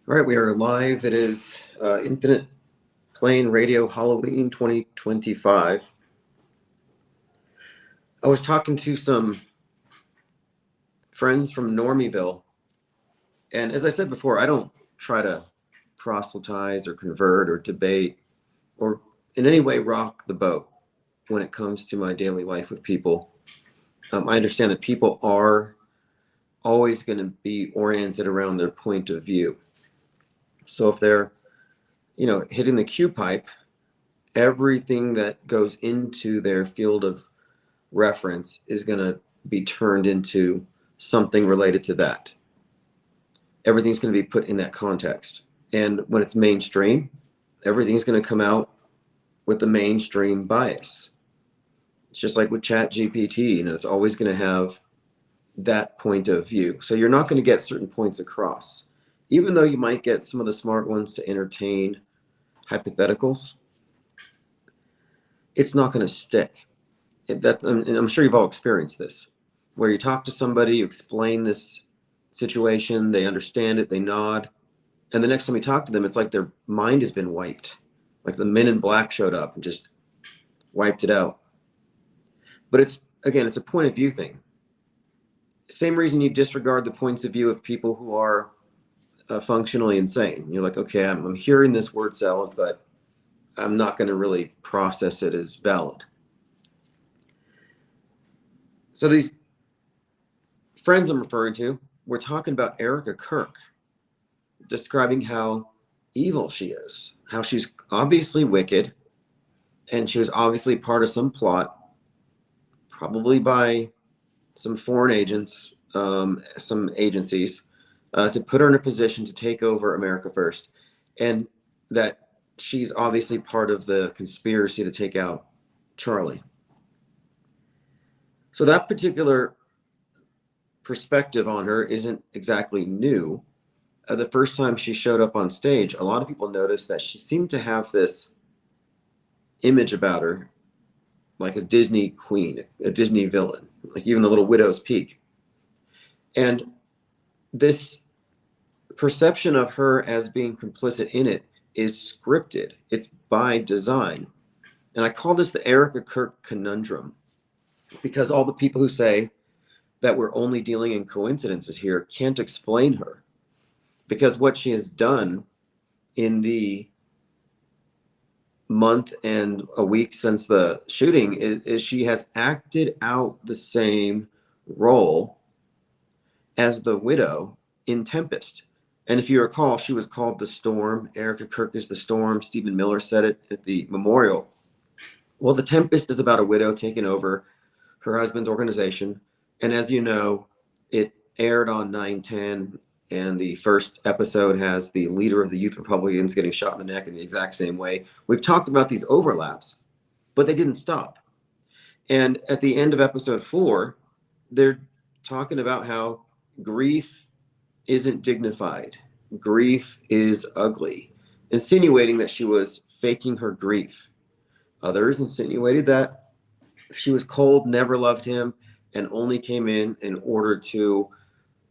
All right, we are live. It is Infinite Plane Radio Halloween 2025. I was talking to some friends from Normieville, and as I said before, I don't try to proselytize or convert or debate or in any way rock the boat when it comes to my daily life with people. I understand that people are always going to be oriented around their point of view. So if they're, hitting the Q pipe, everything that goes into their field of reference is going to be turned into something related to that. Everything's going to be put in that context. And when it's mainstream, everything's going to come out with the mainstream bias. It's just like with Chat GPT, it's always going to have that point of view. So you're not going to get certain points across. Even though you might get some of the smart ones to entertain hypotheticals, it's not going to stick. And I'm sure you've all experienced this, where you talk to somebody, you explain this situation, they understand it, they nod, and the next time you talk to them, it's like their mind has been wiped. Like the Men in Black showed up and just wiped it out. But it's a point of view thing. Same reason you disregard the points of view of people who are functionally insane. You're like, okay, I'm hearing this word salad, but I'm not going to really process it as valid. So these friends I'm referring to, we're talking about Erica Kirk, describing how evil she is, how she's obviously wicked, and she was obviously part of some plot, probably by some foreign agents, some agencies, to put her in a position to take over America First, and that she's obviously part of the conspiracy to take out Charlie. So that particular perspective on her isn't exactly new. The first time she showed up on stage, a lot of people noticed that she seemed to have this image about her, like a Disney queen, a Disney villain, like even the little widow's peak. And this perception of her as being complicit in it is scripted. It's by design. And I call this the Erica Kirk conundrum, because all the people who say that we're only dealing in coincidences here can't explain her. Because what she has done in the month and a week since the shooting is she has acted out the same role as the widow in Tempest. And if you recall, she was called the Storm. Erica Kirk is the Storm. Stephen Miller said it at the memorial. Well, the Tempest is about a widow taking over her husband's organization. And as you know, it aired on 9/10, and the first episode has the leader of the Youth Republicans getting shot in the neck in the exact same way. We've talked about these overlaps, but they didn't stop. And at the end of episode 4, they're talking about how grief isn't dignified. Grief is ugly, insinuating that she was faking her grief. Others insinuated that she was cold, never loved him, and only came in order to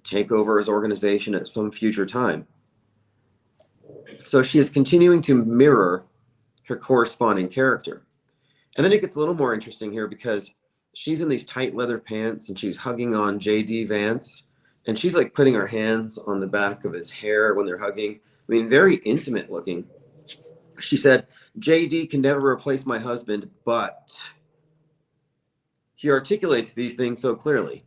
take over his organization at some future time. So she is continuing to mirror her corresponding character. And then it gets a little more interesting here because she's in these tight leather pants and she's hugging on JD Vance. And she's like putting her hands on the back of his hair when they're hugging. I mean, very intimate looking. She said, JD can never replace my husband, but he articulates these things so clearly.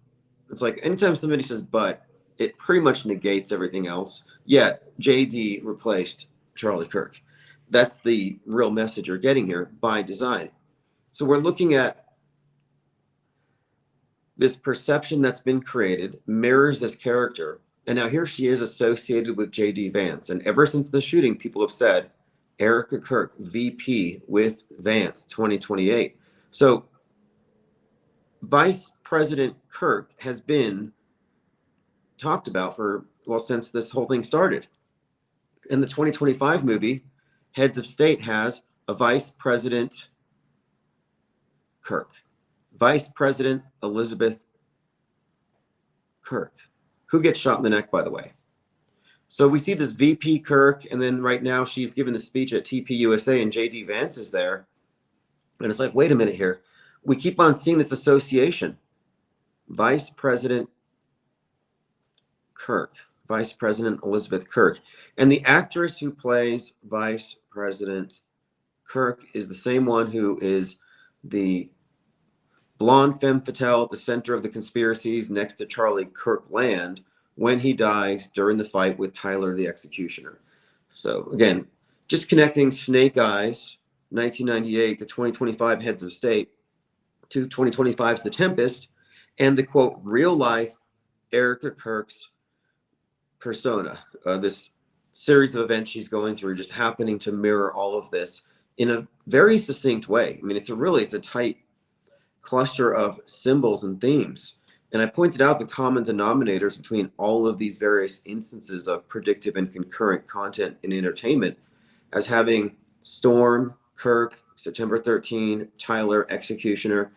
It's like anytime somebody says but, it pretty much negates everything else. Yet JD replaced Charlie Kirk. That's the real message you're getting here by design. So we're looking at this perception that's been created, mirrors this character. And now here she is associated with JD Vance. And ever since the shooting, people have said, Erica Kirk, VP with Vance 2028. So Vice President Kirk has been talked about since this whole thing started. In the 2025 movie, Heads of State has a Vice President Kirk. Vice President Elizabeth Kirk, who gets shot in the neck, by the way. So we see this VP Kirk, and then right now she's giving a speech at TPUSA, and JD Vance is there. And it's like, wait a minute here. We keep on seeing this association. Vice President Kirk, Vice President Elizabeth Kirk. And the actress who plays Vice President Kirk is the same one who is the blonde femme fatale at the center of the conspiracies next to Charlie Kirkland when he dies during the fight with Tyler the Executioner. So again, just connecting Snake Eyes, 1998 to 2025 Heads of State to 2025's The Tempest, and the quote, real life Erica Kirk's persona. This series of events she's going through just happening to mirror all of this in a very succinct way. I mean, it's a tight cluster of symbols and themes. And I pointed out the common denominators between all of these various instances of predictive and concurrent content in entertainment as having Storm, Kirk, September 13, Tyler, Executioner,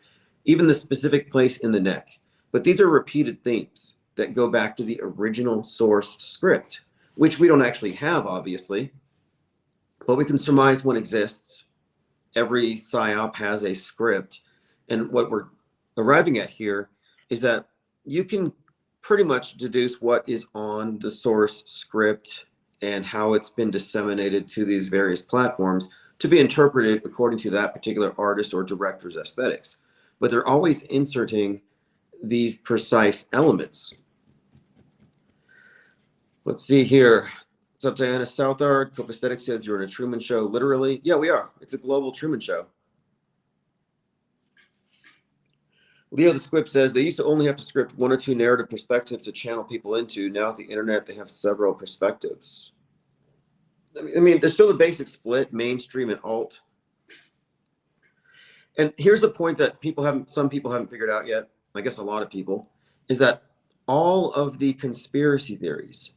even the specific place in the neck. But these are repeated themes that go back to the original source script, which we don't actually have, obviously, but we can surmise one exists. Every PSYOP has a script. And what we're arriving at here is that you can pretty much deduce what is on the source script and how it's been disseminated to these various platforms to be interpreted according to that particular artist or director's aesthetics. But they're always inserting these precise elements. Let's see here. What's up, Diana Southard? Copaesthetic says you're in a Truman Show. Literally. Yeah, we are. It's a global Truman Show. Leo the Squib says they used to only have to script one or two narrative perspectives to channel people into. Now at the internet, they have several perspectives. I mean, there's still the basic split, mainstream and alt. And here's a point that some people haven't figured out yet, I guess a lot of people, is that all of the conspiracy theories,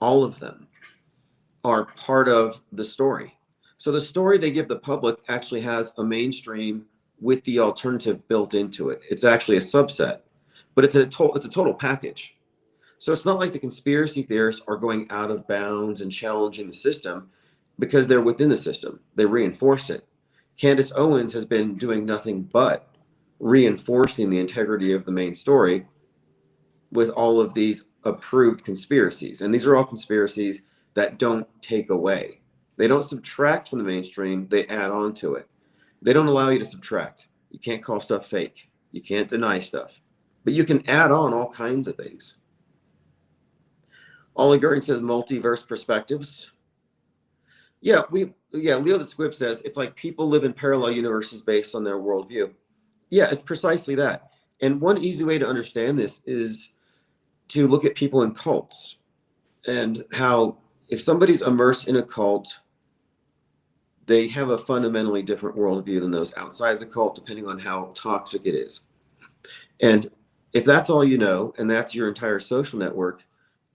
all of them, are part of the story. So the story they give the public actually has a mainstream with the alternative built into it. It's actually a subset, but it's a total package. So it's not like the conspiracy theorists are going out of bounds and challenging the system because they're within the system. They reinforce it. Candace Owens has been doing nothing but reinforcing the integrity of the main story with all of these approved conspiracies. And these are all conspiracies that don't take away. They don't subtract from the mainstream, they add on to it. They don't allow you to subtract. You can't call stuff fake. You can't deny stuff. But you can add on all kinds of things. Ollie Goering says multiverse perspectives. Yeah, Leo the Squib says it's like people live in parallel universes based on their worldview. Yeah, it's precisely that. And one easy way to understand this is to look at people in cults and how if somebody's immersed in a cult, they have a fundamentally different worldview than those outside the cult, depending on how toxic it is. And if that's all you know, and that's your entire social network,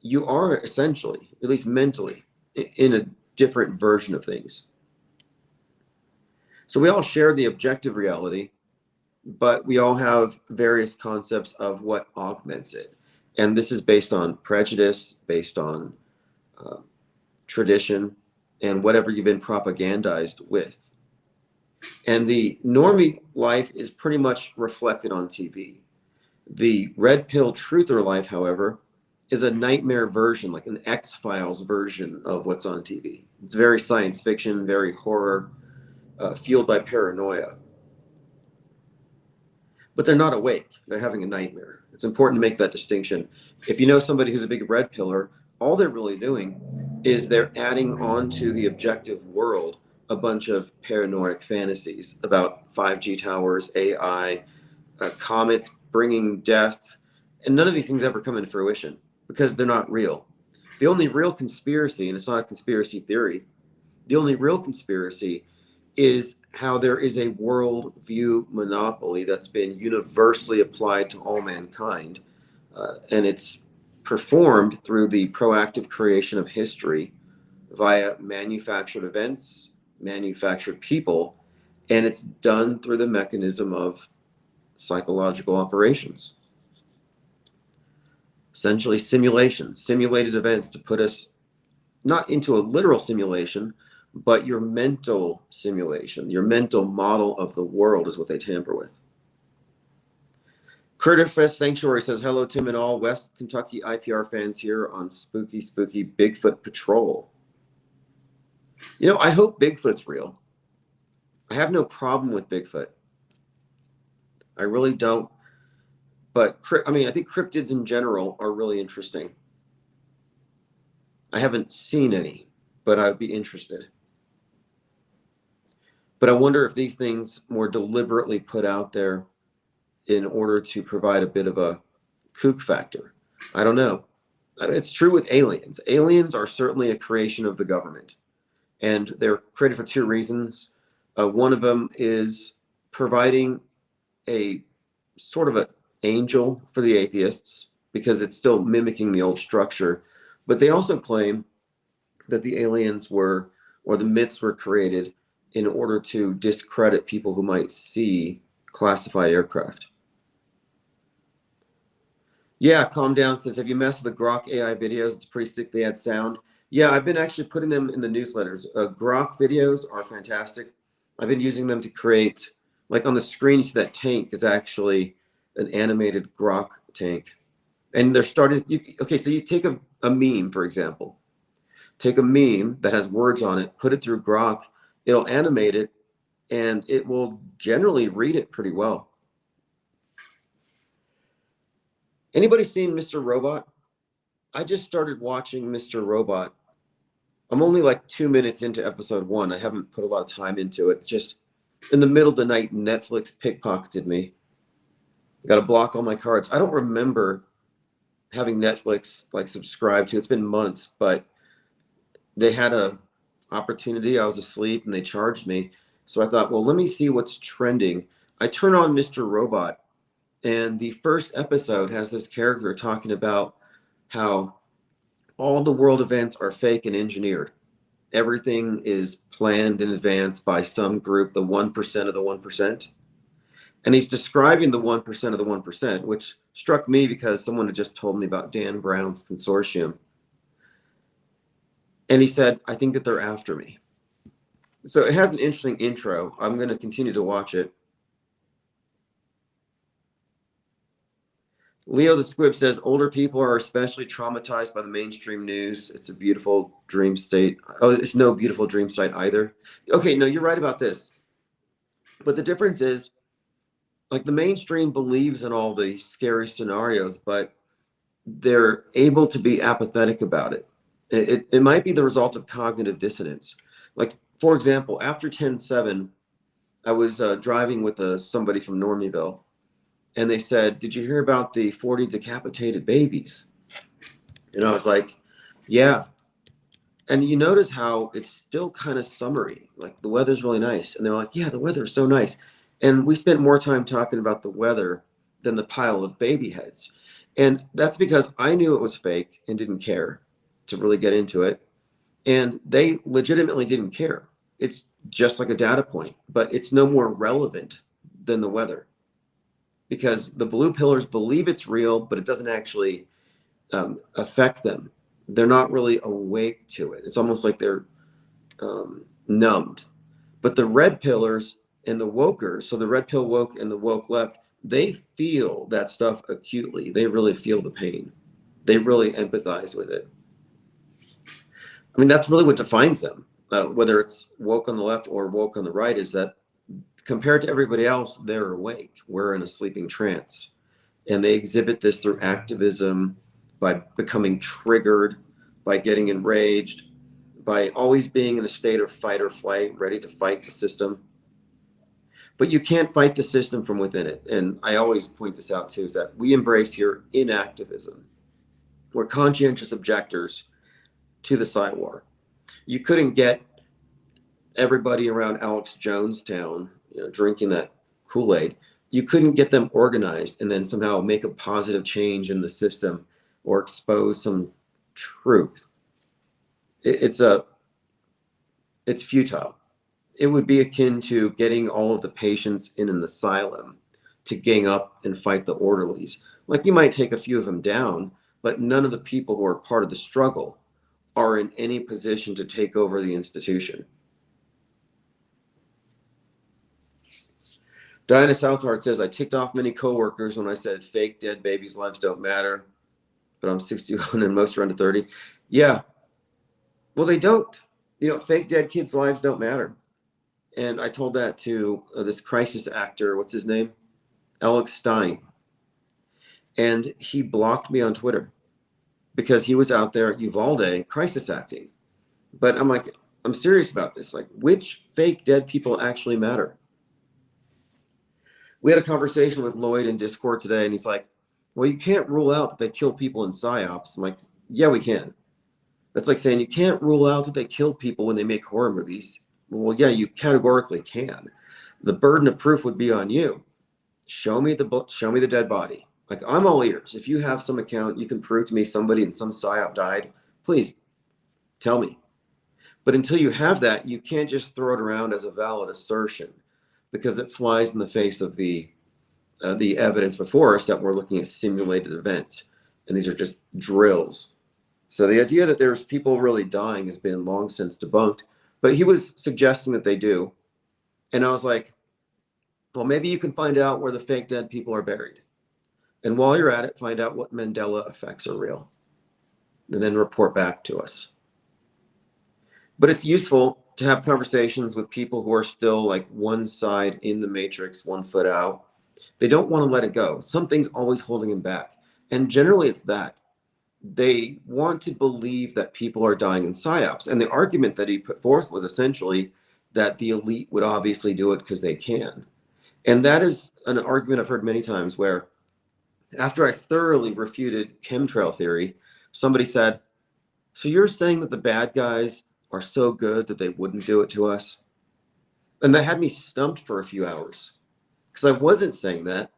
you are essentially, at least mentally, in a different version of things. So we all share the objective reality, but we all have various concepts of what augments it. And this is based on prejudice, based on tradition, and whatever you've been propagandized with. And the normie life is pretty much reflected on TV. The red pill truther life, however, is a nightmare version, like an X-Files version of what's on TV. It's very science fiction, very horror, fueled by paranoia. But they're not awake. They're having a nightmare. It's important to make that distinction. If you know somebody who's a big red pillar, all they're really doing is they're adding on to the objective world a bunch of paranoid fantasies about 5G towers, AI, comets bringing death, and none of these things ever come into fruition because they're not real. The only real conspiracy, and it's not a conspiracy theory, the only real conspiracy is how there is a worldview monopoly that's been universally applied to all mankind, and it's performed through the proactive creation of history via manufactured events, manufactured people, and it's done through the mechanism of psychological operations. Essentially simulations, simulated events to put us not into a literal simulation, but your mental simulation, your mental model of the world is what they tamper with. Critter Fest Sanctuary says, hello, Tim and all West Kentucky IPR fans here on Spooky Bigfoot Patrol. You know, I hope Bigfoot's real. I have no problem with Bigfoot. I really don't. But I mean, I think cryptids in general are really interesting. I haven't seen any, but I would be interested. But I wonder if these things more deliberately put out there in order to provide a bit of a kook factor. I don't know. It's true with aliens. Aliens are certainly a creation of the government, and they're created for two reasons. One of them is providing a sort of an angel for the atheists because it's still mimicking the old structure. But they also claim that the aliens were, or the myths were created in order to discredit people who might see classified aircraft. Yeah, Calm Down says, have you messed with Grok AI videos? It's pretty sick. They add sound. Yeah, I've been actually putting them in the newsletters. Grok videos are fantastic. I've been using them to create, like on the screen, you see that tank is actually an animated Grok tank. And they're starting, okay, so you take a meme, for example. Take a meme that has words on it, put it through Grok, it'll animate it, and it will generally read it pretty well. Anybody seen Mr. Robot? I just started watching Mr. Robot. I'm only like 2 minutes into episode 1. I haven't put a lot of time into it. It's just in the middle of the night, Netflix pickpocketed me. I got to block all my cards. I don't remember having Netflix like subscribed to. It's been months, but they had a opportunity. I was asleep and they charged me. So I thought, well, let me see what's trending. I turn on Mr. Robot, and the first episode has this character talking about how all the world events are fake and engineered. Everything is planned in advance by some group, the 1% of the 1%. And he's describing the 1% of the 1%, which struck me because someone had just told me about Dan Brown's consortium. And he said, I think that they're after me. So it has an interesting intro. I'm going to continue to watch it. Leo the Squib says, older people are especially traumatized by the mainstream news. It's a beautiful dream state. Oh, it's no beautiful dream state either. Okay, no, you're right about this. But the difference is, like, the mainstream believes in all the scary scenarios, but they're able to be apathetic about it. It might be the result of cognitive dissonance. Like, for example, after 10/7, I was driving with somebody from Normieville, and they said, did you hear about the 40 decapitated babies? And I was like, yeah. And you notice how it's still kind of summery, like the weather's really nice. And they're like, yeah, the weather's so nice. And we spent more time talking about the weather than the pile of baby heads. And that's because I knew it was fake and didn't care to really get into it. And they legitimately didn't care. It's just like a data point, but it's no more relevant than the weather, because the blue pillars believe it's real, but it doesn't actually affect them. They're not really awake to it. It's almost like they're numbed. But the red pillars and the wokers, so the red pill woke and the woke left, they feel that stuff acutely. They really feel the pain. They really empathize with it. I mean, that's really what defines them, whether it's woke on the left or woke on the right, is that compared to everybody else, they're awake. We're in a sleeping trance. And they exhibit this through activism, by becoming triggered, by getting enraged, by always being in a state of fight or flight, ready to fight the system. But you can't fight the system from within it. And I always point this out too, is that we embrace here inactivism. We're conscientious objectors to the Psy War. You couldn't get everybody around Alex Jonestown, drinking that Kool-Aid. You couldn't get them organized and then somehow make a positive change in the system or expose some truth. It's futile. It would be akin to getting all of the patients in an asylum to gang up and fight the orderlies. Like, you might take a few of them down, but none of the people who are part of the struggle are in any position to take over the institution. Diana Southard says, I ticked off many coworkers when I said fake dead babies' lives don't matter, but I'm 61 and most are under 30. Yeah. Well, they don't. Fake dead kids' lives don't matter. And I told that to this crisis actor, what's his name? Alex Stein. And he blocked me on Twitter because he was out there at Uvalde crisis acting. But I'm like, I'm serious about this. Like, which fake dead people actually matter? We had a conversation with Lloyd in Discord today, and he's like, well, you can't rule out that they kill people in PSYOPs. I'm like, yeah, we can. That's like saying you can't rule out that they kill people when they make horror movies. Well, yeah, you categorically can. The burden of proof would be on you. Show me the dead body. Like, I'm all ears. If you have some account, you can prove to me somebody in some PSYOP died, please tell me. But until you have that, you can't just throw it around as a valid assertion, because it flies in the face of the evidence before us that we're looking at simulated events, and these are just drills. So the idea that there's people really dying has been long since debunked, but he was suggesting that they do. And I was like, well, maybe you can find out where the fake dead people are buried. And while you're at it, find out what Mandela effects are real, and then report back to us. But it's useful to have conversations with people who are still like one side in the matrix, 1 foot out. They don't want to let it go. Something's always holding them back. And generally it's that. They want to believe that people are dying in PSYOPs. And the argument that he put forth was essentially that the elite would obviously do it because they can. And that is an argument I've heard many times, where after I thoroughly refuted chemtrail theory, somebody said, so you're saying that the bad guys are so good that they wouldn't do it to us? And that had me stumped for a few hours, because I wasn't saying that.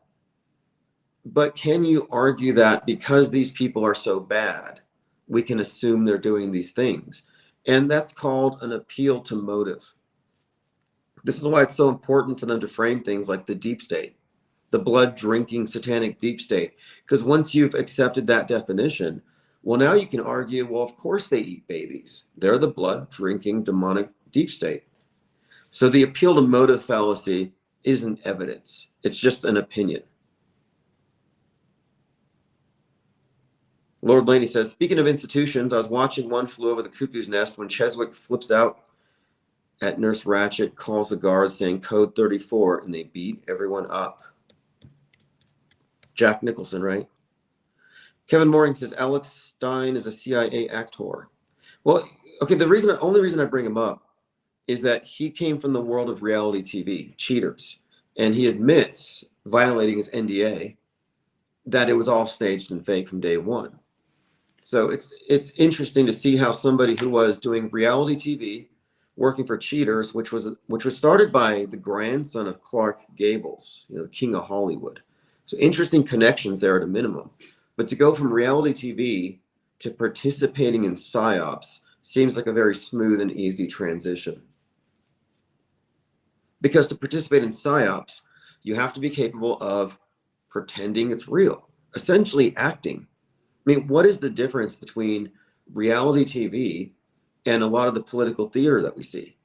But can you argue that because these people are so bad, we can assume they're doing these things? And that's called an appeal to motive. This is why it's so important for them to frame things like the deep state, the blood drinking satanic deep state. Because once you've accepted that definition, well, now you can argue, well, of course they eat babies. They're the blood drinking demonic deep state. So the appeal to motive fallacy isn't evidence. It's just an opinion. Lord Laney says, speaking of institutions, I was watching One Flew Over the Cuckoo's Nest when Cheswick flips out at Nurse Ratched, calls the guards saying code 34, and they beat everyone up. Jack Nicholson, right? Kevin Mooring says, Alex Stein is a CIA actor. Well, okay, the only reason I bring him up is that he came from the world of reality TV, Cheaters, and he admits, violating his NDA, that it was all staged and fake from day one. So it's interesting to see how somebody who was doing reality TV, working for Cheaters, which was started by the grandson of Clark Gables, the king of Hollywood. So interesting connections there at a minimum. But to go from reality TV to participating in PSYOPs seems like a very smooth and easy transition. Because to participate in PSYOPs, you have to be capable of pretending it's real, essentially acting. I mean, what is the difference between reality TV and a lot of the political theater that we see?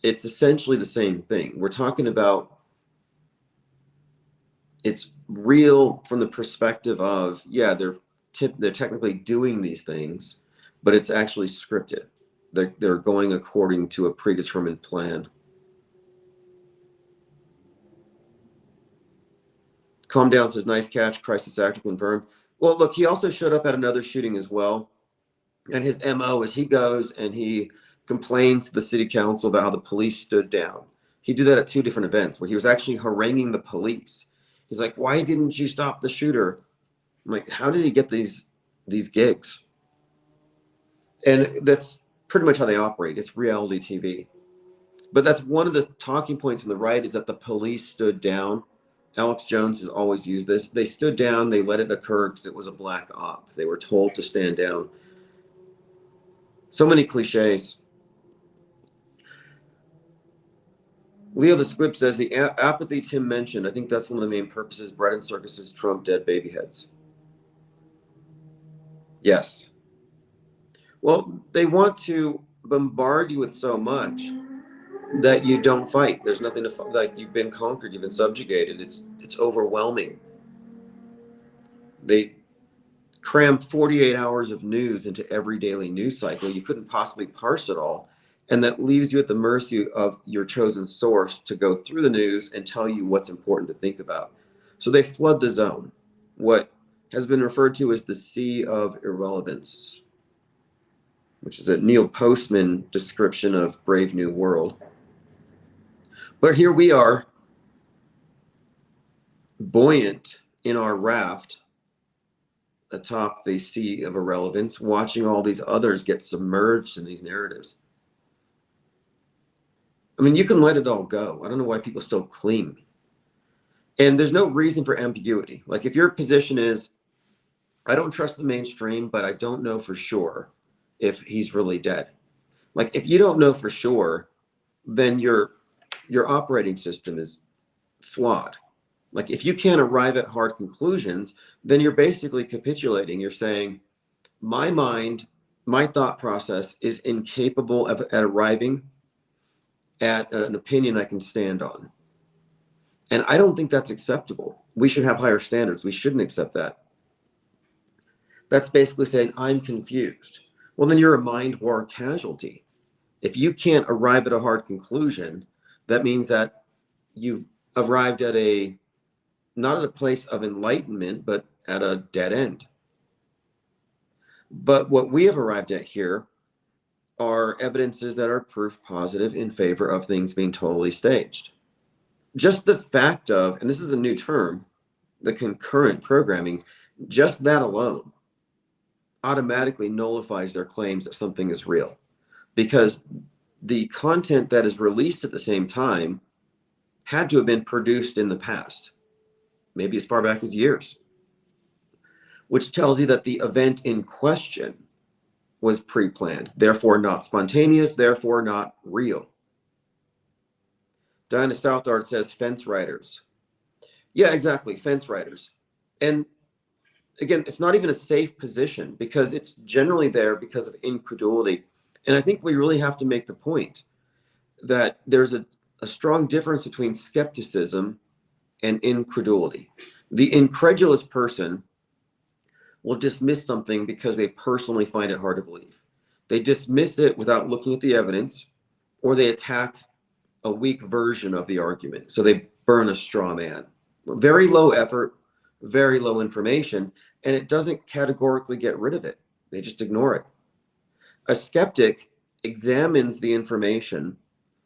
It's essentially the same thing. We're talking about, it's real from the perspective of, yeah, they're technically doing these things, but it's actually scripted. They're going according to a predetermined plan. Calm Down says, nice catch, crisis actor confirmed. Well, look, he also showed up at another shooting as well. And his MO is he goes and he complains to the city council about how the police stood down. He did that at 2 different events where he was actually haranguing the police. He's like, why didn't you stop the shooter? I'm like, how did he get these gigs? And that's pretty much how they operate. It's reality TV. But that's one of the talking points from the right, is that the police stood down. Alex Jones has always used this. They stood down, they let it occur because it was a black op. They were told to stand down. So many cliches. Leo the Squib says, the apathy Tim mentioned, I think that's one of the main purposes. Bread and circuses trump dead baby heads. Yes. Well, they want to bombard you with so much that you don't fight. There's nothing to fight. Like, you've been conquered, you've been subjugated. It's overwhelming. They cram 48 hours of news into every daily news cycle. You couldn't possibly parse it all. And that leaves you at the mercy of your chosen source to go through the news and tell you what's important to think about. So they flood the zone, what has been referred to as the Sea of Irrelevance, which is a Neil Postman description of Brave New World. But here we are, buoyant in our raft atop the sea of irrelevance, watching all these others get submerged in these narratives. I mean, you can let it all go. I don't know why people still cling. And there's no reason for ambiguity. Like, if your position is, I don't trust the mainstream, but I don't know for sure if he's really dead. Like, if you don't know for sure, then your operating system is flawed. Like, if you can't arrive at hard conclusions, then you're basically capitulating. You're saying, my mind, my thought process is incapable of at arriving at an opinion I can stand on. And I don't think that's acceptable. We should have higher standards. We shouldn't accept that. That's basically saying, I'm confused. Well, then you're a mind war casualty. If you can't arrive at a hard conclusion, that means that you've arrived at not at a place of enlightenment, but at a dead end. But what we have arrived at here are evidences that are proof positive in favor of things being totally staged. Just the fact of, and this is a new term, the concurrent programming, just that alone automatically nullifies their claims that something is real, because the content that is released at the same time had to have been produced in the past, maybe as far back as years, which tells you that the event in question was pre-planned, therefore not spontaneous, therefore not real. Diana Southard says fence riders. Yeah, exactly, fence riders. And again, it's not even a safe position, because it's generally there because of incredulity. And I think we really have to make the point that there's a strong difference between skepticism and incredulity. The incredulous person will dismiss something because they personally find it hard to believe. They dismiss it without looking at the evidence, or they attack a weak version of the argument. So they burn a straw man. Very low effort, very low information, and it doesn't categorically get rid of it. They just ignore it. A skeptic examines the information,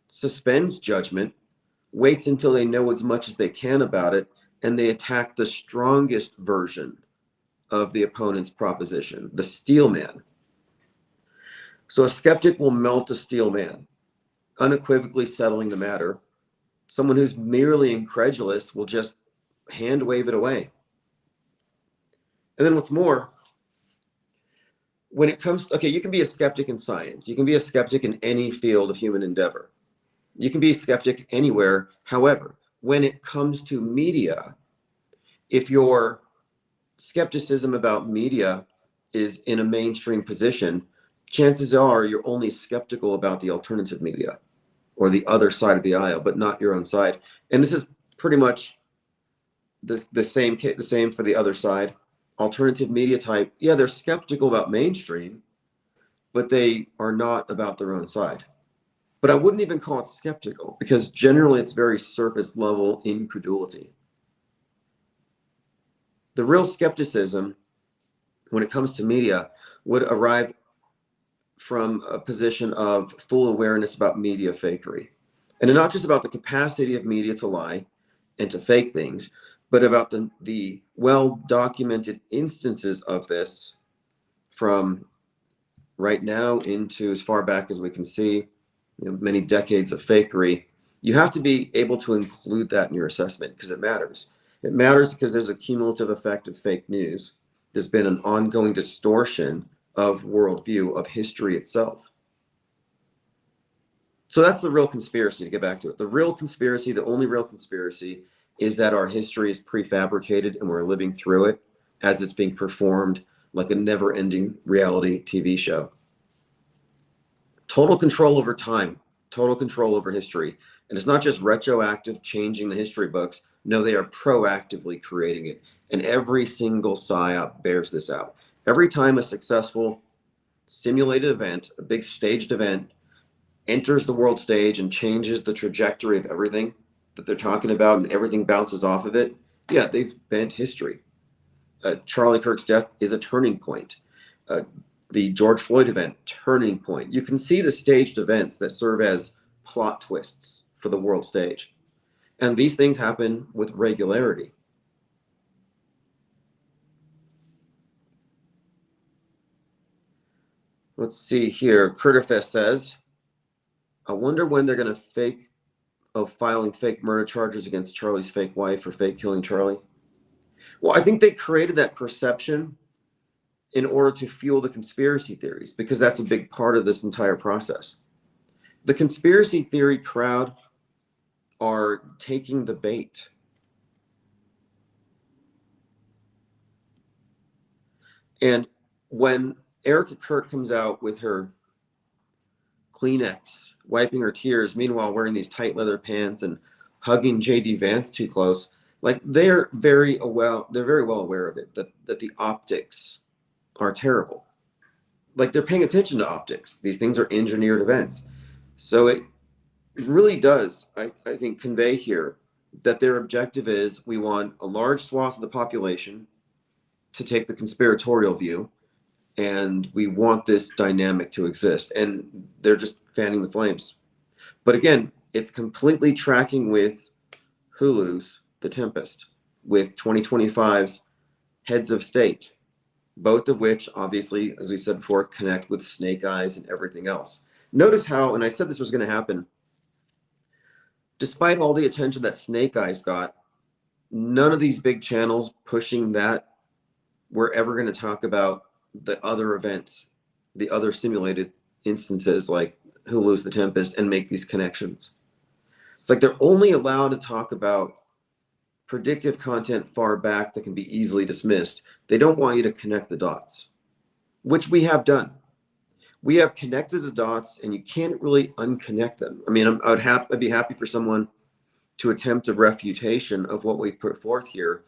suspends judgment, waits until they know as much as they can about it, and they attack the strongest version of the opponent's proposition, the steel man. So a skeptic will melt a steel man, unequivocally settling the matter. Someone who's merely incredulous will just hand wave it away. And then what's more, when it comes, okay, you can be a skeptic in science. You can be a skeptic in any field of human endeavor. You can be a skeptic anywhere. However, when it comes to media, if your skepticism about media is in a mainstream position, chances are you're only skeptical about the alternative media or the other side of the aisle, but not your own side. And this is pretty much the same for the other side. Alternative media type, yeah, they're skeptical about mainstream, but they are not about their own side. But I wouldn't even call it skeptical, because generally it's very surface level incredulity. The real skepticism when it comes to media would arrive from a position of full awareness about media fakery. And not just about the capacity of media to lie and to fake things, but about the well-documented instances of this from right now into as far back as we can see, many decades of fakery. You have to be able to include that in your assessment, because it matters. It matters because there's a cumulative effect of fake news. There's been an ongoing distortion of worldview, of history itself. So that's the real conspiracy, to get back to it. The real conspiracy, the only real conspiracy, is that our history is prefabricated and we're living through it as it's being performed like a never-ending reality TV show. Total control over time, total control over history. And it's not just retroactive changing the history books. No, they are proactively creating it. And every single PSYOP bears this out. Every time a successful simulated event, a big staged event, enters the world stage and changes the trajectory of everything that they're talking about and everything bounces off of it, yeah, they've bent history. Charlie Kirk's death is a turning point. The George Floyd event, turning point. You can see the staged events that serve as plot twists for the world stage. And these things happen with regularity. Let's see here. Curtifest says, I wonder when they're going to filing fake murder charges against Charlie's fake wife for fake killing Charlie. Well, I think they created that perception in order to fuel the conspiracy theories, because that's a big part of this entire process. The conspiracy theory crowd are taking the bait. And when Erica Kirk comes out with her Kleenex, wiping her tears, meanwhile wearing these tight leather pants and hugging JD Vance too close, like they're very well aware of it, that the optics are terrible. Like they're paying attention to optics. These things are engineered events. So it really does, I think, convey here that their objective is we want a large swath of the population to take the conspiratorial view, and we want this dynamic to exist. And they're just fanning the flames. But again, it's completely tracking with Hulu's The Tempest, with 2025's Heads of State, both of which, obviously, as we said before, connect with Snake Eyes and everything else. Notice how, and I said this was going to happen, despite all the attention that Snake Eyes got, none of these big channels pushing that were ever going to talk about the other events, the other simulated instances like Hulu's The Tempest, and make these connections. It's like they're only allowed to talk about predictive content far back that can be easily dismissed. They don't want you to connect the dots, which we have done. We have connected the dots, and you can't really unconnect them. I mean, I'd be happy for someone to attempt a refutation of what we put forth here.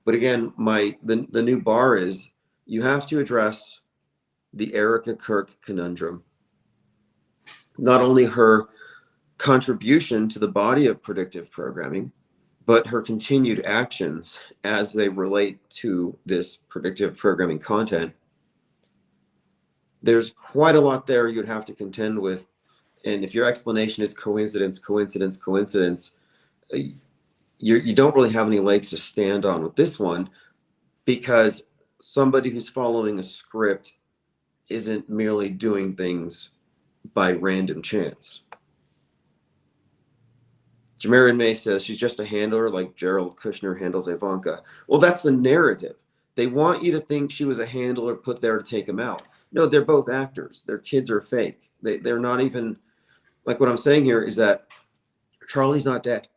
But again, the new bar is you have to address the Erica Kirk conundrum. Not only her contribution to the body of predictive programming, but her continued actions as they relate to this predictive programming content. There's quite a lot there you'd have to contend with. And if your explanation is coincidence, you don't really have any legs to stand on with this one, because somebody who's following a script isn't merely doing things by random chance. Jamarian May says she's just a handler like Jared Kushner handles Ivanka. Well, that's the narrative. They want you to think she was a handler put there to take him out. No, they're both actors. Their kids are fake. They're not even, like, what I'm saying here is that Charlie's not dead.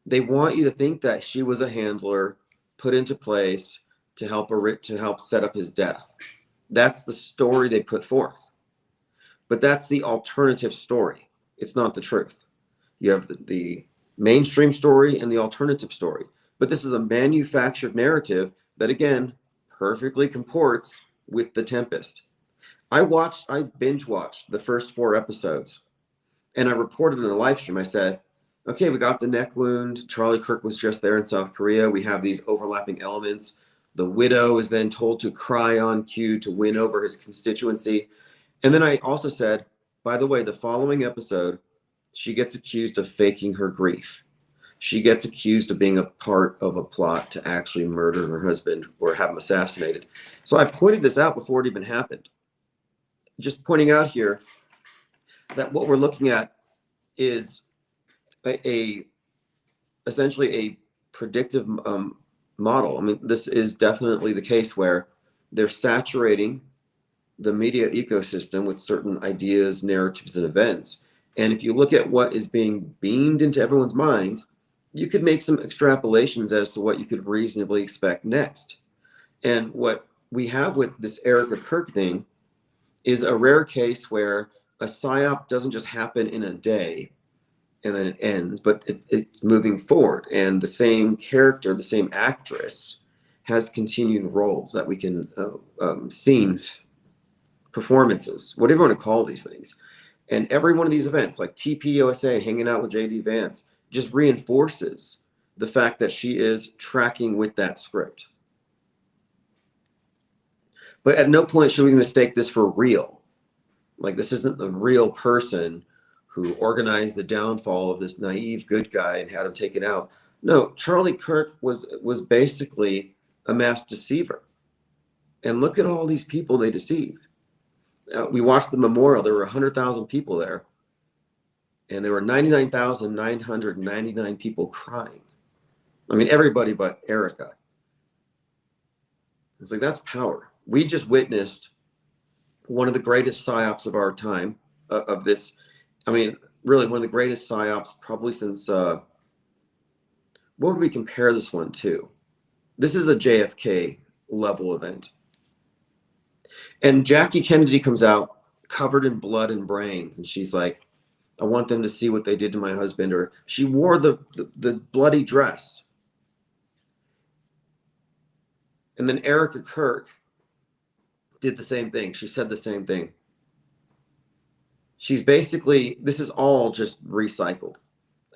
They want you to think that she was a handler put into place to help set up his death. That's the story they put forth. But that's the alternative story. It's not the truth. You have the mainstream story and the alternative story. But this is a manufactured narrative that, again, perfectly comports with The Tempest. I binge watched the first 4 episodes, and I reported in a live stream. I said, okay, we got the neck wound. Charlie Kirk was just there in South Korea. We have these overlapping elements. The widow is then told to cry on cue to win over his constituency. And then I also said, by the way, the following episode, she gets accused of faking her grief. She gets accused of being a part of a plot to actually murder her husband or have him assassinated. So I pointed this out before it even happened. Just pointing out here that what we're looking at is essentially a predictive model. I mean, this is definitely the case where they're saturating the media ecosystem with certain ideas, narratives, and events. And if you look at what is being beamed into everyone's minds, you could make some extrapolations as to what you could reasonably expect next. And what we have with this Erica Kirk thing is a rare case where a psyop doesn't just happen in a day and then it ends, but it's moving forward. And the same character, the same actress, has continued roles that we can, scenes, performances, whatever you want to call these things. And every one of these events, like TPUSA, hanging out with JD Vance, just reinforces the fact that she is tracking with that script. But at no point should we mistake this for real. Like, this isn't the real person who organized the downfall of this naive good guy and had him taken out. No, Charlie Kirk was basically a mass deceiver. And look at all these people they deceived. We watched the memorial. There were 100,000 people there. And there were 99,999 people crying. I mean, everybody but Erica. It's like, that's power. We just witnessed one of the greatest psyops of our time, of this. I mean, really one of the greatest psyops probably since, what would we compare this one to? This is a JFK level event. And Jackie Kennedy comes out covered in blood and brains. And she's like, I want them to see what they did to my husband. Or she wore the bloody dress. And then Erica Kirk did the same thing. She said the same thing. She's basically, this is all just recycled.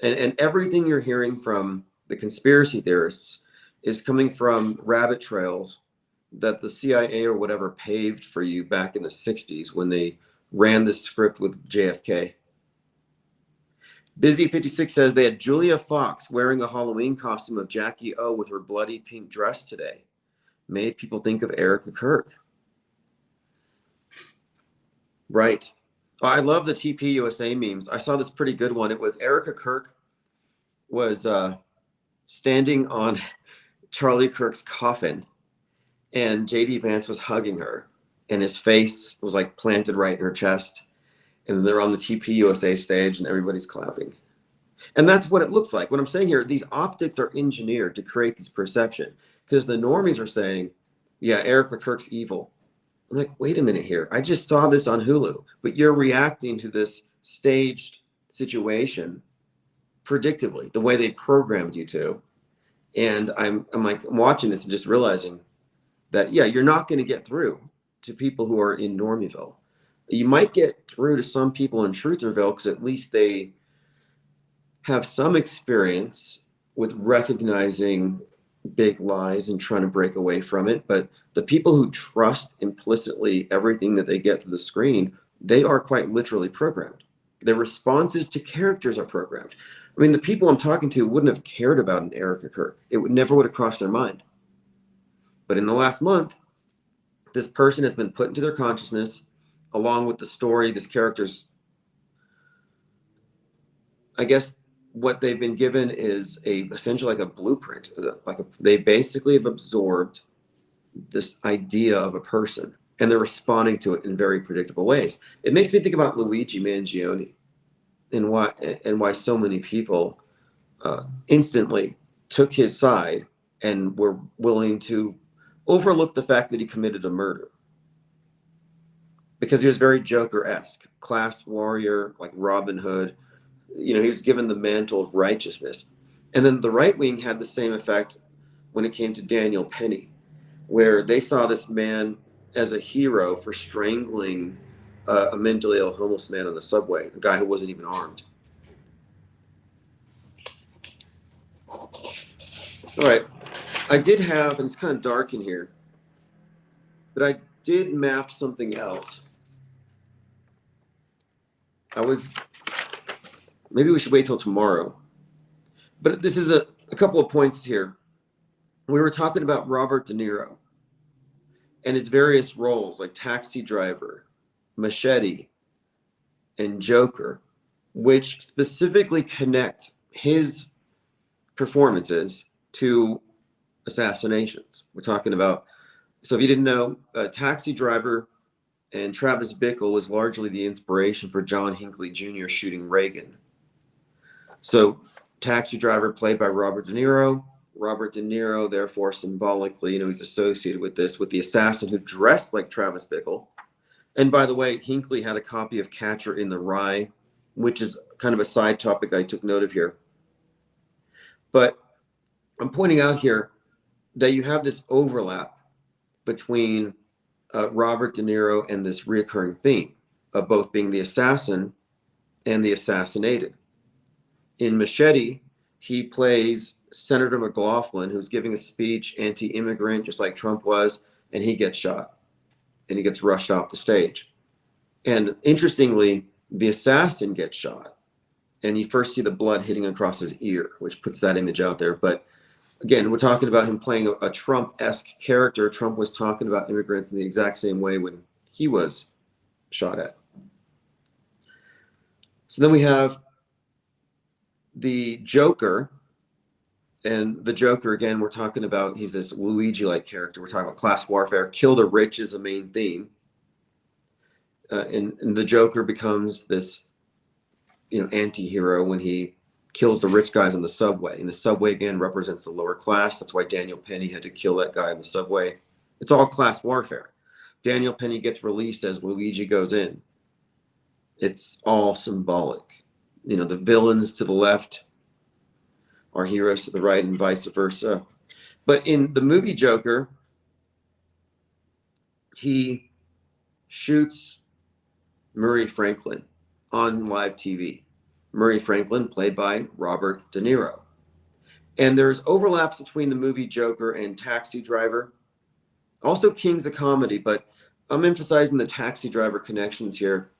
And everything you're hearing from the conspiracy theorists is coming from rabbit trails that the CIA or whatever paved for you back in the 60s when they ran this script with JFK. Busy56 says they had Julia Fox wearing a Halloween costume of Jackie O with her bloody pink dress today. Made people think of Erica Kirk. Right. I love the TPUSA memes. I saw this pretty good one. It was Erica Kirk was standing on Charlie Kirk's coffin, and JD Vance was hugging her, and his face was like planted right in her chest. And they're on the TPUSA stage, and everybody's clapping. And that's what it looks like. What I'm saying here, these optics are engineered to create this perception, because the normies are saying, yeah, Erica Kirk's evil. I'm like, wait a minute here. I just saw this on Hulu, but you're reacting to this staged situation predictably, the way they programmed you to. And I'm watching this and just realizing that, yeah, you're not going to get through to people who are in Normieville. You might get through to some people in Trutherville because at least they have some experience with recognizing big lies and trying to break away from it. But the people who trust implicitly everything that they get through the screen, they are quite literally programmed. Their responses to characters are programmed. I mean, the people I'm talking to wouldn't have cared about an Erica Kirk. It never would have crossed their mind. But in the last month, this person has been put into their consciousness along with the story, this character's, I guess what they've been given is essentially like a blueprint. They basically have absorbed this idea of a person, and they're responding to it in very predictable ways. It makes me think about Luigi Mangione and why so many people instantly took his side and were willing to overlook the fact that he committed a murder. Because he was very Joker-esque, class warrior, like Robin Hood. You know, he was given the mantle of righteousness. And then the right wing had the same effect when it came to Daniel Penny, where they saw this man as a hero for strangling a mentally ill homeless man on the subway, a guy who wasn't even armed. All right. I did have, and it's kind of dark in here, but I did map something else. Maybe we should wait till tomorrow. But this is a couple of points here. We were talking about Robert De Niro and his various roles like Taxi Driver, Machete, and Joker, which specifically connect his performances to assassinations. We're talking about, so if you didn't know, Taxi Driver and Travis Bickle was largely the inspiration for John Hinckley Jr. shooting Reagan. So Taxi Driver played by Robert De Niro. Robert De Niro, therefore, symbolically, he's associated with this, with the assassin who dressed like Travis Bickle, And by the way, Hinckley had a copy of Catcher in the Rye, which is kind of a side topic I took note of here. But I'm pointing out here that you have this overlap between Robert De Niro and this reoccurring theme of both being the assassin and the assassinated. In Machete, he plays Senator McLaughlin, who's giving a speech anti-immigrant, just like Trump was, and he gets shot and he gets rushed off the stage. And interestingly, the assassin gets shot, and you first see the blood hitting across his ear, which puts that image out there. But again, we're talking about him playing a Trump-esque character. Trump was talking about immigrants in the exact same way when he was shot at. So then we have the Joker. And the Joker, again, we're talking about, he's this Luigi-like character. We're talking about class warfare. Kill the rich is a main theme. And the Joker becomes this, anti-hero when he kills the rich guys on the subway. And the subway, again, represents the lower class. That's why Daniel Penny had to kill that guy in the subway. It's all class warfare. Daniel Penny gets released as Luigi goes in. It's all symbolic. The villains to the left are heroes to the right and vice versa. But in the movie Joker, he shoots Murray Franklin on live TV. Murray Franklin, played by Robert De Niro. And there's overlaps between the movie Joker and Taxi Driver. Also Kings of Comedy, but I'm emphasizing the Taxi Driver connections here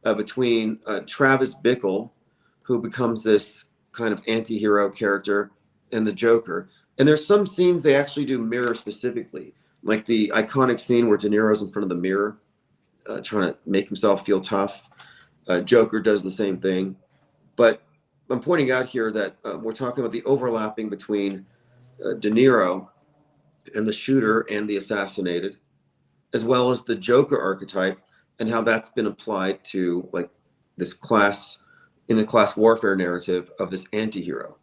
between Travis Bickle, who becomes this kind of anti-hero character, and the Joker. And there's some scenes they actually do mirror specifically, like the iconic scene where De Niro's in front of the mirror trying to make himself feel tough. Joker does the same thing. But I'm pointing out here that we're talking about the overlapping between De Niro and the shooter and the assassinated, as well as the Joker archetype and how that's been applied to like this class, in the class warfare narrative of this anti-hero.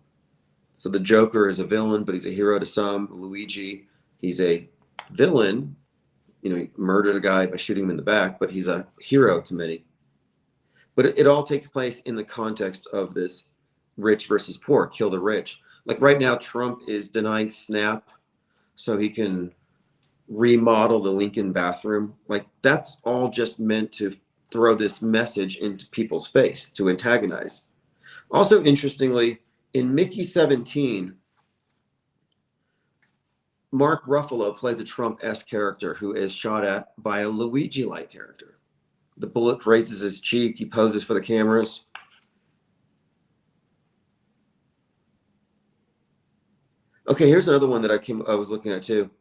So the Joker is a villain, but he's a hero to some. Luigi, he's a villain. He murdered a guy by shooting him in the back, but he's a hero to many. But it all takes place in the context of this rich versus poor, kill the rich. Like right now, Trump is denying SNAP so he can remodel the Lincoln bathroom. Like that's all just meant to throw this message into people's face, to antagonize. Also, interestingly, in Mickey 17, Mark Ruffalo plays a Trump-esque character who is shot at by a Luigi-like character. The bullet grazes his cheek. He poses for the cameras. Okay, here's another one that I was looking at too.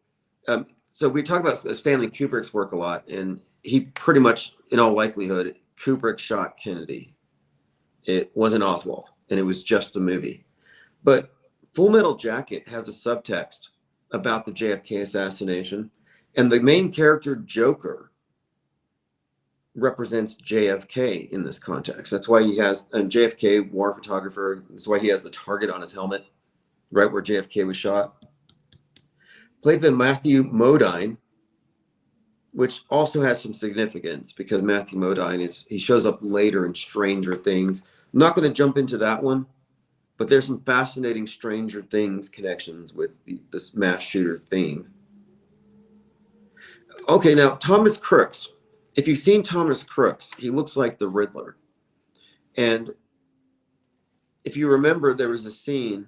So we talk about Stanley Kubrick's work a lot, and he pretty much, in all likelihood, Kubrick shot Kennedy. It wasn't Oswald, and it was just the movie. But Full Metal Jacket has a subtext about the JFK assassination, and the main character, Joker, represents JFK in this context. That's why he has a JFK war photographer. That's why he has the target on his helmet, right where JFK was shot. Played by Matthew Modine, which also has some significance because Matthew Modine he shows up later in Stranger Things. I'm not going to jump into that one, but there's some fascinating Stranger Things connections with this mass shooter theme. Okay, now Thomas Crooks. If you've seen Thomas Crooks, he looks like the Riddler. And if you remember, there was a scene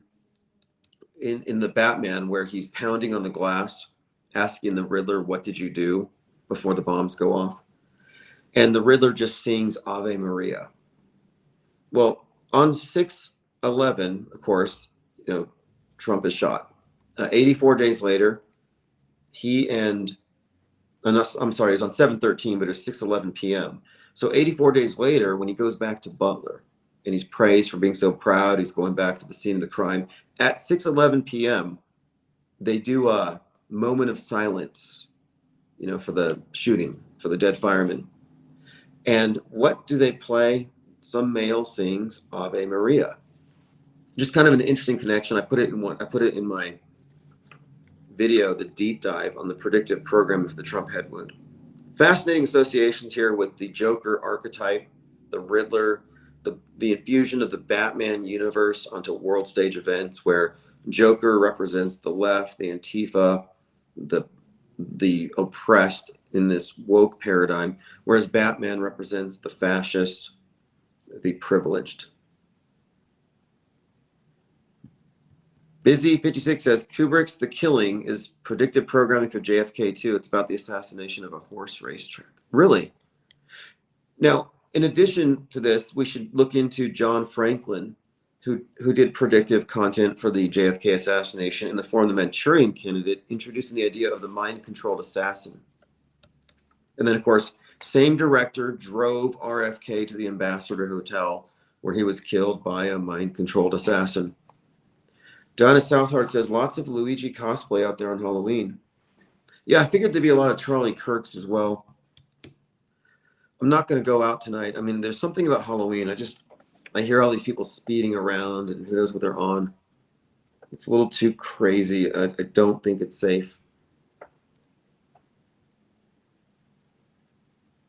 in the Batman where he's pounding on the glass, asking the Riddler, "What did you do?" before the bombs go off. And the Riddler just sings Ave Maria. Well, on 6/11, of course, Trump is shot. 84 days later, I'm sorry, it's on 7/13, but it's 6:11 p.m. So 84 days later, when he goes back to Butler and he's praised for being so proud, he's going back to the scene of the crime. At 6:11 p.m., they do a moment of silence, for the shooting, for the dead firemen. And what do they play? Some male sings Ave Maria. Just kind of an interesting connection. I put it in my video, the deep dive on the predictive programming for the Trump head wound. Fascinating associations here with the Joker archetype, the Riddler, the infusion of the Batman universe onto world stage events where Joker represents the left, the Antifa, the oppressed in this woke paradigm, whereas Batman represents the fascist, the privileged. Busy56 says Kubrick's The Killing is predictive programming for JFK 2. It's about the assassination of a horse racetrack. Really? Now, in addition to this, we should look into John Franklin, who did predictive content for the JFK assassination in the form of the Manchurian Candidate, introducing the idea of the mind-controlled assassin. And then, of course, same director drove RFK to the Ambassador Hotel, where he was killed by a mind-controlled assassin. Donna Southheart says, lots of Luigi cosplay out there on Halloween. Yeah, I figured there'd be a lot of Charlie Kirks as well. I'm not going to go out tonight. I mean, there's something about Halloween. I hear all these people speeding around and who knows what they're on. It's a little too crazy. I don't think it's safe.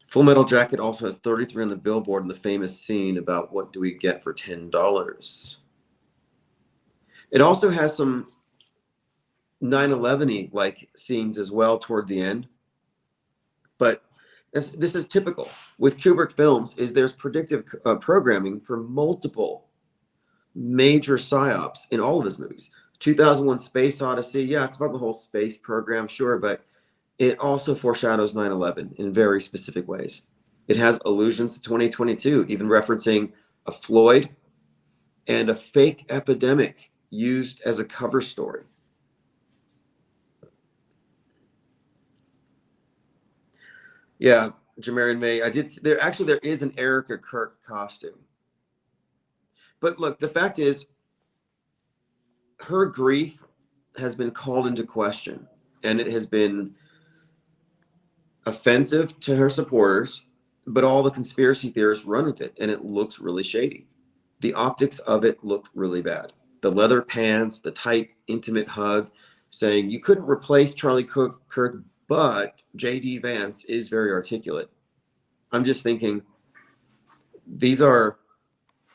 Full Metal Jacket also has 33 on the billboard in the famous scene about what do we get for $10. It also has some 9/11-y like scenes as well toward the end. But this is typical with Kubrick films, is there's predictive programming for multiple major psyops in all of his movies. 2001 Space Odyssey, yeah, it's about the whole space program, sure, but it also foreshadows 9/11 in very specific ways. It has allusions to 2022, even referencing a Floyd and a fake epidemic used as a cover story. Yeah, Jamarian May, I did. There is an Erica Kirk costume. But look, the fact is, her grief has been called into question, and it has been offensive to her supporters, but all the conspiracy theorists run with it, and it looks really shady. The optics of it look really bad. The leather pants, the tight, intimate hug, saying you couldn't replace Charlie Kirk, but J.D. Vance is very articulate. I'm just thinking, these are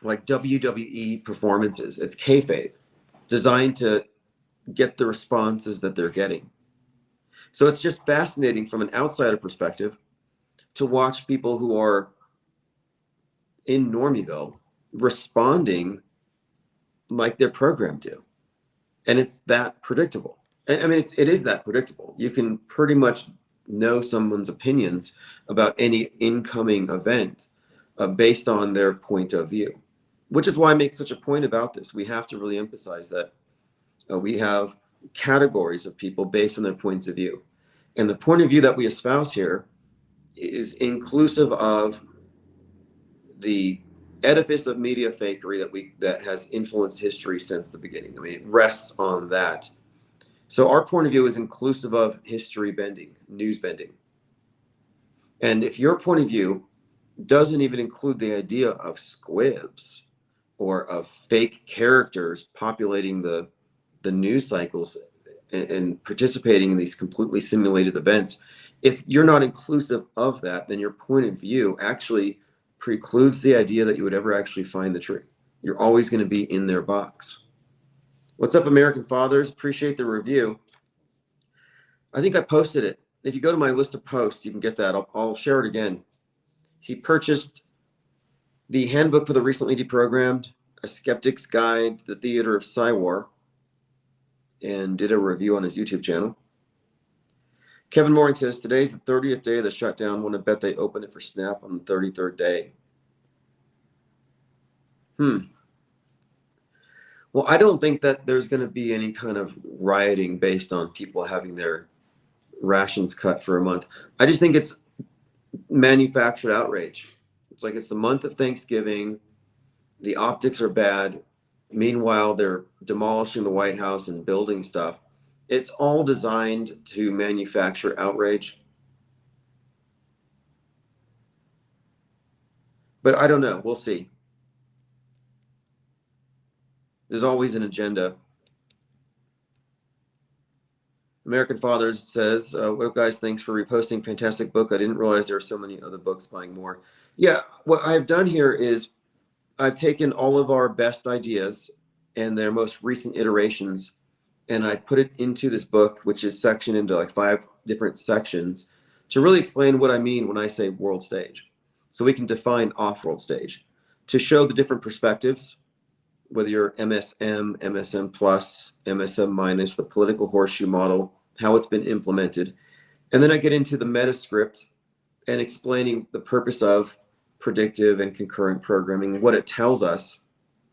like WWE performances. It's kayfabe, designed to get the responses that they're getting. So it's just fascinating from an outsider perspective to watch people who are in Normieville responding like they're programmed to. And it's that predictable. I mean, it is that predictable. You can pretty much know someone's opinions about any incoming event based on their point of view, which is why I make such a point about this. We have to really emphasize that we have categories of people based on their points of view. And the point of view that we espouse here is inclusive of the edifice of media fakery that has influenced history since the beginning. I mean, it rests on that. So our point of view is inclusive of history bending, news bending. And if your point of view doesn't even include the idea of squibs or of fake characters populating the news cycles and participating in these completely simulated events, if you're not inclusive of that, then your point of view actually precludes the idea that you would ever actually find the truth. You're always going to be in their box. What's up, American Fathers? Appreciate the review. I think I posted it. If you go to my list of posts, you can get that. I'll share it again. He purchased the Handbook for the Recently Deprogrammed, A Skeptic's Guide to the Theater of Psywar, and did a review on his YouTube channel. Kevin Mooring says, today's the 30th day of the shutdown. Want to bet they open it for Snap on the 33rd day. Well, I don't think that there's going to be any kind of rioting based on people having their rations cut for a month. I just think it's manufactured outrage. It's like it's the month of Thanksgiving. The optics are bad. Meanwhile, they're demolishing the White House and building stuff. It's all designed to manufacture outrage. But I don't know. We'll see. There's always an agenda. American Fathers says, "What up, guys? Thanks for reposting. Fantastic book. I didn't realize there are so many other books buying more." Yeah, what I've done here is I've taken all of our best ideas and their most recent iterations, and I put it into this book, which is sectioned into like 5 different sections to really explain what I mean when I say world stage. So we can define off-world stage to show the different perspectives, whether you're MSM, MSM plus, MSM minus, the political horseshoe model, how it's been implemented. And then I get into the meta script and explaining the purpose of predictive and concurrent programming, what it tells us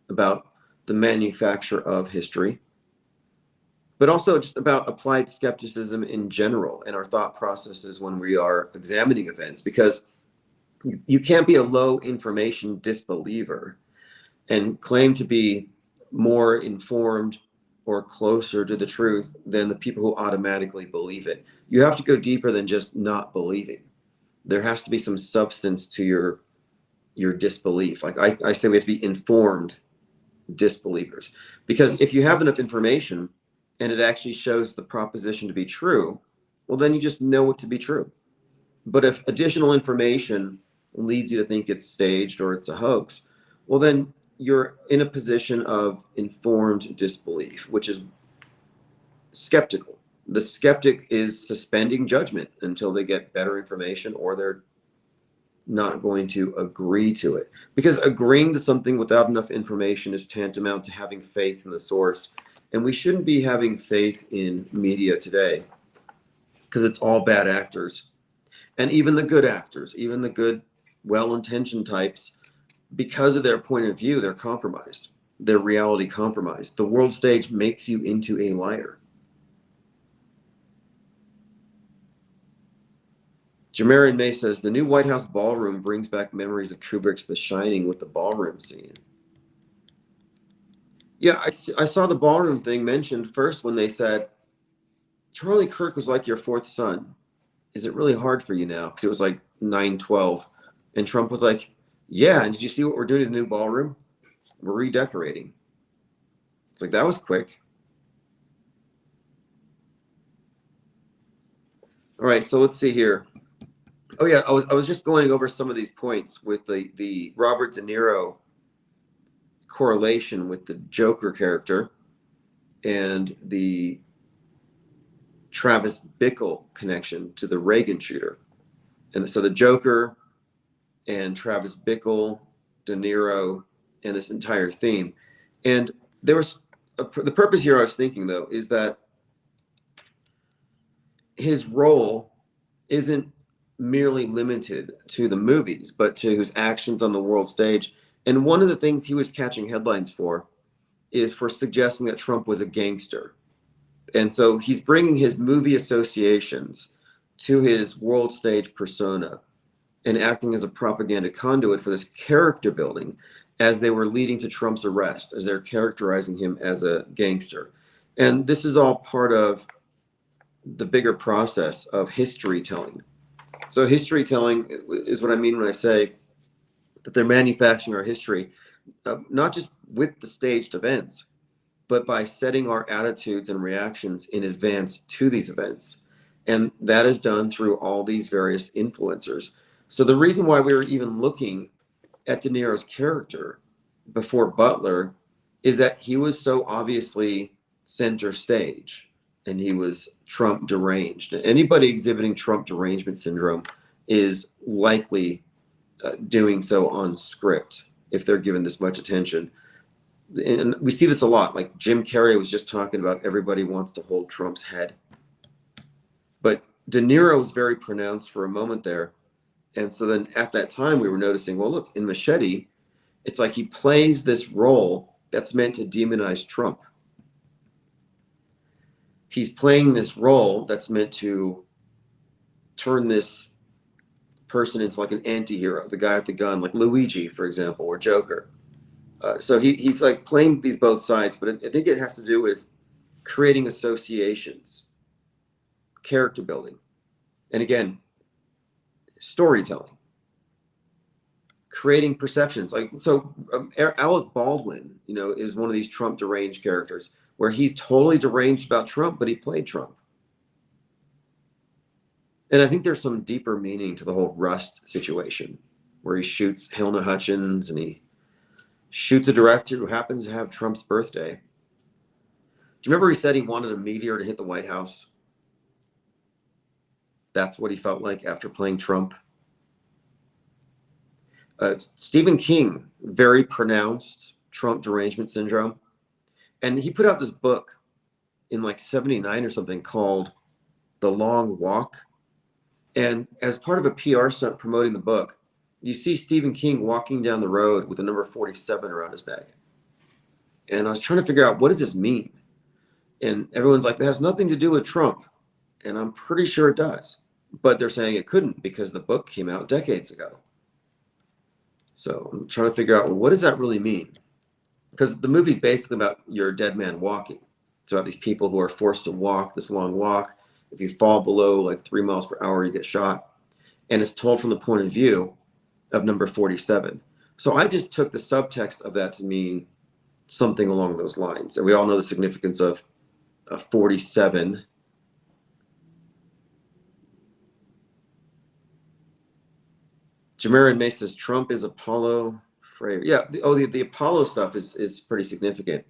about the manufacture of history, but also just about applied skepticism in general and our thought processes when we are examining events, because you can't be a low information disbeliever and claim to be more informed or closer to the truth than the people who automatically believe it. You have to go deeper than just not believing. There has to be some substance to your disbelief. Like I say, we have to be informed disbelievers, because if you have enough information and it actually shows the proposition to be true, well, then you just know it to be true. But if additional information leads you to think it's staged or it's a hoax, well, then you're in a position of informed disbelief, which is skeptical. The skeptic is suspending judgment until they get better information, or they're not going to agree to it. Because agreeing to something without enough information is tantamount to having faith in the source. And we shouldn't be having faith in media today, because it's all bad actors. And even the good actors, even the good, well-intentioned types, because of their point of view, they're compromised. Their reality compromised. The world stage makes you into a liar. Jamarian May says, the new White House ballroom brings back memories of Kubrick's The Shining with the ballroom scene. Yeah, I saw the ballroom thing mentioned first when they said, Charlie Kirk was like your fourth son. Is it really hard for you now? Because it was like 9/12. And Trump was like, yeah, and did you see what we're doing to the new ballroom? We're redecorating. It's like, that was quick. All right, so let's see here. Oh yeah, I was just going over some of these points with the Robert De Niro correlation with the Joker character and the Travis Bickle connection to the Reagan shooter. And so the Joker and Travis Bickle, De Niro, and this entire theme. And there was the purpose here I was thinking, though, is that his role isn't merely limited to the movies, but to his actions on the world stage. And one of the things he was catching headlines for is for suggesting that Trump was a gangster. And so he's bringing his movie associations to his world stage persona and acting as a propaganda conduit for this character building as they were leading to Trump's arrest, as they're characterizing him as a gangster. And this is all part of the bigger process of history telling. So history telling is what I mean when I say that they're manufacturing our history, not just with the staged events, but by setting our attitudes and reactions in advance to these events. And that is done through all these various influencers. So the reason why we were even looking at De Niro's character before Butler is that he was so obviously center stage, and he was Trump deranged. Anybody exhibiting Trump derangement syndrome is likely doing so on script if they're given this much attention. And we see this a lot. Like Jim Carrey was just talking about everybody wants to hold Trump's head. But De Niro was very pronounced for a moment there. And so then at that time, we were noticing, well, look, in Machete, it's like he plays this role that's meant to demonize Trump. He's playing this role that's meant to turn this person into like an anti-hero, the guy with the gun, like Luigi, for example, or Joker. So he's like playing these both sides, but I think it has to do with creating associations, character building, and again, storytelling, creating perceptions. Like so, Alec Baldwin, is one of these Trump deranged characters where he's totally deranged about Trump, but he played Trump. And I think there's some deeper meaning to the whole Rust situation where he shoots Helena Hutchins and he shoots a director who happens to have Trump's birthday. Do you remember he said he wanted a meteor to hit the White House? That's what he felt like after playing Trump. Stephen King, very pronounced Trump derangement syndrome. And he put out this book in like 79 or something called The Long Walk. And as part of a PR stunt promoting the book, you see Stephen King walking down the road with the number 47 around his neck. And I was trying to figure out, what does this mean? And everyone's like, that has nothing to do with Trump. And I'm pretty sure it does. But they're saying it couldn't because the book came out decades ago. So I'm trying to figure out, well, what does that really mean? Because the movie's basically about your dead man walking. It's about these people who are forced to walk this long walk. If you fall below like 3 miles per hour, you get shot. And it's told from the point of view of number 47. So I just took the subtext of that to mean something along those lines. And we all know the significance of 47. Jamarin May says Trump is Apollo Freire. Yeah, the Apollo stuff is pretty significant.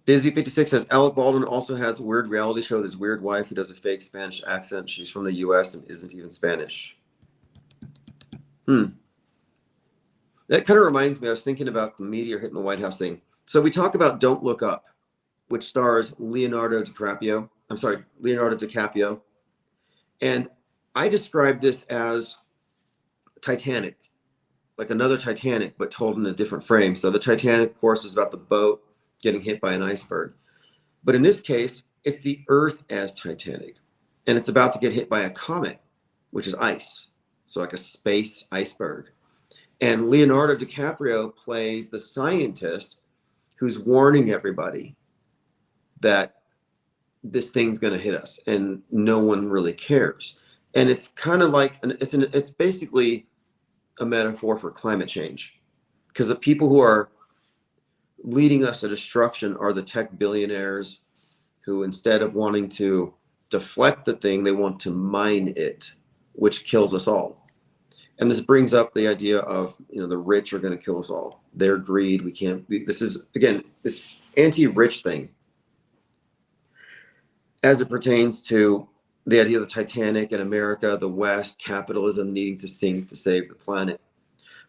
Busy56 says Alec Baldwin also has a weird reality show with his weird wife who does a fake Spanish accent. She's from the US and isn't even Spanish. That kind of reminds me, I was thinking about the meteor hitting the White House thing. So we talk about Don't Look Up, which stars Leonardo DiCaprio. And I describe this as Titanic, like another Titanic, but told in a different frame. So the Titanic, of course, is about the boat getting hit by an iceberg. But in this case, it's the Earth as Titanic. And it's about to get hit by a comet, which is ice. So like a space iceberg. And Leonardo DiCaprio plays the scientist who's warning everybody that this thing's going to hit us and no one really cares. And it's kind of like, it's basically a metaphor for climate change, because the people who are leading us to destruction are the tech billionaires who, instead of wanting to deflect the thing, they want to mine it, which kills us all. And this brings up the idea of, the rich are going to kill us all. Their greed, this is, again, this anti-rich thing as it pertains to the idea of the Titanic and America, the West, capitalism needing to sink to save the planet.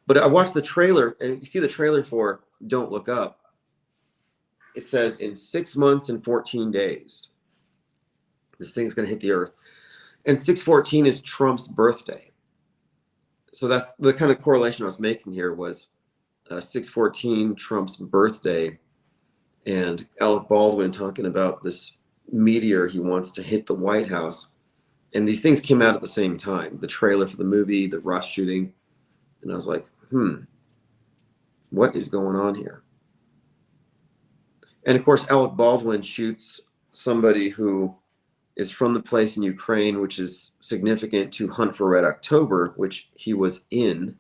But I watched the trailer, and you see the trailer for Don't Look Up. It says in 6 months and 14 days, this thing's going to hit the Earth. And 6/14 is Trump's birthday. So that's the kind of correlation I was making here was 6/14, Trump's birthday, and Alec Baldwin talking about this meteor he wants to hit the White House. And these things came out at the same time, the trailer for the movie, the Rust shooting. And I was like, what is going on here? And of course, Alec Baldwin shoots somebody who is from the place in Ukraine, which is significant to Hunt for Red October, which he was in.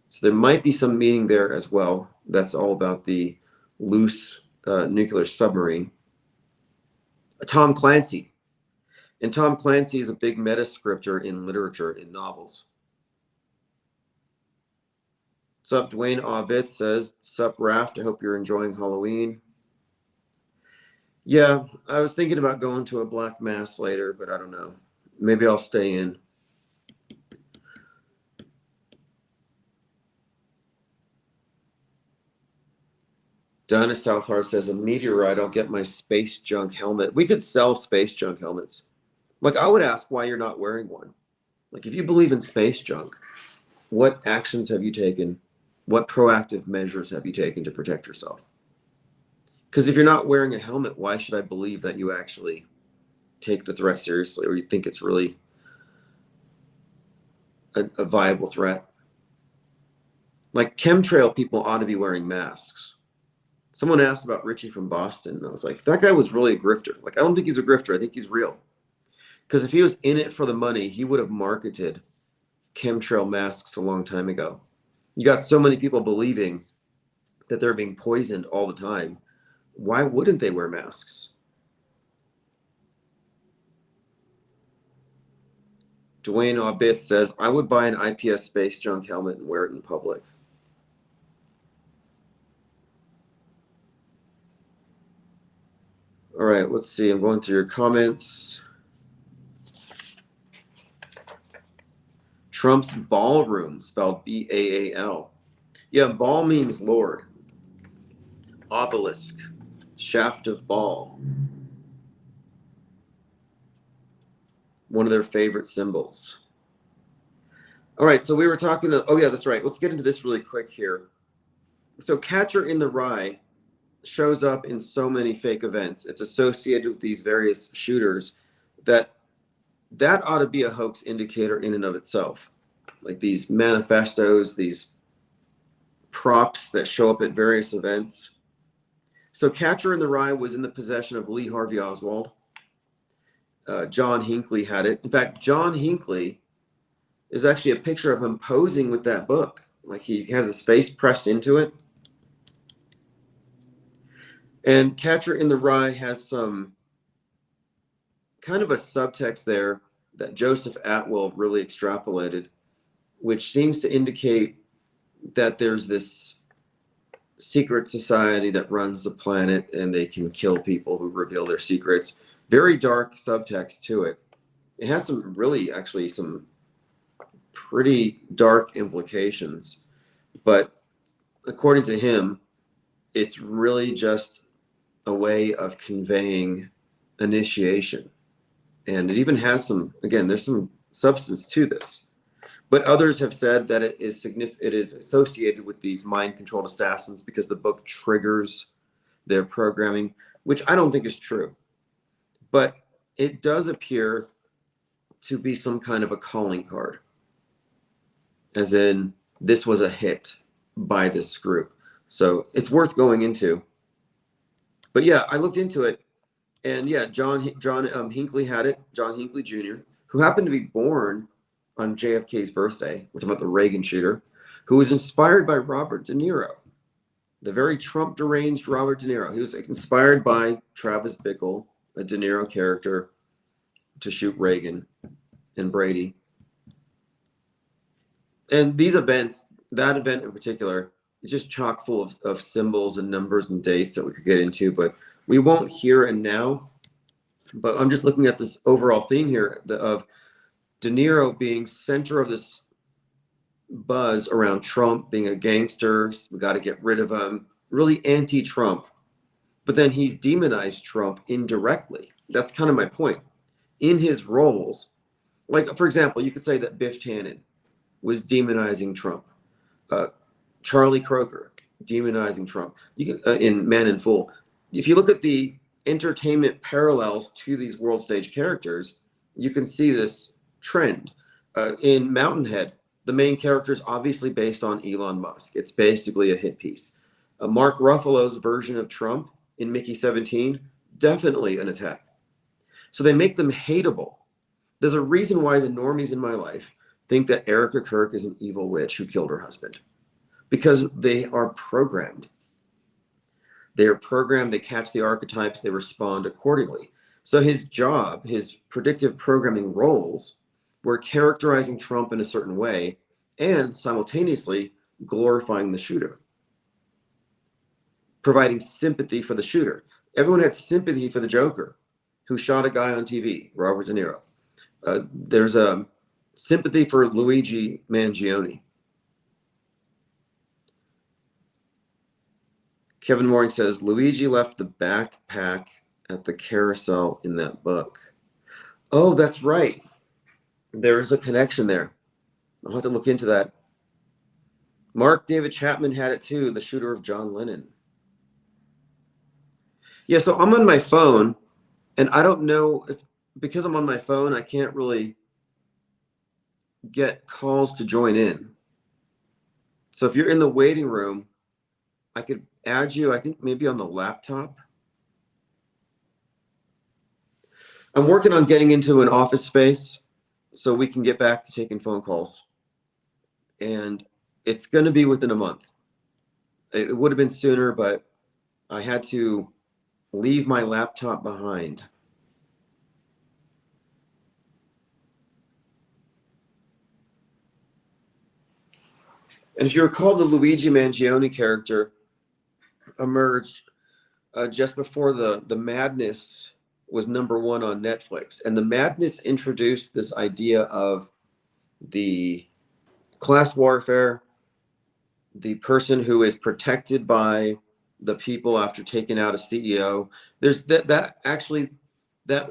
So there might be some meaning there as well. That's all about the loose nuclear submarine. Tom Clancy. And Tom Clancy is a big meta scripter in literature, in novels. Sup, Dwayne Obbit says, sup, Raft, I hope you're enjoying Halloween. Yeah, I was thinking about going to a black mass later, but I don't know. Maybe I'll stay in. Donna Southhart says, a meteorite, I'll get my space junk helmet. We could sell space junk helmets. Like, I would ask why you're not wearing one. Like, if you believe in space junk, what actions have you taken? What proactive measures have you taken to protect yourself? Because if you're not wearing a helmet, why should I believe that you actually take the threat seriously, or you think it's really a viable threat? Like, chemtrail people ought to be wearing masks. Someone asked about Richie from Boston, and I was like, that guy was really a grifter. Like, I don't think he's a grifter. I think he's real. Because if he was in it for the money, he would have marketed chemtrail masks a long time ago. You got so many people believing that they're being poisoned all the time Why wouldn't they wear masks? Dwayne Aubith says, I would buy an IPS space junk helmet and wear it in public. All right, let's see. I'm going through your comments. Trump's ballroom, spelled B-A-A-L. Yeah, ball means Lord. Obelisk, shaft of ball. One of their favorite symbols. All right, so we were talking to, oh yeah, that's right. Let's get into this really quick here. So Catcher in the Rye shows up in so many fake events. It's associated with these various shooters that ought to be a hoax indicator in and of itself. Like these manifestos, these props that show up at various events. So Catcher in the Rye was in the possession of Lee Harvey Oswald. John Hinckley had it. In fact, John Hinckley is actually a picture of him posing with that book. Like he has his face pressed into it. And Catcher in the Rye has some kind of a subtext there that Joseph Atwell really extrapolated, which seems to indicate that there's this secret society that runs the planet and they can kill people who reveal their secrets. Very dark subtext to it. It has some really, actually, some pretty dark implications. But according to him, it's really just a way of conveying initiation. And it even has some, again, there's some substance to this. But others have said that it is associated with these mind-controlled assassins because the book triggers their programming, which I don't think is true. But it does appear to be some kind of a calling card, as in this was a hit by this group. So it's worth going into. But yeah, I looked into it, and yeah, John Hinckley had it, John Hinckley Jr., who happened to be born on JFK's birthday. We're talking about the Reagan shooter, who was inspired by Robert De Niro, the very Trump deranged Robert De Niro. He was inspired by Travis Bickle, a De Niro character, to shoot Reagan and Brady. And these events, that event in particular, is just chock full of symbols and numbers and dates that we could get into, but we won't here and now. But I'm just looking at this overall theme here of De Niro being center of this buzz around Trump being a gangster. We got to get rid of him. Really anti-Trump. But then he's demonized Trump indirectly. That's kind of my point. In his roles, like, for example, you could say that Biff Tannen was demonizing Trump. Charlie Croker, demonizing Trump. You can in Man in Full. If you look at the entertainment parallels to these world stage characters, you can see this trend. In Mountainhead, the main character is obviously based on Elon Musk. It's basically a hit piece. Mark Ruffalo's version of Trump in Mickey 17, definitely an attack. So they make them hateable. There's a reason why the normies in my life think that Erica Kirk is an evil witch who killed her husband. Because they are programmed. They are programmed, they catch the archetypes, they respond accordingly. So his job, his predictive programming roles, were characterizing Trump in a certain way and simultaneously glorifying the shooter, providing sympathy for the shooter. Everyone had sympathy for the Joker who shot a guy on TV, Robert De Niro. There's a sympathy for Luigi Mangione. Kevin Mooring says, Luigi left the backpack at the carousel in that book. Oh, that's right. There's a connection there. I'll have to look into that. Mark David Chapman had it too, the shooter of John Lennon. Yeah, so I'm on my phone, and I don't know if, because I'm on my phone, I can't really get calls to join in. So if you're in the waiting room, I could add you, I think maybe on the laptop. I'm working on getting into an office space so we can get back to taking phone calls. And it's going to be within a month. It would have been sooner, but I had to leave my laptop behind. And if you recall, the Luigi Mangione character emerged just before the Madness was #1 on Netflix. And the Madness introduced this idea of the class warfare, the person who is protected by the people after taking out a CEO. There's that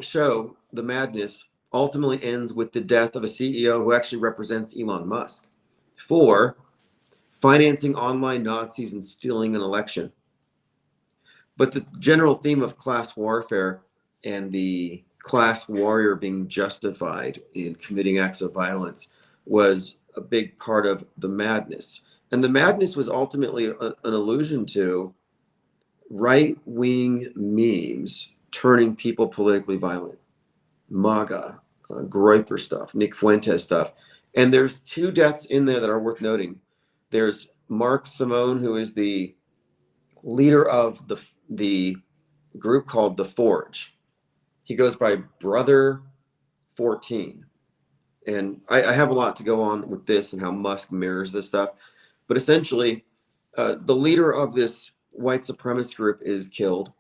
show, The Madness, ultimately ends with the death of a CEO who actually represents Elon Musk for financing online Nazis and stealing an election. But the general theme of class warfare and the class warrior being justified in committing acts of violence was a big part of the Madness. And the Madness was ultimately an allusion to right-wing memes turning people politically violent. MAGA, Groyper stuff, Nick Fuentes stuff. And there's 2 deaths in there that are worth noting. There's Mark Simone, who is the leader of the group called The Forge. He goes by Brother 14. And I have a lot to go on with this and how Musk mirrors this stuff. But essentially, the leader of this white supremacist group is killed,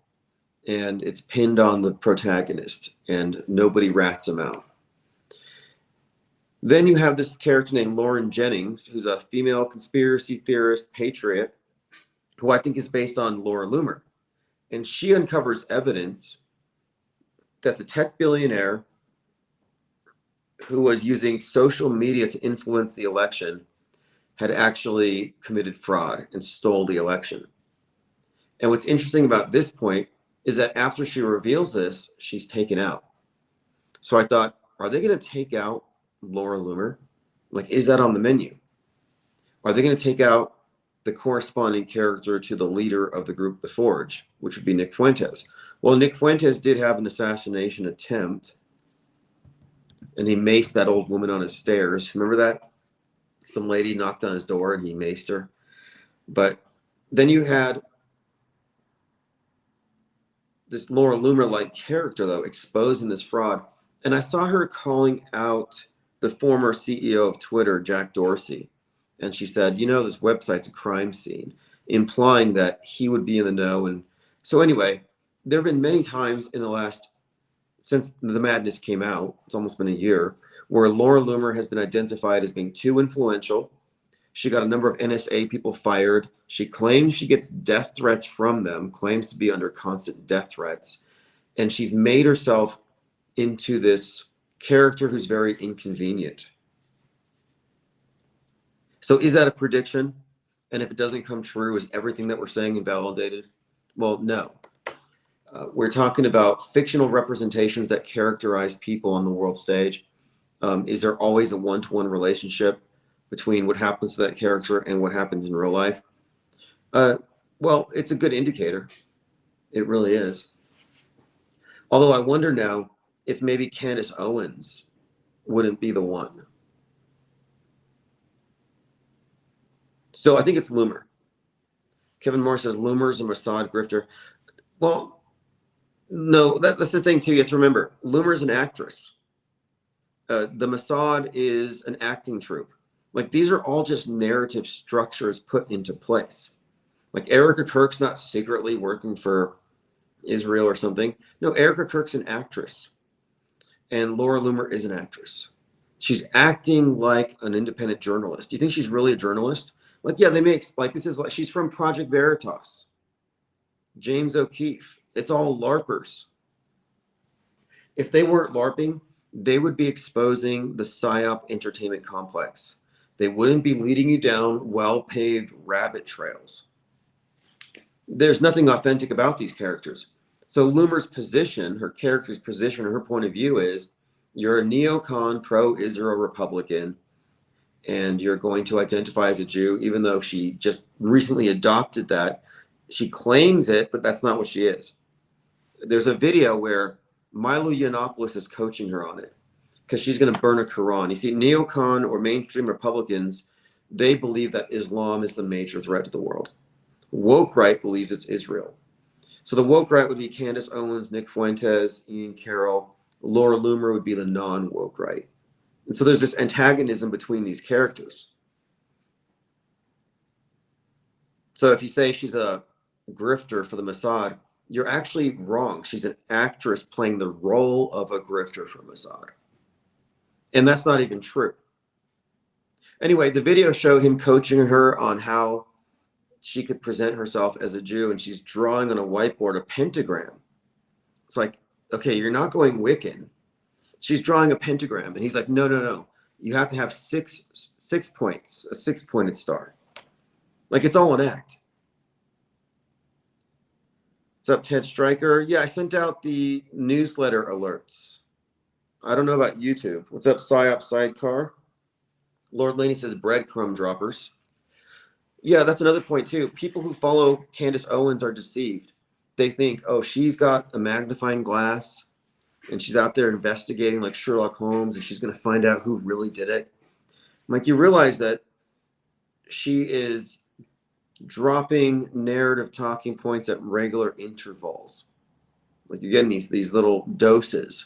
and it's pinned on the protagonist, and nobody rats him out. Then you have this character named Lauren Jennings, who's a female conspiracy theorist patriot, who I think is based on Laura Loomer. And she uncovers evidence that the tech billionaire who was using social media to influence the election had actually committed fraud and stole the election. And what's interesting about this point is that after she reveals this, she's taken out. So I thought, are they going to take out Laura Loomer? Like, is that on the menu? Are they going to take out the corresponding character to the leader of the group, The Forge, which would be Nick Fuentes? Well, Nick Fuentes did have an assassination attempt, and he maced that old woman on his stairs. Remember that? Some lady knocked on his door and he maced her. But then you had this Laura Loomer-like character, though, exposing this fraud. And I saw her calling out the former CEO of Twitter, Jack Dorsey. And she said, you know, this website's a crime scene, implying that he would be in the know. And so anyway, there have been many times in the last, since the Madness came out, it's almost been a year, where Laura Loomer has been identified as being too influential. She got a number of NSA people fired. She claims she gets death threats from them, claims to be under constant death threats. And she's made herself into this character who's very inconvenient. So is that a prediction? And if it doesn't come true, is everything that we're saying invalidated? Well, no. We're talking about fictional representations that characterize people on the world stage. Is there always a one-to-one relationship between what happens to that character and what happens in real life? Well, it's a good indicator. It really is. Although I wonder now if maybe Candace Owens wouldn't be the one. So I think it's Loomer. Kevin Moore says Loomer's a Mossad grifter. Well, no, that's the thing too. You have to remember, Loomer's an actress. The Mossad is an acting troupe. Like, these are all just narrative structures put into place. Like, Erica Kirk's not secretly working for Israel or something. No, Erica Kirk's an actress. And Laura Loomer is an actress. She's acting like an independent journalist. Do you think she's really a journalist? Like, yeah, they make, like, this is like, she's from Project Veritas. James O'Keefe. It's all LARPers. If they weren't LARPing, they would be exposing the PSYOP entertainment complex. They wouldn't be leading you down well-paved rabbit trails. There's nothing authentic about these characters. So Loomer's position, her character's position, or her point of view is, you're a neocon, pro-Israel Republican, and you're going to identify as a Jew, even though she just recently adopted that. She claims it, but that's not what she is. There's a video where Milo Yiannopoulos is coaching her on it because she's going to burn a Quran. You see, neocon or mainstream Republicans, they believe that Islam is the major threat to the world. Woke right believes it's Israel. So the woke right would be Candace Owens, Nick Fuentes, Ian Carroll. Laura Loomer would be the non-woke right. And so there's this antagonism between these characters. So if you say she's a grifter for the Mossad, you're actually wrong. She's an actress playing the role of a grifter for Mossad. And that's not even true. Anyway, the video showed him coaching her on how she could present herself as a Jew, and she's drawing on a whiteboard a pentagram. It's like, okay, you're not going Wiccan. She's drawing a pentagram, and he's like, no. You have to have six points, a 6-pointed star. Like, it's all an act. What's up, Ted Stryker? Yeah, I sent out the newsletter alerts. I don't know about YouTube. What's up, PsyOp Sidecar? Lord Laney says breadcrumb droppers. Yeah, that's another point too. People who follow Candace Owens are deceived. They think, oh, she's got a magnifying glass and she's out there investigating like Sherlock Holmes and she's going to find out who really did it. Like, you realize that she is dropping narrative talking points at regular intervals. Like, you're getting these little doses,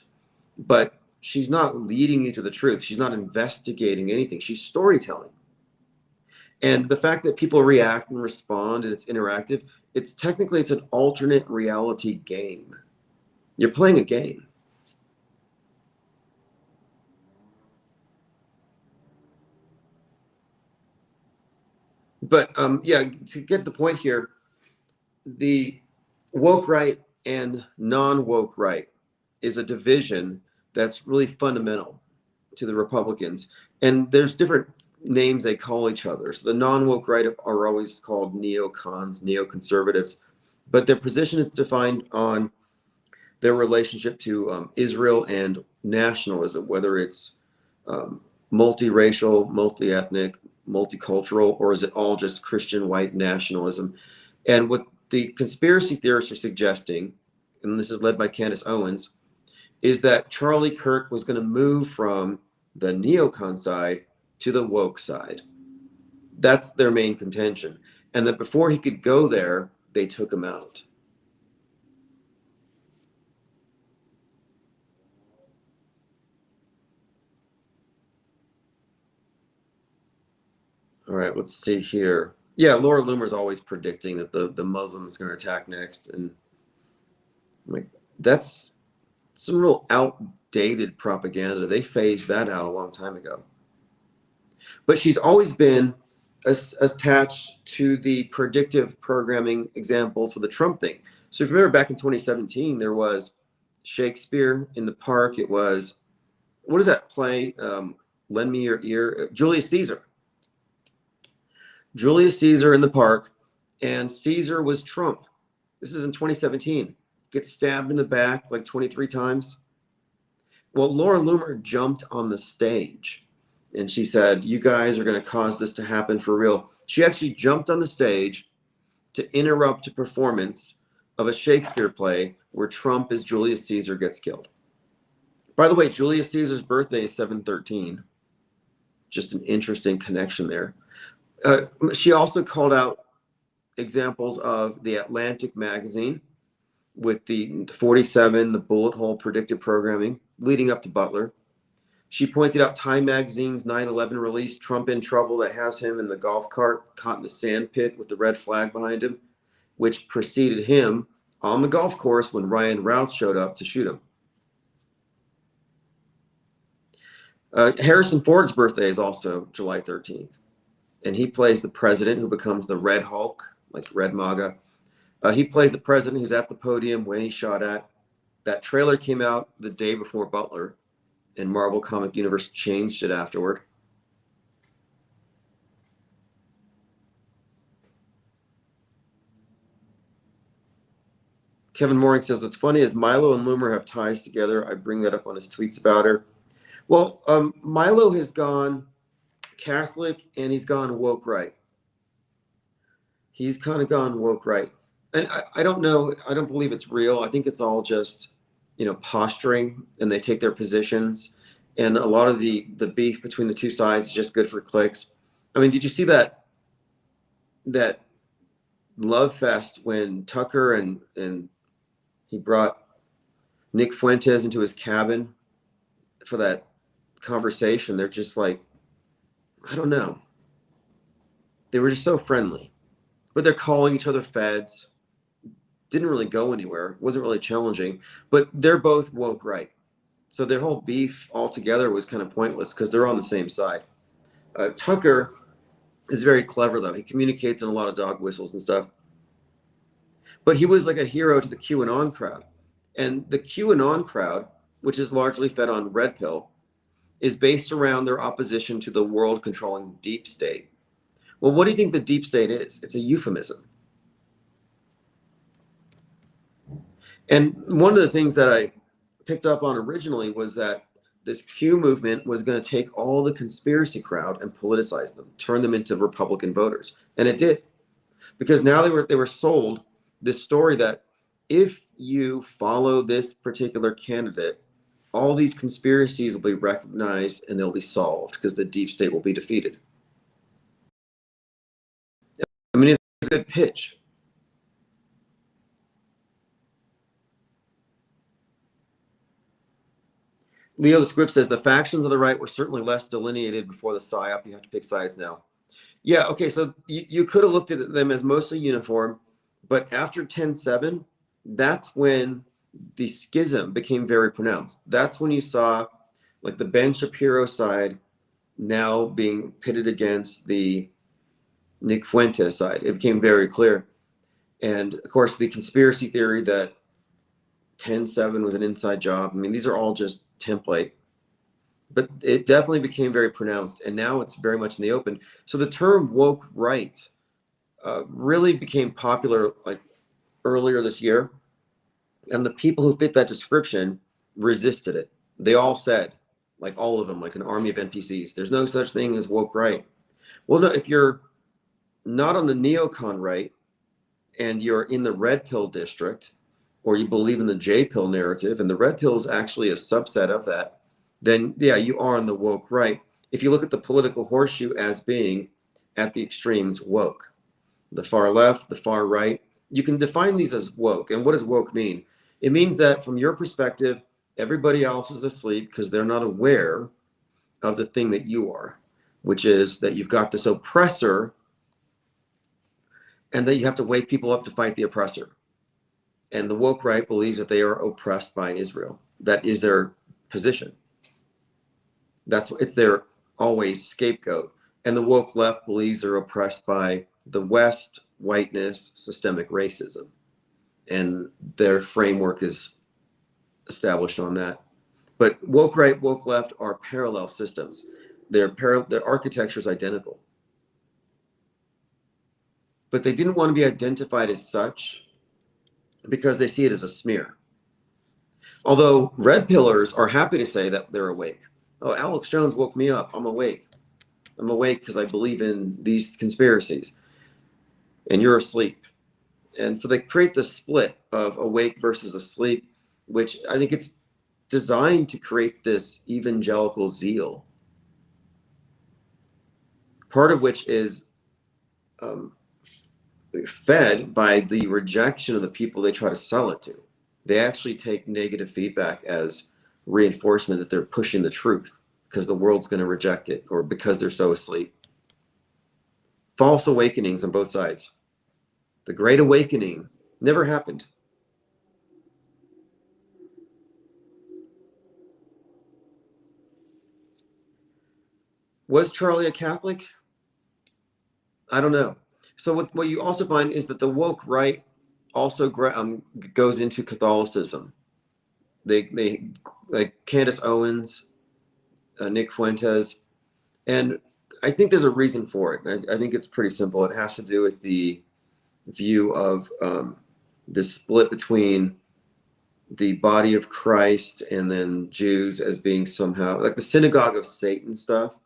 but she's not leading you to the truth. She's not investigating anything. She's storytelling. And the fact that people react and respond and it's interactive, it's an alternate reality game. You're playing a game. But yeah, to get to the point here, the woke right and non-woke right is a division that's really fundamental to the Republicans. And there's different names they call each other. So the non-woke right are always called neocons, neoconservatives, but their position is defined on their relationship to Israel and nationalism, whether it's multiracial, multi-ethnic, multicultural, or is it all just Christian white nationalism? And what the conspiracy theorists are suggesting, and this is led by Candace Owens, is that Charlie Kirk was going to move from the neocon side to the woke side. That's their main contention. And that before he could go there, they took him out. All right, let's see here. Yeah, Laura Loomer's always predicting that the Muslims are going to attack next. And like, that's some real outdated propaganda. They phased that out a long time ago. But she's always been attached to the predictive programming examples for the Trump thing. So if you remember back in 2017, there was Shakespeare in the Park. It was, what is that play? Lend Me Your Ear. Julius Caesar. Julius Caesar in the Park, and Caesar was Trump. This is in 2017. Gets stabbed in the back like 23 times. Well, Laura Loomer jumped on the stage and she said, you guys are going to cause this to happen for real. She actually jumped on the stage to interrupt a performance of a Shakespeare play where Trump as Julius Caesar gets killed. By the way, Julius Caesar's birthday is 7/13. Just an interesting connection there. She also called out examples of the Atlantic magazine with the 47, the bullet hole predictive programming leading up to Butler. She pointed out Time magazine's 9/11 release, Trump in Trouble, that has him in the golf cart caught in the sand pit with the red flag behind him, which preceded him on the golf course when Ryan Routh showed up to shoot him. Harrison Ford's birthday is also July 13th. And he plays the president who becomes the Red Hulk, like Red MAGA. He plays the president who's at the podium when he's shot at. That trailer came out the day before Butler, and Marvel Comic Universe changed it afterward. Kevin Mooring says, what's funny is Milo and Loomer have ties together. I bring that up on his tweets about her. Well, Milo has gone Catholic and he's gone woke right. He's kind of gone woke right. And I don't know. I don't believe it's real. I think it's all just, posturing, and they take their positions. And a lot of the beef between the two sides is just good for clicks. I mean, did you see that love fest when Tucker and He brought Nick Fuentes into his cabin for that conversation. They're just like, I don't know. They were just so friendly, but they're calling each other feds. Didn't really go anywhere. Wasn't really challenging, but they're both woke right. So their whole beef altogether was kind of pointless because they're on the same side. Tucker is very clever though. He communicates in a lot of dog whistles and stuff. But he was like a hero to the QAnon crowd. And the QAnon crowd, which is largely fed on red pill, is based around their opposition to the world controlling deep state. Well, what do you think the deep state is? It's a euphemism. And one of the things that I picked up on originally was that this Q movement was going to take all the conspiracy crowd and politicize them, turn them into Republican voters. And it did. Because now they were sold this story that if you follow this particular candidate, all these conspiracies will be recognized and they'll be solved because the deep state will be defeated. I mean, it's a good pitch. Leo the Script says the factions of the right were certainly less delineated before the PSYOP. You have to pick sides now. Yeah, okay, so you could have looked at them as mostly uniform, but after 10-7, that's when the schism became very pronounced. That's when you saw like the Ben Shapiro side now being pitted against the Nick Fuentes side. It became very clear. And of course, the conspiracy theory that 10-7 was an inside job. I mean, these are all just template. But it definitely became very pronounced, and now it's very much in the open. So the term woke right really became popular like earlier this year, and the people who fit that description resisted it. They all said, like all of them, like an army of NPCs, there's no such thing as woke right. Well, no, if you're not on the neocon right and you're in the red pill district, or you believe in the J pill narrative, and the red pill is actually a subset of that, then yeah, you are on the woke right. If you look at the political horseshoe as being at the extremes woke, the far left, the far right, you can define these as woke. And what does woke mean? It means that from your perspective, everybody else is asleep because they're not aware of the thing that you are, which is that you've got this oppressor and that you have to wake people up to fight the oppressor. And the woke right believes that they are oppressed by Israel. That is their position. It's their always scapegoat. And the woke left believes they're oppressed by the West, whiteness, systemic racism. And their framework is established on that. But woke right, woke left are parallel systems. Their architecture is identical. But they didn't want to be identified as such because they see it as a smear. Although red pillars are happy to say that they're awake. Oh, Alex Jones woke me up. I'm awake. I'm awake because I believe in these conspiracies. And you're asleep. And so they create this split of awake versus asleep, which I think it's designed to create this evangelical zeal. Part of which is fed by the rejection of the people they try to sell it to. They actually take negative feedback as reinforcement that they're pushing the truth because the world's going to reject it or because they're so asleep. False awakenings on both sides. The Great Awakening never happened. Was Charlie a Catholic? I don't know. So what you also find is that the woke right also goes into Catholicism. They like Candace Owens, Nick Fuentes, and I think there's a reason for it. I think it's pretty simple. It has to do with the view of the split between the body of Christ and then Jews as being somehow like the synagogue of Satan stuff,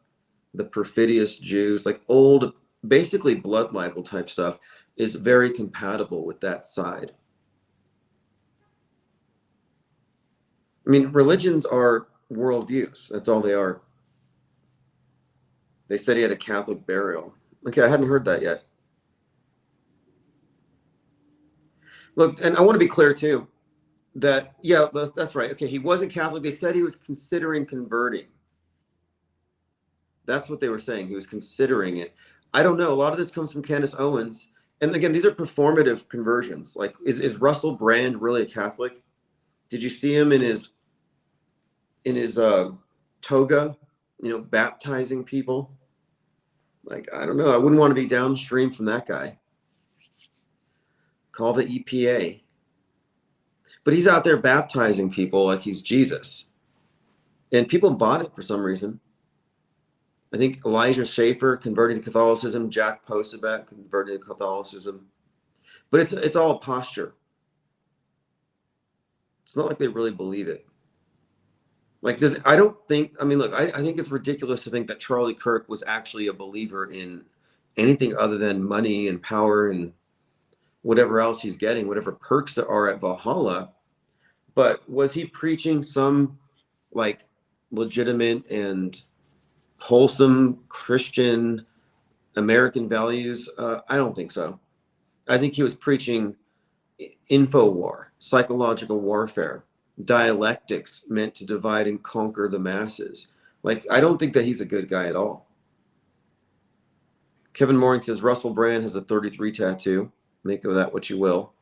the perfidious Jews, like old, basically blood libel type stuff is very compatible with that side. I mean, religions are worldviews. That's all they are. They said he had a Catholic burial. Okay, I hadn't heard that yet. Look, and I want to be clear too. Yeah, that's right. Okay, he wasn't Catholic. They said he was considering converting. That's what they were saying. He was considering it. I don't know. A lot of this comes from Candace Owens. And again, these are performative conversions. Like, is Russell Brand really a Catholic? Did you see him in his toga, baptizing people? Like, I don't know. I wouldn't want to be downstream from that guy. Call the EPA. But he's out there baptizing people like he's Jesus. And people bought it for some reason. I think Elijah Schaefer converted to Catholicism. Jack Posobiec converted to Catholicism. But it's all a posture. It's not like they really believe it. Like, look, I think it's ridiculous to think that Charlie Kirk was actually a believer in anything other than money and power and whatever else he's getting, whatever perks there are at Valhalla. But was he preaching some like legitimate and wholesome Christian American values? I don't think so. I think he was preaching info war, psychological warfare, dialectics meant to divide and conquer the masses. Like, I don't think that he's a good guy at all. Kevin Mooring says Russell Brand has a 33 tattoo. Make of that what you will.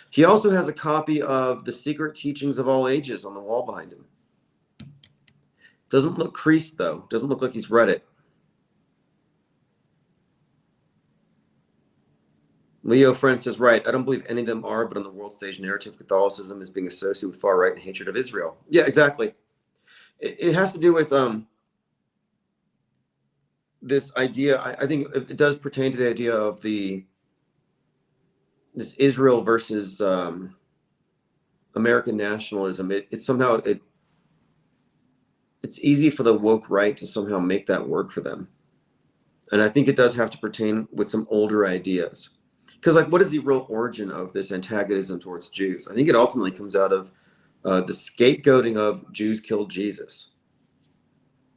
He also has a copy of The Secret Teachings of All Ages on the wall behind him. Doesn't look creased, though. Doesn't look like he's read it. Leo Friend says, right, I don't believe any of them are, but on the world stage, narrative Catholicism is being associated with far right and hatred of Israel. Yeah, exactly. It has to do with this idea. I think it does pertain to the idea of this Israel versus American nationalism. It's somehow it's easy for the woke right to somehow make that work for them. And I think it does have to pertain with some older ideas. Because, like, what is the real origin of this antagonism towards Jews? I think it ultimately comes out of the scapegoating of Jews killed Jesus,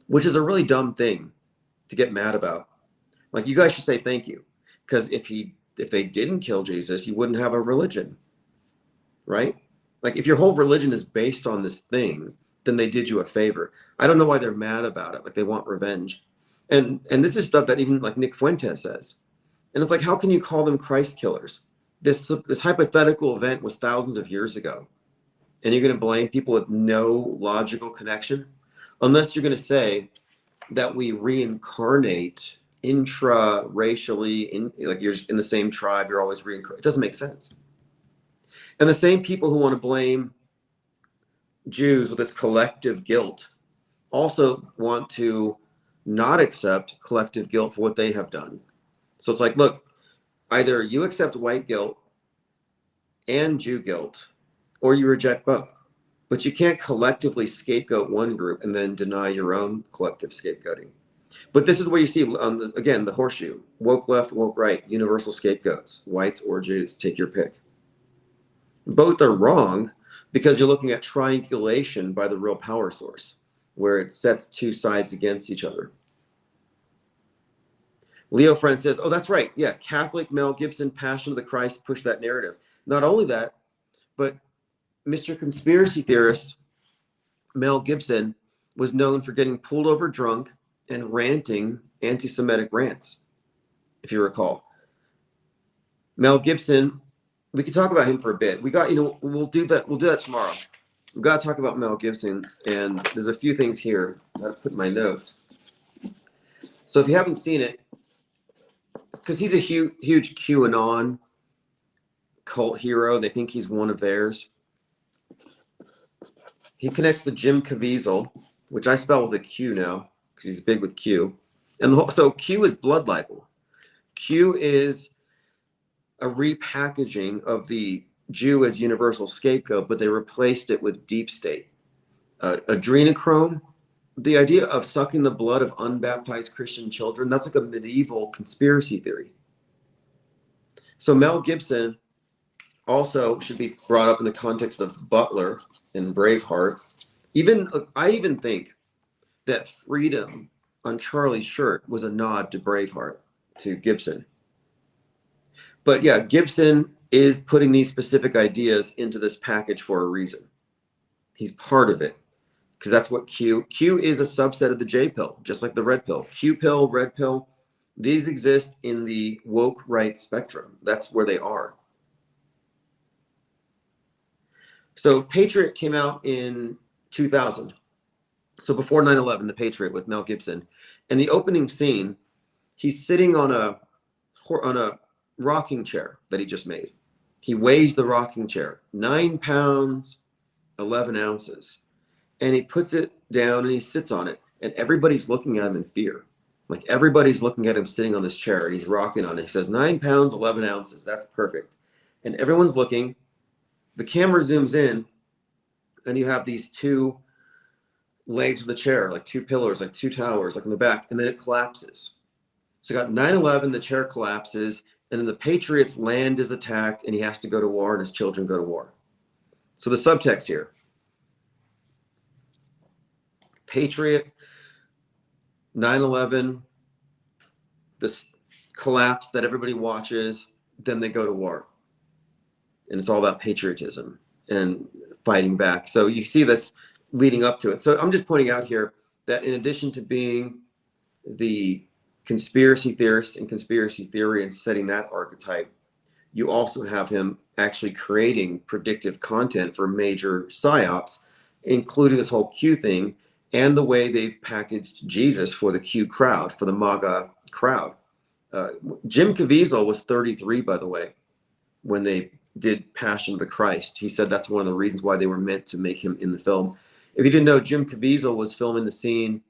which is a really dumb thing to get mad about. Like, you guys should say thank you, because if they didn't kill Jesus, you wouldn't have a religion, right? Like, if your whole religion is based on this thing, then they did you a favor. I don't know why they're mad about it. Like, they want revenge. And this is stuff that even like Nick Fuentes says. And it's like, how can you call them Christ killers? This hypothetical event was thousands of years ago. And you're going to blame people with no logical connection? Unless you're going to say that we reincarnate intra-racially, like you're just in the same tribe, you're always reincarnated. It doesn't make sense. And the same people who want to blame Jews with this collective guilt also want to not accept collective guilt for what they have done. So it's like, look, either you accept white guilt and Jew guilt, or you reject both. But you can't collectively scapegoat one group and then deny your own collective scapegoating. But this is where you see, again, the horseshoe. Woke left, woke right, universal scapegoats, whites or Jews, take your pick. Both are wrong because you're looking at triangulation by the real power source, where it sets two sides against each other. Leo Friend says, oh, that's right. Yeah, Catholic Mel Gibson, Passion of the Christ, pushed that narrative. Not only that, but Mr. Conspiracy Theorist Mel Gibson was known for getting pulled over drunk and ranting anti-Semitic rants, if you recall. Mel Gibson, we could talk about him for a bit. We'll do that tomorrow. We've got to talk about Mel Gibson, and there's a few things here that I put in my notes. So if you haven't seen it, because he's a huge QAnon cult hero. They think he's one of theirs. He connects to Jim Caviezel, which I spell with a Q now because he's big with Q. And so Q is blood libel. Q is a repackaging of the Jew as universal scapegoat, but they replaced it with deep state. Adrenochrome, the idea of sucking the blood of unbaptized Christian children, that's like a medieval conspiracy theory. So Mel Gibson also should be brought up in the context of Butler and Braveheart. I even think that freedom on Charlie's shirt was a nod to Braveheart, to Gibson. But yeah, Gibson is putting these specific ideas into this package for a reason. He's part of it because that's what Q is a subset of the J pill, just like the red pill. Q pill, red pill, these exist in the woke right spectrum. That's where they are. So Patriot came out in 2000. So before 9/11, The Patriot with Mel Gibson. And the opening scene, he's sitting on a rocking chair that he just made. He weighs the rocking chair, 9 pounds, 11 ounces. And he puts it down and he sits on it. And everybody's looking at him in fear. Like everybody's looking at him sitting on this chair and he's rocking on it. He says, 9 pounds, 11 ounces. That's perfect. And everyone's looking. The camera zooms in and you have these two legs of the chair, like two pillars, like two towers, like in the back, and then it collapses. So you got 9/11, the chair collapses, and then the Patriots' land is attacked, and he has to go to war, and his children go to war. So the subtext here: Patriot, 9/11, this collapse that everybody watches, then they go to war, and it's all about patriotism and fighting back. So you see this leading up to it. So I'm just pointing out here that in addition to being the conspiracy theorist and conspiracy theory and setting that archetype, you also have him actually creating predictive content for major psyops, including this whole Q thing and the way they've packaged Jesus for the Q crowd, for the MAGA crowd. Jim Caviezel was 33, by the way, when they did Passion of the Christ. He said that's one of the reasons why they were meant to make him in the film. If you didn't know, Jim Caviezel was filming the scene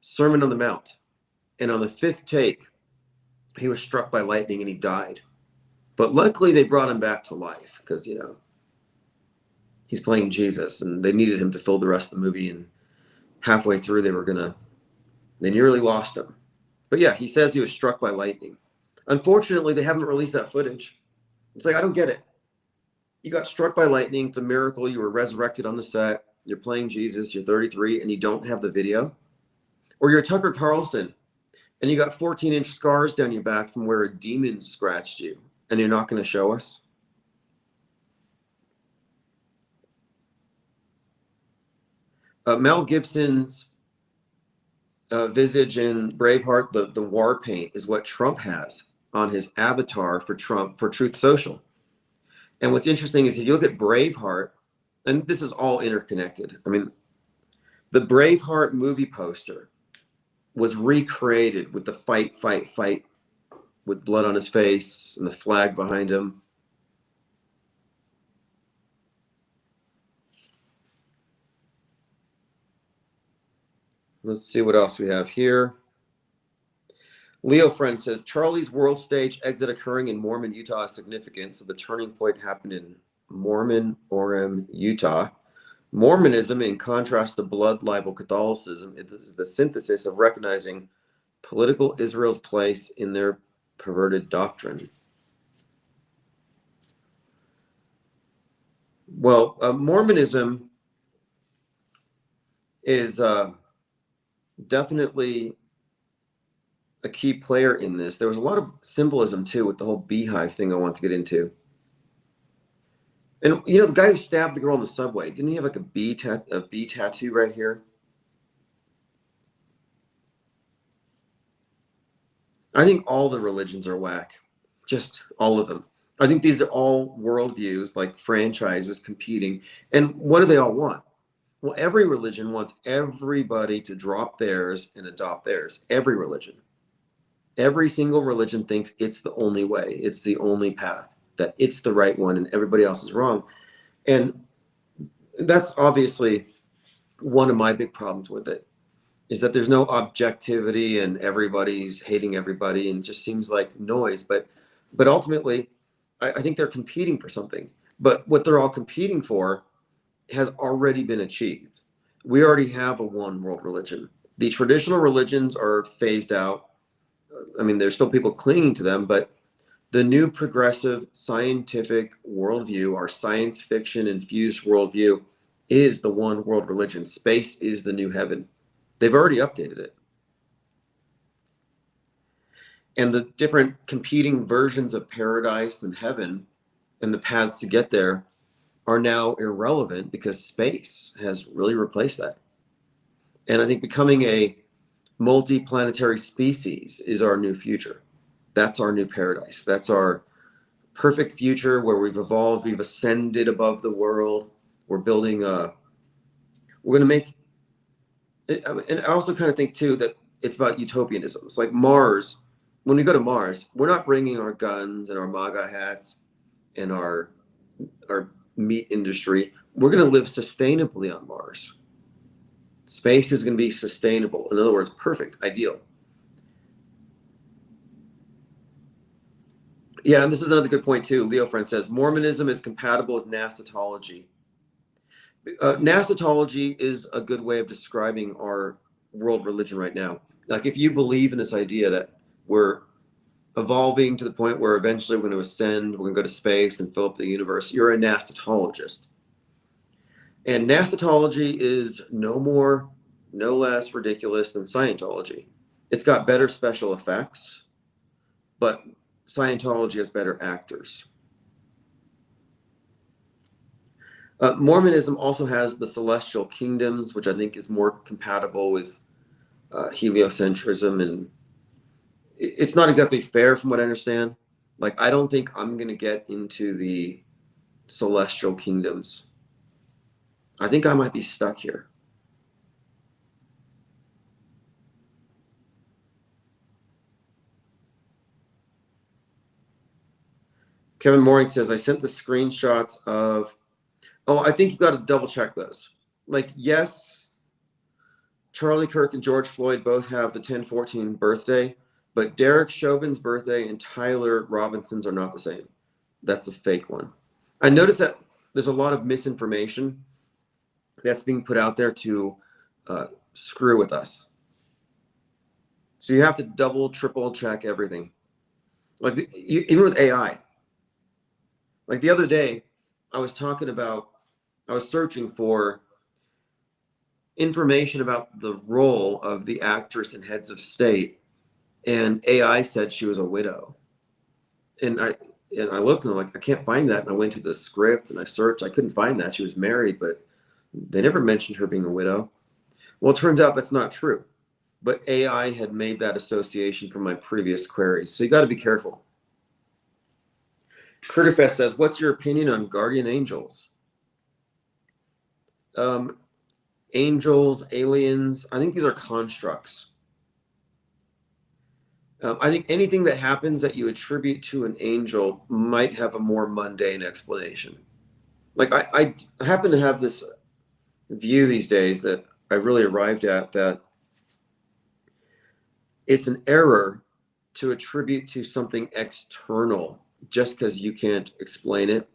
Sermon on the Mount. And on the 5th take, he was struck by lightning and he died. But luckily they brought him back to life because, you know, he's playing Jesus and they needed him to fill the rest of the movie. And halfway through, they nearly lost him. But yeah, he says he was struck by lightning. Unfortunately, they haven't released that footage. It's like, I don't get it. You got struck by lightning. It's a miracle. You were resurrected on the set. You're playing Jesus. You're 33 and you don't have the video. Or you're Tucker Carlson and you got 14-inch scars down your back from where a demon scratched you and you're not going to show us. Mel Gibson's visage in Braveheart, the war paint, is what Trump has on his avatar for Trump, for Truth Social. And what's interesting is if you look at Braveheart, and this is all interconnected. I mean, the Braveheart movie poster was recreated with the fight with blood on his face and the flag behind him. Let's see what else we have here. Leo Friend says, Charlie's world stage exit occurring in Mormon, Utah is significant. So the turning point happened in Mormon, Orem, Utah. Mormonism, in contrast to blood libel Catholicism, is the synthesis of recognizing political Israel's place in their perverted doctrine. Well, Mormonism is definitely a key player in this. There was a lot of symbolism too with the whole beehive thing I want to get into. And you know, the guy who stabbed the girl in the subway, didn't he have like a bee tattoo right here? I think all the religions are whack, just all of them. I think these are all worldviews, like franchises competing. And what do they all want? Well, every religion wants everybody to drop theirs and adopt theirs. Every religion. Every single religion thinks it's the only way. It's the only path, that it's the right one and everybody else is wrong. And that's obviously one of my big problems with it, is that there's no objectivity and everybody's hating everybody and it just seems like noise. But ultimately, I think they're competing for something. But what they're all competing for has already been achieved. We already have a one world religion. The traditional religions are phased out. I mean, there's still people clinging to them, but the new progressive scientific worldview, our science fiction infused worldview, is the one world religion. Space is the new heaven. They've already updated it. And the different competing versions of paradise and heaven and the paths to get there are now irrelevant because space has really replaced that. And I think becoming a multi-planetary species is our new future. That's our new paradise. That's our perfect future where we've evolved, we've ascended above the world. We're building we're going to make, and I also kind of think too that it's about utopianism. It's like Mars. When we go to Mars, we're not bringing our guns and our MAGA hats and our meat industry. We're going to live sustainably on Mars. Space is going to be sustainable. In other words, perfect, ideal. Yeah, and this is another good point too. Leo Friend says Mormonism is compatible with Nasatology. Nasatology is a good way of describing our world religion right now. Like if you believe in this idea that we're evolving to the point where eventually we're going to ascend, we're going to go to space and fill up the universe, you're a Nasatologist. And Nasatology is no more, no less ridiculous than Scientology. It's got better special effects, but Scientology has better actors. Mormonism also has the celestial kingdoms, which I think is more compatible with heliocentrism, and it's not exactly fair from what I understand. Like, I don't think I'm going to get into the celestial kingdoms. I think I might be stuck here. Kevin Mooring says, I sent the screenshots of, oh, I think you've got to double check those. Like, yes, Charlie Kirk and George Floyd both have the 10/14 birthday, but Derek Chauvin's birthday and Tyler Robinson's are not the same. That's a fake one. I noticed that there's a lot of misinformation that's being put out there to screw with us. So you have to double, triple check everything. Like even with AI. Like the other day, I was searching for information about the role of the actress in Heads of State, and AI said she was a widow. And I looked and I'm like, I can't find that. And I went to the script and I searched. I couldn't find that. She was married, but they never mentioned her being a widow. Well, it turns out that's not true. But AI had made that association from my previous queries. So you got to be careful. Critterfest says, what's your opinion on guardian angels? Angels, aliens, I think these are constructs. I think anything that happens that you attribute to an angel might have a more mundane explanation. Like I happen to have this view these days that I really arrived at, that it's an error to attribute to something external just because you can't explain it.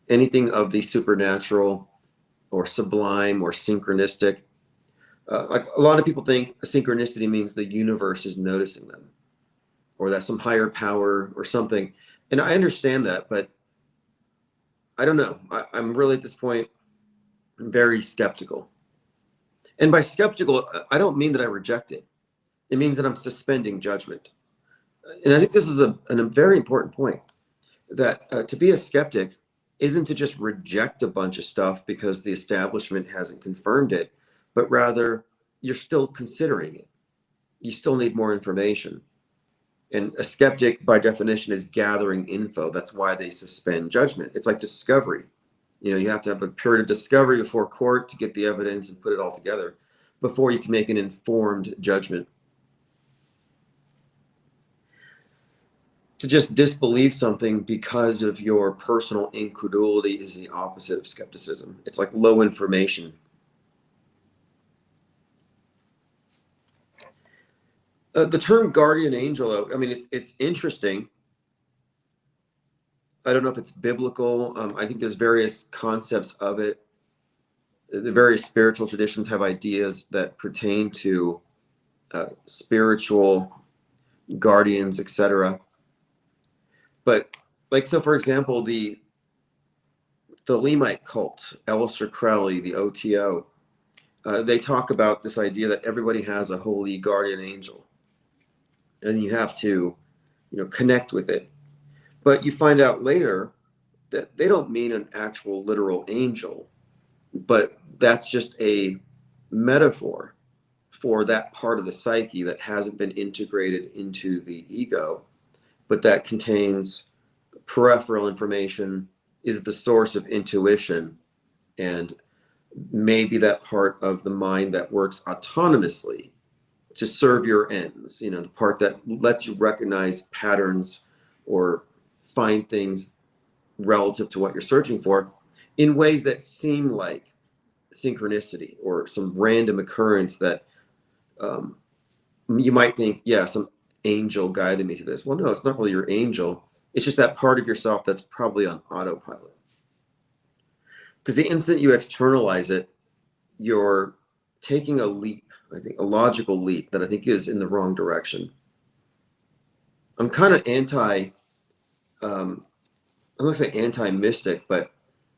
Anything of the supernatural or sublime or synchronistic, like a lot of people think synchronicity means the universe is noticing them, or that some higher power or something. And I understand that, but I don't know. I'm really at this point very skeptical. And by skeptical, I don't mean that I reject it. It means that I'm suspending judgment. And I think this is a very important point, that to be a skeptic isn't to just reject a bunch of stuff because the establishment hasn't confirmed it, but rather you're still considering it. You still need more information. And a skeptic, by definition, is gathering info. That's why they suspend judgment. It's like discovery. You have to have a period of discovery before court to get the evidence and put it all together before you can make an informed judgment. To just disbelieve something because of your personal incredulity is the opposite of skepticism. It's like low information. The term guardian angel, I mean, it's interesting. I don't know if it's biblical. I think there's various concepts of it. The various spiritual traditions have ideas that pertain to spiritual guardians, etc. But like, so for example, the Lemite cult, Aleister Crowley, the OTO, they talk about this idea that everybody has a holy guardian angel. and you have to, connect with it. But you find out later that they don't mean an actual literal angel, but that's just a metaphor for that part of the psyche that hasn't been integrated into the ego, but that contains peripheral information, is the source of intuition, and maybe that part of the mind that works autonomously to serve your ends, the part that lets you recognize patterns or find things relative to what you're searching for in ways that seem like synchronicity or some random occurrence that um, you might think, yeah, some angel guided me to this. Well, no, it's not really your angel. It's just that part of yourself that's probably on autopilot. Because the instant you externalize it, you're taking a leap, I think, a logical leap that I think is in the wrong direction. I'm kind of I'm not say anti-mystic, but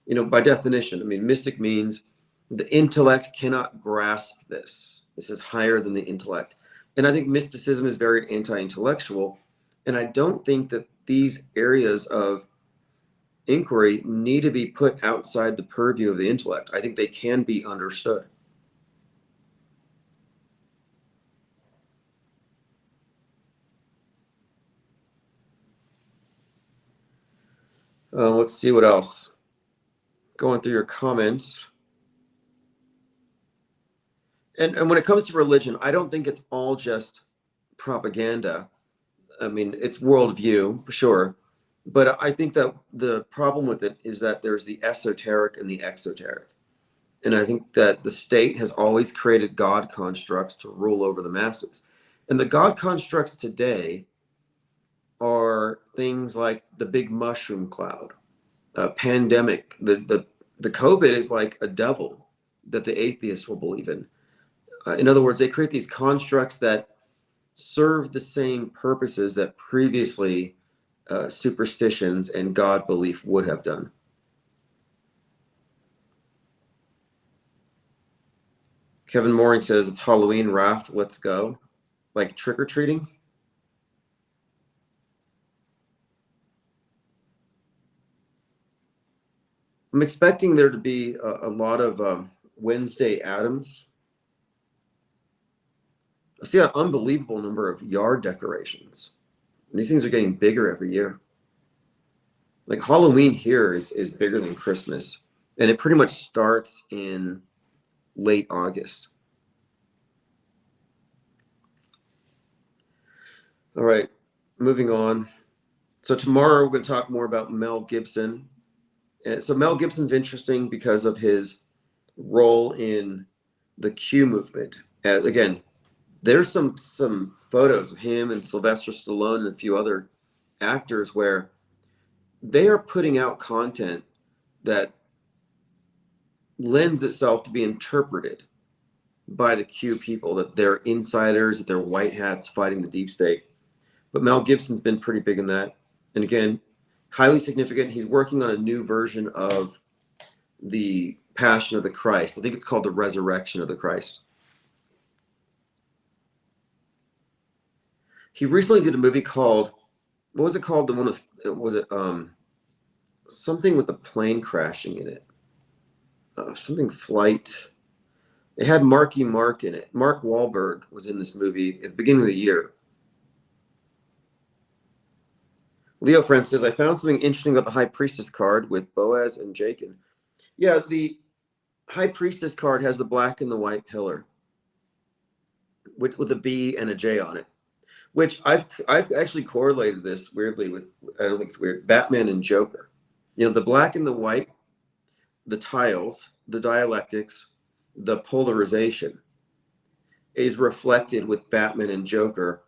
by definition, I mean, mystic means the intellect cannot grasp this. This is higher than the intellect. And I think mysticism is very anti-intellectual. And I don't think that these areas of inquiry need to be put outside the purview of the intellect. I think they can be understood. Let's see what else. Going through your comments. And when it comes to religion, I don't think it's all just propaganda. I mean, it's worldview, for sure. But I think that the problem with it is that there's the esoteric and the exoteric. And I think that the state has always created God constructs to rule over the masses. And the God constructs today are things like the big mushroom cloud, pandemic. The COVID is like a devil that the atheists will believe in. In other words, they create these constructs that serve the same purposes that previously superstitions and God belief would have done. Kevin Mooring says it's Halloween, Raft, let's go. Like trick-or-treating. I'm expecting there to be a lot of Wednesday Addams. I see an unbelievable number of yard decorations. And these things are getting bigger every year. Like Halloween here is bigger than Christmas. And it pretty much starts in late August. All right, moving on. So tomorrow we're going to talk more about Mel Gibson. And so Mel Gibson's interesting because of his role in the Q movement. Again, there's some photos of him and Sylvester Stallone and a few other actors where they are putting out content that lends itself to be interpreted by the Q people, that they're insiders, that they're white hats fighting the deep state. But Mel Gibson's been pretty big in that. And again, highly significant. He's working on a new version of the Passion of the Christ. I think it's called the Resurrection of the Christ. He recently did a movie called, what was it called? The one with, was it something with a plane crashing in it? Something flight. It had Marky Mark in it. Mark Wahlberg was in this movie at the beginning of the year. Leo Friend says, I found something interesting about the High Priestess card with Boaz and Jachin. Yeah, the High Priestess card has the black and the white pillar with a B and a J on it, which I've actually correlated this weirdly with, I don't think it's weird, Batman and Joker. The black and the white, the tiles, the dialectics, the polarization is reflected with Batman and Joker.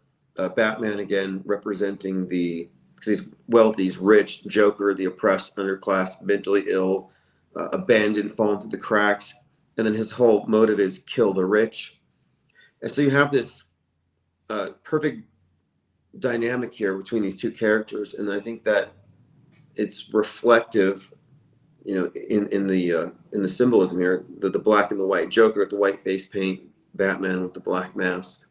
Batman, again, representing because he's wealthy, he's rich. Joker, the oppressed underclass, mentally ill, abandoned, fallen through the cracks. And then his whole motive is kill the rich. And so you have this perfect dynamic here between these two characters. And I think that it's reflective, in the symbolism here, the black and the white. Joker with the white face paint, Batman with the black mask.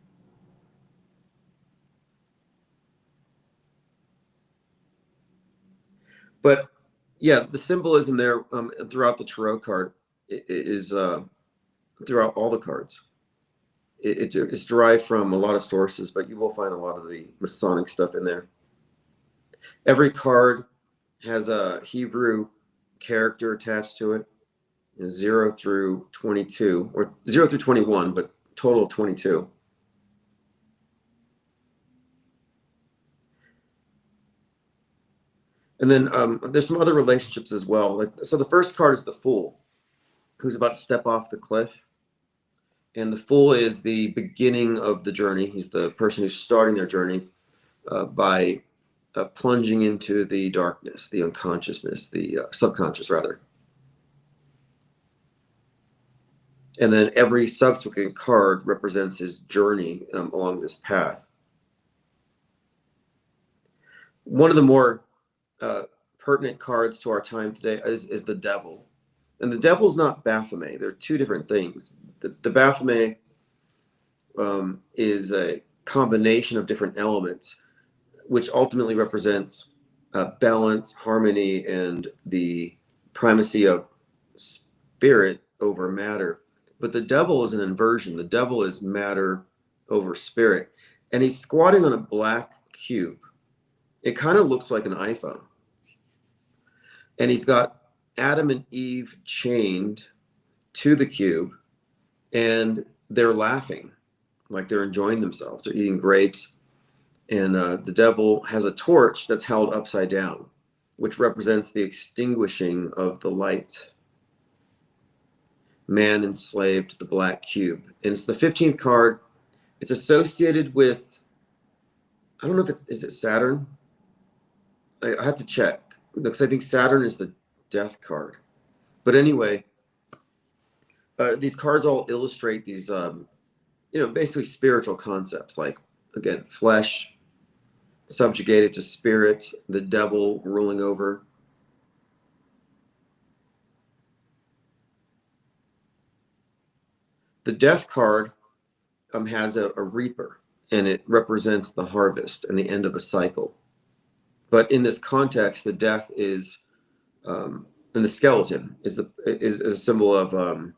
But yeah, the symbolism there throughout the tarot card is throughout all the cards. It's derived from a lot of sources, but you will find a lot of the Masonic stuff in there. Every card has a Hebrew character attached to it, 0 through 22, or 0 through 21, but total of 22. And then there's some other relationships as well. Like, so the first card is the Fool, who's about to step off the cliff. And the Fool is the beginning of the journey. He's the person who's starting their journey by plunging into the darkness, the unconsciousness, the subconscious, rather. And then every subsequent card represents his journey along this path. One of the more pertinent cards to our time today is the Devil. And the Devil's not Baphomet. They're two different things. The Baphomet is a combination of different elements, which ultimately represents balance, harmony, and the primacy of spirit over matter. But the Devil is an inversion. The Devil is matter over spirit. And he's squatting on a black cube. It kind of looks like an iPhone. And he's got Adam and Eve chained to the cube, and they're laughing like they're enjoying themselves. They're eating grapes. And the Devil has a torch that's held upside down, which represents the extinguishing of the light. Man enslaved to the black cube. And it's the 15th card. It's associated with, I don't know if is it Saturn? I have to check, because I think Saturn is the death card. But anyway, these cards all illustrate these, basically spiritual concepts, like, again, flesh subjugated to spirit, the devil ruling over. The death card has a reaper, and it represents the harvest and the end of a cycle. But in this context, the death is, and the skeleton is a symbol of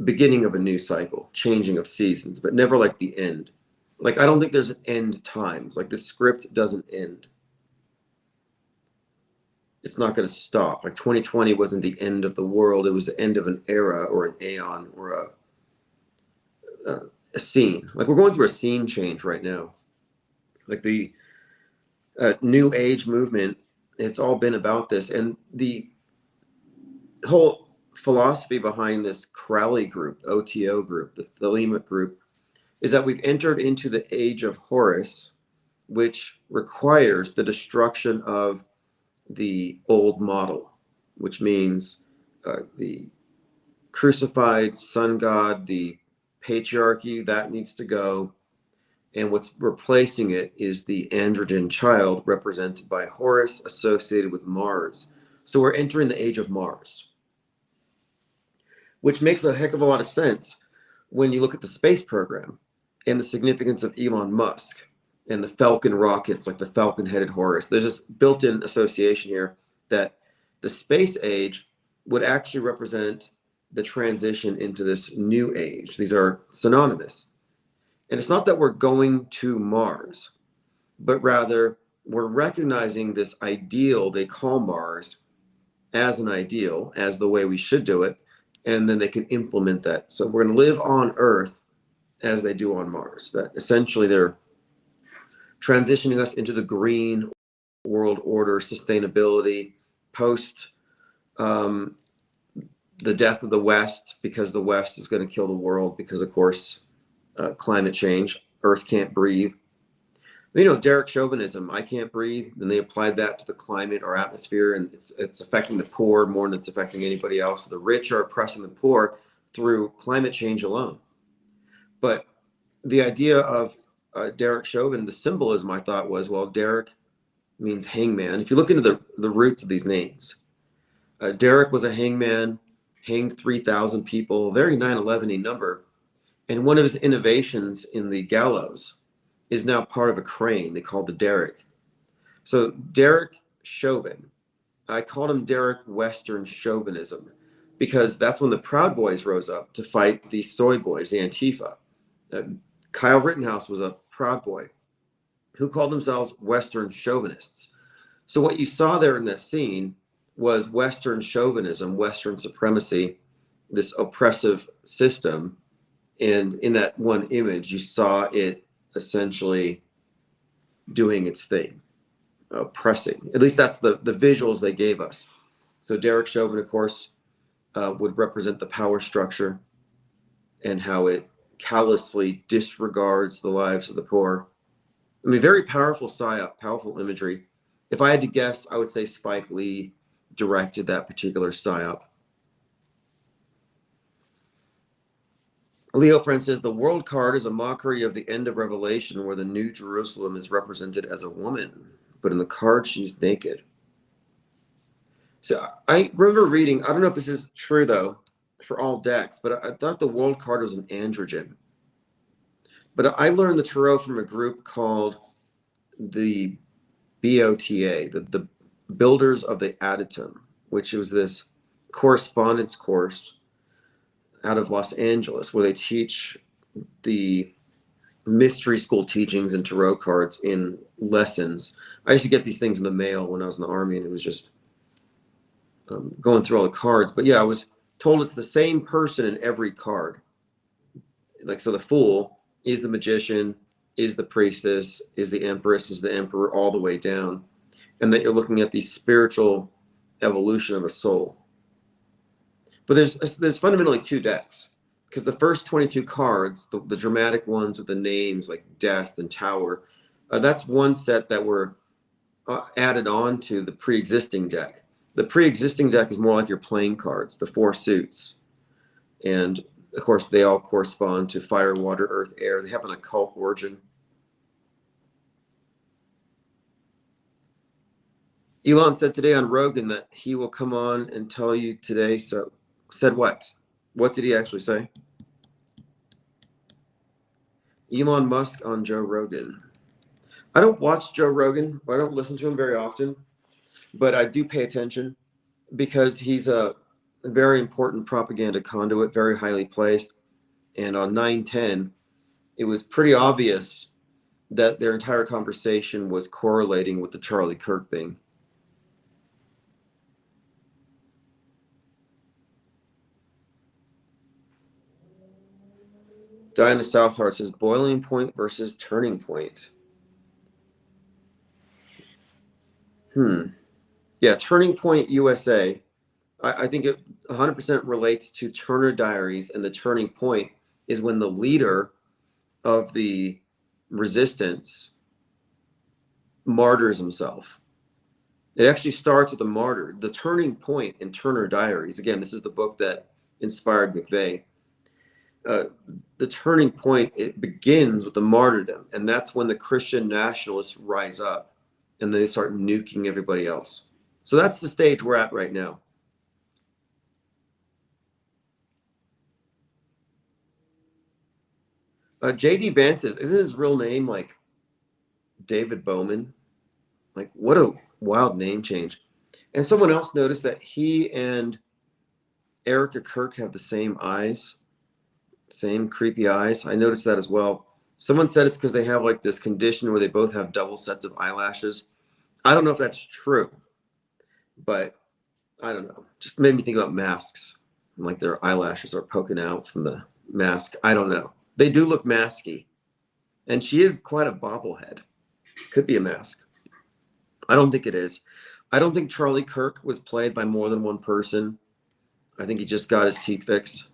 beginning of a new cycle, changing of seasons, but never like the end. Like, I don't think there's an end times. Like, the script doesn't end. It's not going to stop. Like, 2020 wasn't the end of the world. It was the end of an era or an aeon or a scene. Like, we're going through a scene change right now. Like, the New Age movement, it's all been about this. And the whole philosophy behind this Crowley group, OTO group, the Thelemic group, is that we've entered into the age of Horus, which requires the destruction of the old model, which means the crucified sun god, the patriarchy, that needs to go. And what's replacing it is the androgen child, represented by Horus, associated with Mars. So we're entering the age of Mars, which makes a heck of a lot of sense when you look at the space program and the significance of Elon Musk and the Falcon rockets, like the Falcon-headed Horus. There's this built-in association here that the space age would actually represent the transition into this new age. These are synonymous. And it's not that we're going to Mars, but rather we're recognizing this ideal they call Mars as an ideal, as the way we should do it, and then they can implement that. So we're going to live on Earth as they do on Mars. That essentially they're transitioning us into the green world order, sustainability, post the death of the West, because the West is going to kill the world because, of course, climate change. Earth can't breathe. Derek Chauvinism, I can't breathe. Then they applied that to the climate or atmosphere, and it's affecting the poor more than it's affecting anybody else. The rich are oppressing the poor through climate change alone. But the idea of Derek Chauvin, the symbolism, I thought was, well, Derek means hangman. If you look into the roots of these names, Derek was a hangman, hanged 3,000 people, very 9/11-y number. And one of his innovations in the gallows is now part of a crane they call the derrick. So Derek Chauvin. I called him Derek Western Chauvinism because that's when the Proud Boys rose up to fight the Soy Boys, the Antifa. Kyle Rittenhouse was a Proud Boy who called themselves Western chauvinists. So what you saw there in that scene was Western chauvinism, Western supremacy, this oppressive system. And in that one image, you saw it essentially doing its thing, oppressing. At least that's the visuals they gave us. So Derek Chauvin, of course, would represent the power structure and how it callously disregards the lives of the poor. I mean, very powerful psyop, powerful imagery. If I had to guess, I would say Spike Lee directed that particular psyop. Leo Friend says, the world card is a mockery of the end of Revelation where the New Jerusalem is represented as a woman, but in the card she's naked. So I remember reading, I don't know if this is true though, for all decks, but I thought the world card was an androgen. But I learned the tarot from a group called the BOTA, the Builders of the Adytum, which was this correspondence course out of Los Angeles where they teach the mystery school teachings and tarot cards in lessons. I used to get these things in the mail when I was in the Army, and it was just going through all the cards. But yeah, I was told it's the same person in every card. Like, so the Fool is the Magician, is the Priestess, is the Empress, is the Emperor, all the way down. And that you're looking at the spiritual evolution of a soul. But there's fundamentally two decks, because the first 22 cards, the dramatic ones with the names like Death and Tower, that's one set that were added on to the pre-existing deck. The pre-existing deck is more like your playing cards, the 4 suits. And of course, they all correspond to fire, water, earth, air. They have an occult origin. Elon said today on Rogan that he will come on and tell you today. So, said what? What did he actually say? Elon Musk on Joe Rogan. I don't watch Joe Rogan. I don't listen to him very often, but I do pay attention because he's a very important propaganda conduit, very highly placed. And on 9/10, it was pretty obvious that their entire conversation was correlating with the Charlie Kirk thing. Diana Southheart says, boiling point versus turning point. Yeah, Turning Point USA. I think it 100% relates to Turner Diaries, and the turning point is when the leader of the resistance martyrs himself. It actually starts with a martyr. The turning point in Turner Diaries, again, this is the book that inspired McVeigh. The turning point, it begins with the martyrdom, and that's when the Christian nationalists rise up and they start nuking everybody else. So that's the stage we're at right now. JD Vance isn't his real name like David Bowman? Like, what a wild name change. And someone else noticed that he and Erica Kirk have the same eyes, same creepy eyes. I noticed that as well. Someone said it's because they have like this condition where they both have double sets of eyelashes. I don't know if that's true, but I don't know. Just made me think about masks. Like their eyelashes are poking out from the mask. I don't know. They do look masky. And she is quite a bobblehead. Could be a mask. I don't think it is. I don't think Charlie Kirk was played by more than one person. I think he just got his teeth fixed.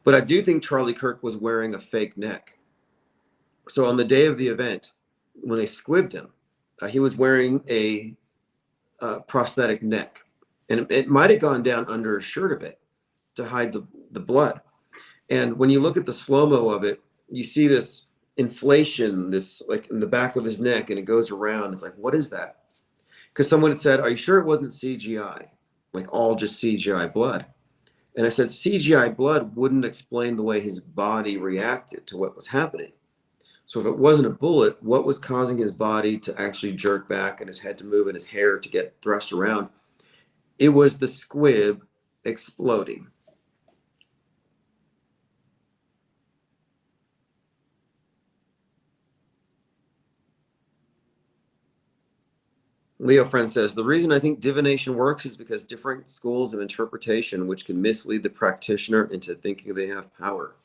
But I do think Charlie Kirk was wearing a fake neck. So on the day of the event, when they squibbed him, he was wearing a prosthetic neck. And it might have gone down under his shirt a bit to hide the blood. And when you look at the slow-mo of it, you see this inflation, this like in the back of his neck, and it goes around. It's like, what is that? Because someone had said, are you sure it wasn't CGI? Like all just CGI blood. And I said, CGI blood wouldn't explain the way his body reacted to what was happening. So if it wasn't a bullet, what was causing his body to actually jerk back and his head to move and his hair to get thrust around? It was the squib exploding. Leo Friend says, the reason I think divination works is because different schools of interpretation, which can mislead the practitioner into thinking they have power.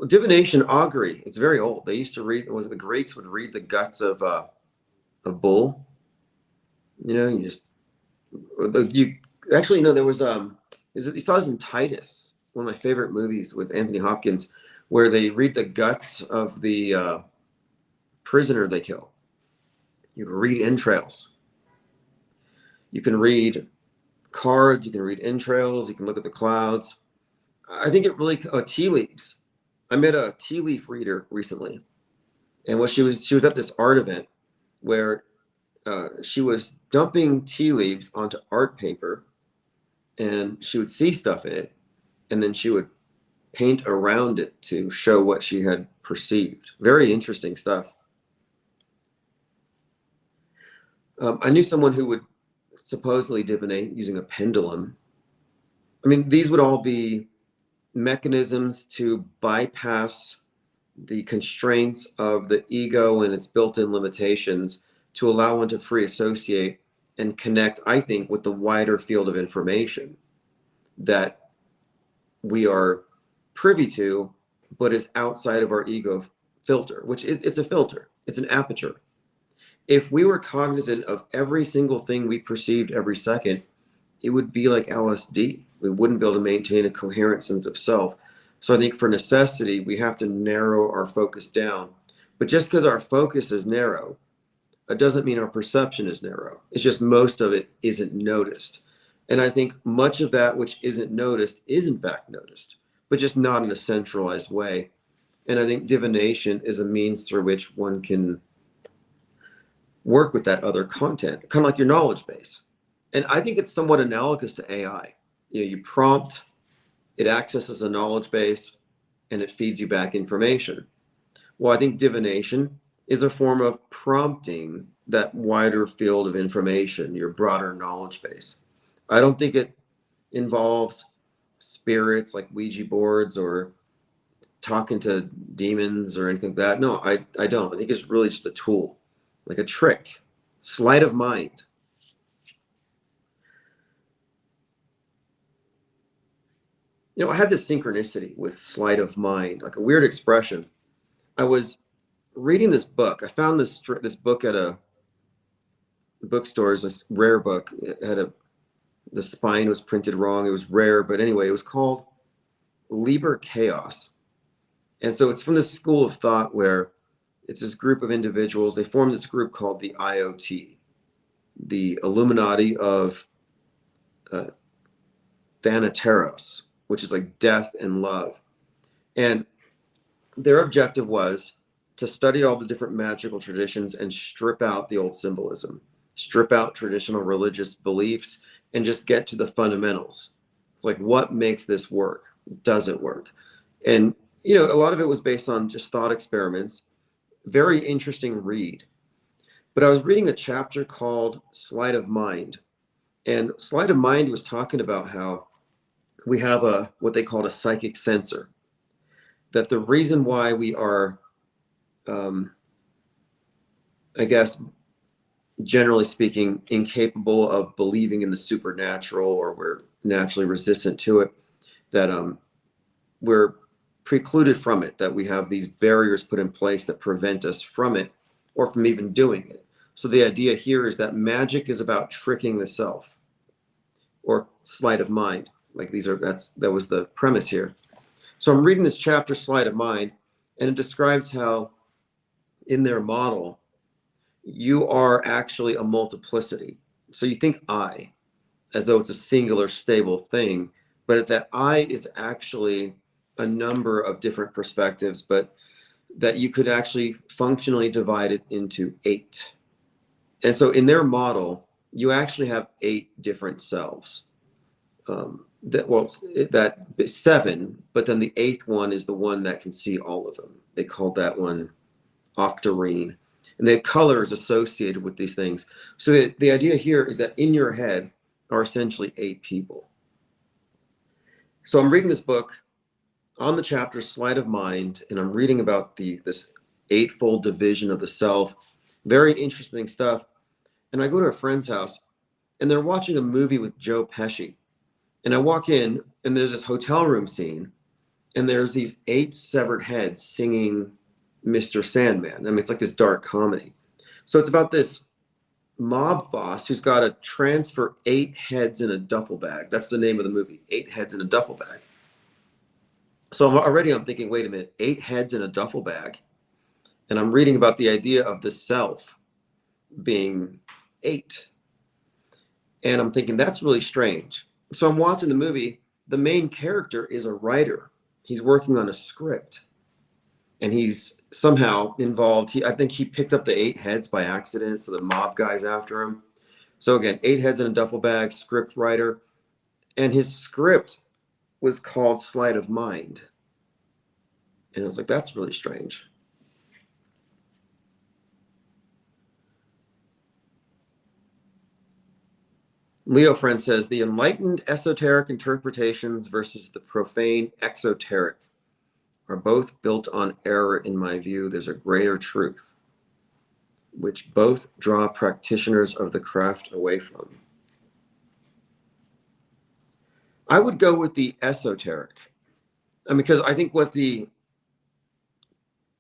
Divination, augury, it's very old. They used to read, was it the Greeks would read the guts of a bull? You know, you actually, you know, there was, you saw this in Titus, one of my favorite movies with Anthony Hopkins, where they read the guts of the prisoner they kill. You can read entrails. You can read cards. You can read entrails. You can look at the clouds. I think it really, tea leaves. I met a tea leaf reader recently, and what she was at this art event where she was dumping tea leaves onto art paper, and she would see stuff in it, and then she would paint around it to show what she had perceived. Very interesting stuff. I knew someone who would supposedly divinate using a pendulum. I mean, these would all be mechanisms to bypass the constraints of the ego and its built-in limitations to allow one to free associate and connect, I think, with the wider field of information that we are privy to, but is outside of our ego filter, which it's a filter, it's an aperture. If we were cognizant of every single thing we perceived every second, it would be like LSD. We wouldn't be able to maintain a coherent sense of self. So I think for necessity, we have to narrow our focus down. But just because our focus is narrow, it doesn't mean our perception is narrow. It's just most of it isn't noticed. And I think much of that which isn't noticed is in fact noticed, but just not in a centralized way. And I think divination is a means through which one can work with that other content, kind of like your knowledge base. And I think it's somewhat analogous to AI. You know, you prompt, it accesses a knowledge base, and it feeds you back information. Well, I think divination is a form of prompting that wider field of information, your broader knowledge base. I don't think it involves spirits like Ouija boards or talking to demons or anything like that. No, I don't. I think it's really just a tool, like a trick, sleight of mind. You know, I had this synchronicity with sleight of mind, like a weird expression. I was reading this book. I found this book at a bookstore. It's this rare book. It had the spine was printed wrong. It was rare, but anyway, it was called Liber Chaos. And so it's from this school of thought where it's this group of individuals. They formed this group called the IoT, the Illuminati of Thanateros, which is like death and love. And their objective was to study all the different magical traditions and strip out the old symbolism, strip out traditional religious beliefs, and just get to the fundamentals. It's like, what makes this work? Does it work? And, you know, a lot of it was based on just thought experiments. Very interesting read. But I was reading a chapter called Sleight of Mind. And Sleight of Mind was talking about how we have what they called a psychic sensor. That the reason why we are, I guess, generally speaking, incapable of believing in the supernatural, or we're naturally resistant to it, that we're precluded from it, that we have these barriers put in place that prevent us from it or from even doing it. So the idea here is that magic is about tricking the self, or sleight of mind. Like that was the premise here. So I'm reading this chapter, Sleight of Mind, and it describes how in their model, you are actually a multiplicity. So you think I, as though it's a singular stable thing, but that I is actually a number of different perspectives, but that you could actually functionally divide it into 8. And so in their model, you actually have 8 different selves. that seven, but then the eighth one is the one that can see all of them. They called that one octarine, and they have colors associated with these things. So the idea here is that in your head are essentially 8 people. So I'm reading this book on the chapter Sleight of Mind, and I'm reading about this eightfold division of the self. Very interesting stuff. And I go to a friend's house, and they're watching a movie with Joe Pesci. And I walk in, and there's this hotel room scene, and there's these 8 severed heads singing Mr. Sandman. I mean, it's like this dark comedy. So it's about this mob boss who's got to transfer 8 heads in a duffel bag. That's the name of the movie, 8 heads in a duffel bag. So I'm thinking, wait a minute, 8 heads in a duffel bag. And I'm reading about the idea of the self being 8. And I'm thinking, that's really strange. So I'm watching the movie. The main character is a writer. He's working on a script. And he's somehow involved. I think he picked up the 8 heads by accident. So the mob guy's after him. So again, 8 heads in a duffel bag, script writer. And his script was called Sleight of Mind. And I was like, that's really strange. Leo Friend says, the enlightened esoteric interpretations versus the profane exoteric are both built on error in my view. There's a greater truth, which both draw practitioners of the craft away from. I would go with the esoteric. Because I think what the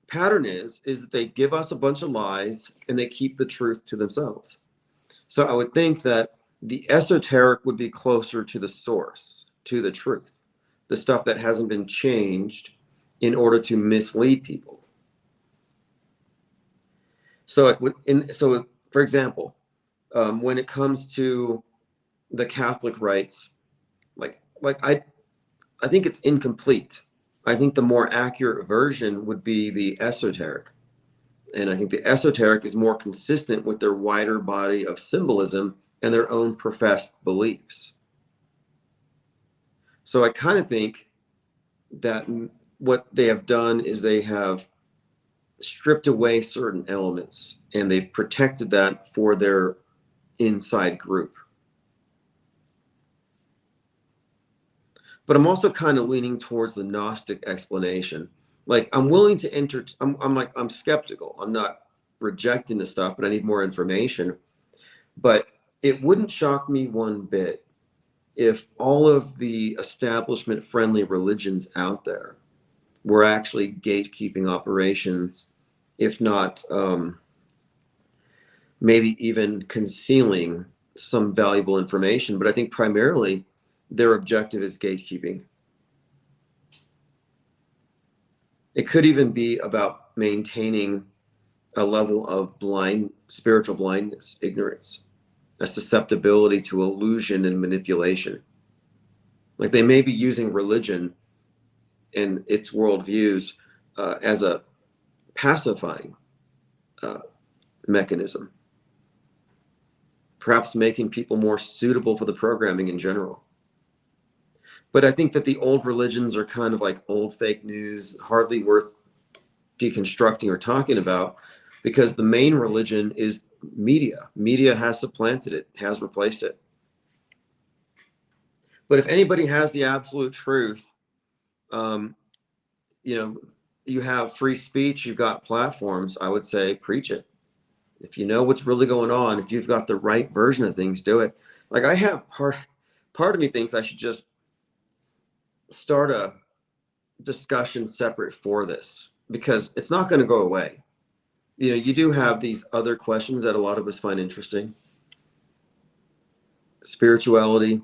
pattern is that they give us a bunch of lies and they keep the truth to themselves. So I would think that the esoteric would be closer to the source, to the truth, the stuff that hasn't been changed in order to mislead people. So for example, when it comes to the Catholic rites, I think it's incomplete. I think the more accurate version would be the esoteric. And I think the esoteric is more consistent with their wider body of symbolism and their own professed beliefs. So I kind of think that what they have done is they have stripped away certain elements and they've protected that for their inside group. But I'm also kind of leaning towards the Gnostic explanation. Like, I'm willing to I'm skeptical. I'm not rejecting the stuff, but I need more information. But it wouldn't shock me one bit if all of the establishment-friendly religions out there were actually gatekeeping operations, if not maybe even concealing some valuable information. But I think primarily their objective is gatekeeping. It could even be about maintaining a level of spiritual blindness, ignorance, a susceptibility to illusion and manipulation. Like, they may be using religion and its worldviews as a pacifying mechanism, perhaps making people more suitable for the programming in general. But I think that the old religions are kind of like old fake news, hardly worth deconstructing or talking about, because the main religion is media. Media has supplanted it, has replaced it. But if anybody has the absolute truth, you have free speech, you've got platforms, I would say preach it. If you know what's really going on, if you've got the right version of things, do it. Like, I have part of me thinks I should just start a discussion separate for this, because it's not going to go away. You do have these other questions that a lot of us find interesting. Spirituality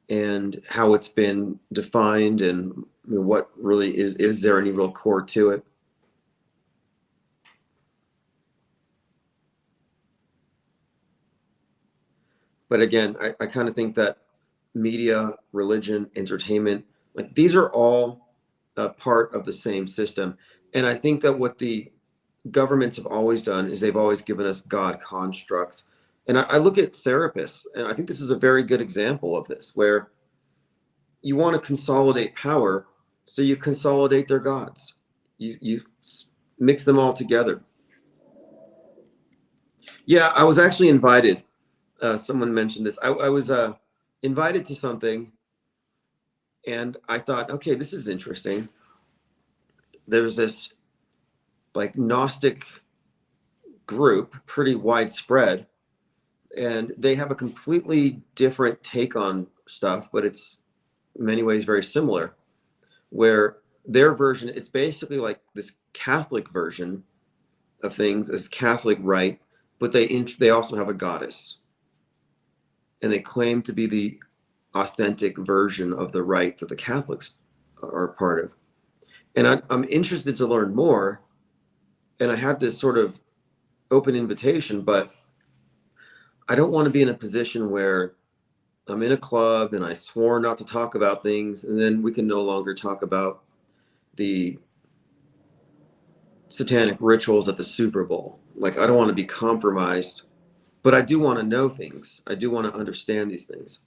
and how it's been defined, and what really is there any real core to it? But again, I kind of think that media, religion, entertainment, like, these are all a part of the same system. And I think that what the governments have always done is they've always given us God constructs. And I look at Serapis, and I think this is a very good example of this, where you want to consolidate power, so you consolidate their gods. You mix them all together. Yeah, I was actually invited. Someone mentioned this. I was invited to something, and I thought, okay, this is interesting. There's this like Gnostic group, pretty widespread, and they have a completely different take on stuff, but it's in many ways very similar. Where their version, it's basically like this Catholic version of things, as Catholic rite, but they also have a goddess, and they claim to be the authentic version of the rite that the Catholics are part of. And I'm interested to learn more. And I had this sort of open invitation, but I don't want to be in a position where I'm in a club and I swore not to talk about things, and then we can no longer talk about the satanic rituals at the Super Bowl. Like, I don't want to be compromised, but I do want to know things. I do want to understand these things.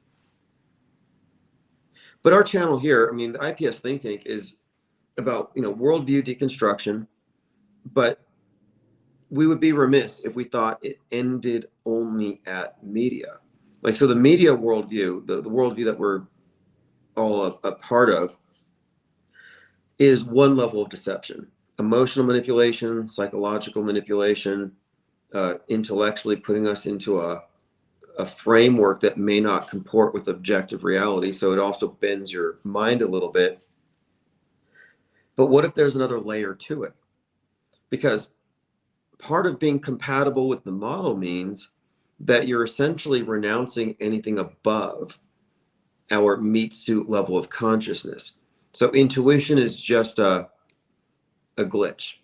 But our channel here, I mean, the IPS think tank is about, worldview deconstruction, but we would be remiss if we thought it ended only at media. Like, so the media worldview, the worldview that we're all a part of, is one level of deception: emotional manipulation, psychological manipulation, intellectually putting us into a framework that may not comport with objective reality. So it also bends your mind a little bit. But what if there's another layer to it? Because part of being compatible with the model means that you're essentially renouncing anything above our meat suit level of consciousness. So intuition is just a glitch.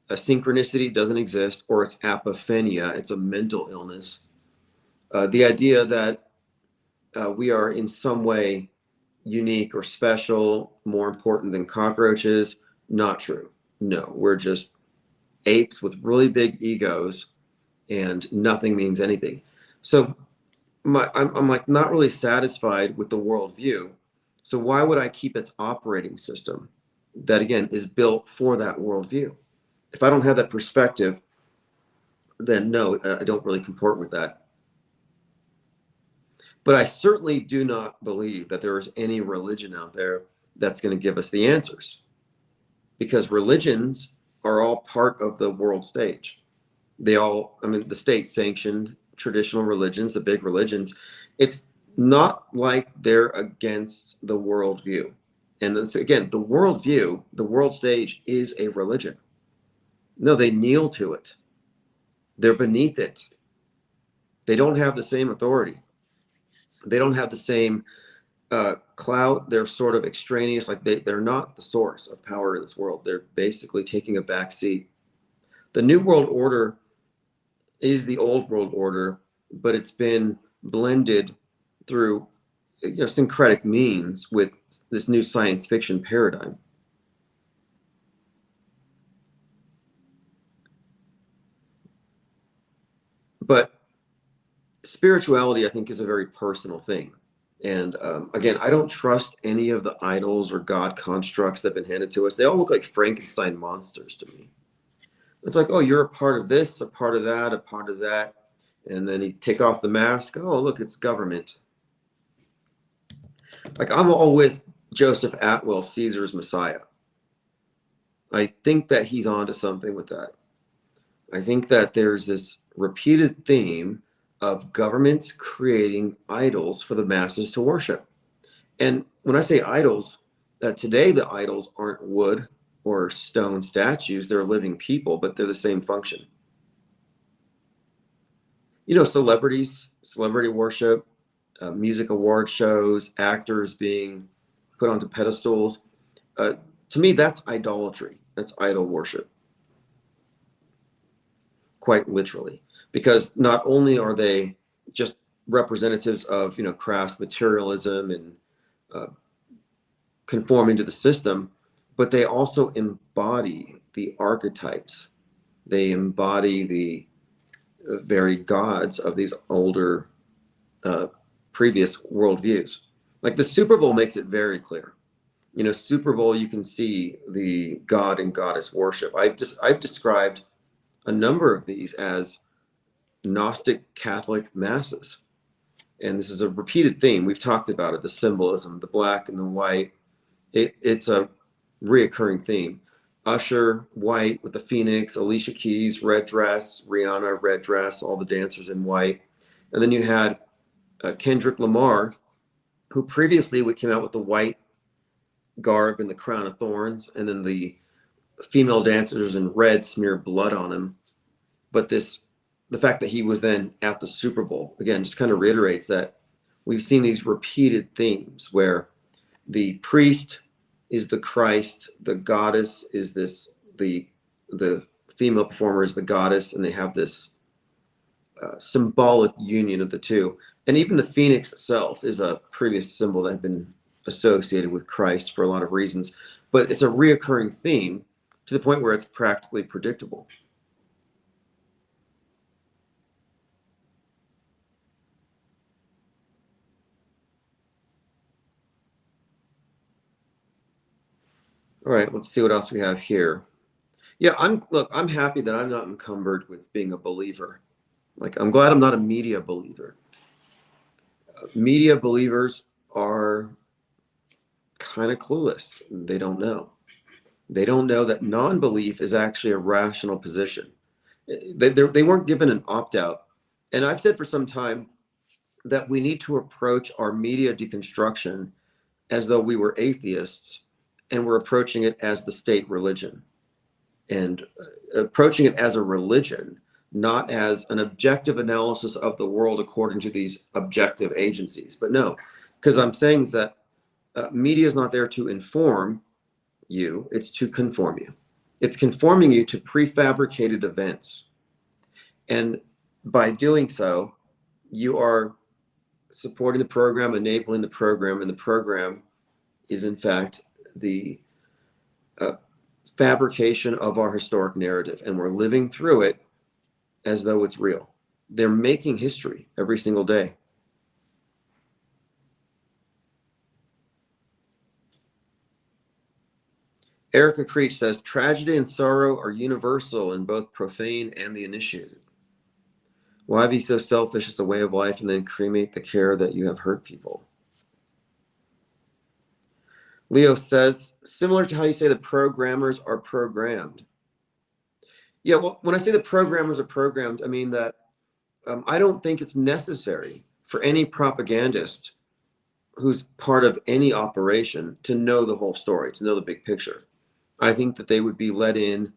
A synchronicity doesn't exist, or it's apophenia. It's a mental illness. The idea that we are in some way unique or special, more important than cockroaches, not true. No, we're just apes with really big egos, and nothing means anything. So I'm like not really satisfied with the worldview. So why would I keep its operating system that, again, is built for that worldview? If I don't have that perspective, then no, I don't really comport with that. But I certainly do not believe that there is any religion out there that's going to give us the answers, because religions are all part of the world stage. The state sanctioned traditional religions, the big religions. It's not like they're against the worldview. And this, again, the worldview, the world stage is a religion. No, they kneel to it. They're beneath it. They don't have the same authority. They don't have the same clout. They're sort of extraneous. Like they're not the source of power in this world. They're basically taking a back seat. The New World Order is the old world order, but it's been blended through syncretic means with this new science fiction paradigm. But spirituality, I think, is a very personal thing. And again, I don't trust any of the idols or God constructs that have been handed to us. They all look like Frankenstein monsters to me. It's like, oh, you're a part of this, a part of that, a part of that. And then you take off the mask. Oh, look, it's government. Like, I'm all with Joseph Atwell, Caesar's Messiah. I think that he's onto something with that. I think that there's this repeated theme of governments creating idols for the masses to worship. And when I say idols, today the idols aren't wood or stone statues. They're living people, but they're the same function. Celebrities, celebrity worship, music award shows, actors being put onto pedestals. To me, that's idolatry. That's idol worship. Quite literally, because not only are they just representatives of crass materialism and conforming to the system, but they also embody the archetypes. They embody the very gods of these older previous worldviews. Like the Super Bowl makes it very clear. You know, Super Bowl, you can see the god and goddess worship. I've described a number of these as Gnostic Catholic masses. And this is a repeated theme. We've talked about it, the symbolism, the black and the white. It's a reoccurring theme. Usher, white with the phoenix, Alicia Keys, red dress, Rihanna, red dress, all the dancers in white. And then you had Kendrick Lamar, who previously came out with the white garb and the crown of thorns, and then the female dancers in red smeared blood on him. But the fact that he was then at the Super Bowl, again, just kind of reiterates that we've seen these repeated themes where the priest is the Christ, the goddess is the female performer is the goddess, and they have this symbolic union of the two. And even the phoenix itself is a previous symbol that had been associated with Christ for a lot of reasons, but it's a reoccurring theme to the point where it's practically predictable. All right, let's see what else we have here. Yeah, I'm happy that I'm not encumbered with being a believer. Like, I'm glad I'm not a media believer. Media believers are kind of clueless. They don't know. They don't know that non-belief is actually a rational position. They weren't given an opt-out. And I've said for some time that we need to approach our media deconstruction as though we were atheists, and we're approaching it as the state religion, and approaching it as a religion, not as an objective analysis of the world according to these objective agencies. But no, because I'm saying is that media is not there to inform you, it's to conform you. It's conforming you to prefabricated events. And by doing so, you are supporting the program, enabling the program, and the program is in fact the fabrication of our historic narrative, and we're living through it as though it's real. They're making history every single day. Erica Creech says, tragedy and sorrow are universal in both profane and the initiated. Why be so selfish as a way of life and then cremate the care that you have hurt people? Leo says, similar to how you say the programmers are programmed. Yeah, well, when I say the programmers are programmed, I mean that I don't think it's necessary for any propagandist who's part of any operation to know the whole story, to know the big picture. I think that they would be let in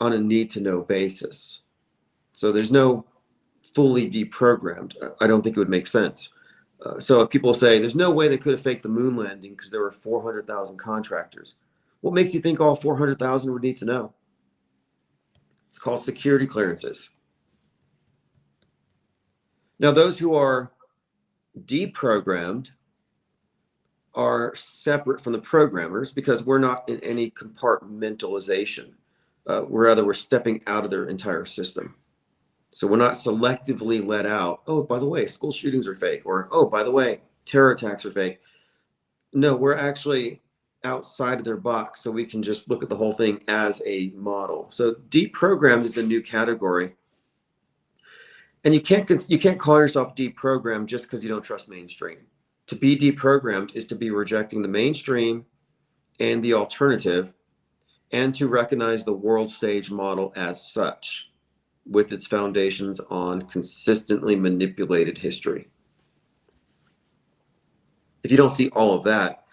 on a need-to-know basis. So there's no fully deprogrammed. I don't think it would make sense. So if people say there's no way they could have faked the moon landing because there were 400,000 contractors. What makes you think all 400,000 would need to know? It's called security clearances. Now, those who are deprogrammed are separate from the programmers because we're not in any compartmentalization. Rather, we're stepping out of their entire system. So we're not selectively let out, oh, by the way, school shootings are fake, or, oh, by the way, terror attacks are fake. No, we're actually outside of their box, so we can just look at the whole thing as a model. So deprogrammed is a new category. And you can't call yourself deprogrammed just because you don't trust mainstream. To be deprogrammed is to be rejecting the mainstream and the alternative, and to recognize the world stage model as such, with its foundations on consistently manipulated history. If you don't see all of that,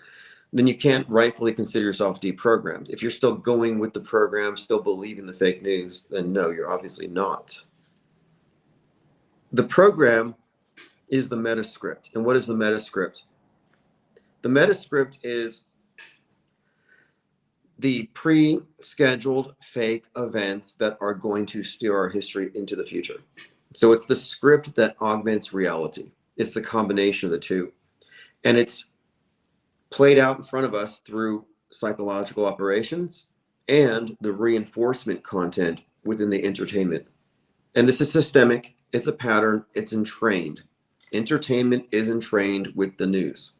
then you can't rightfully consider yourself deprogrammed. If you're still going with the program, still believing the fake news, then no, you're obviously not. The program is the metascript. And what is the metascript? The metascript is the pre-scheduled fake events that are going to steer our history into the future. So it's the script that augments reality. It's the combination of the two. And it's played out in front of us through psychological operations and the reinforcement content within the entertainment. And this is systemic. It's a pattern. It's entrained. Entertainment is entrained with the news.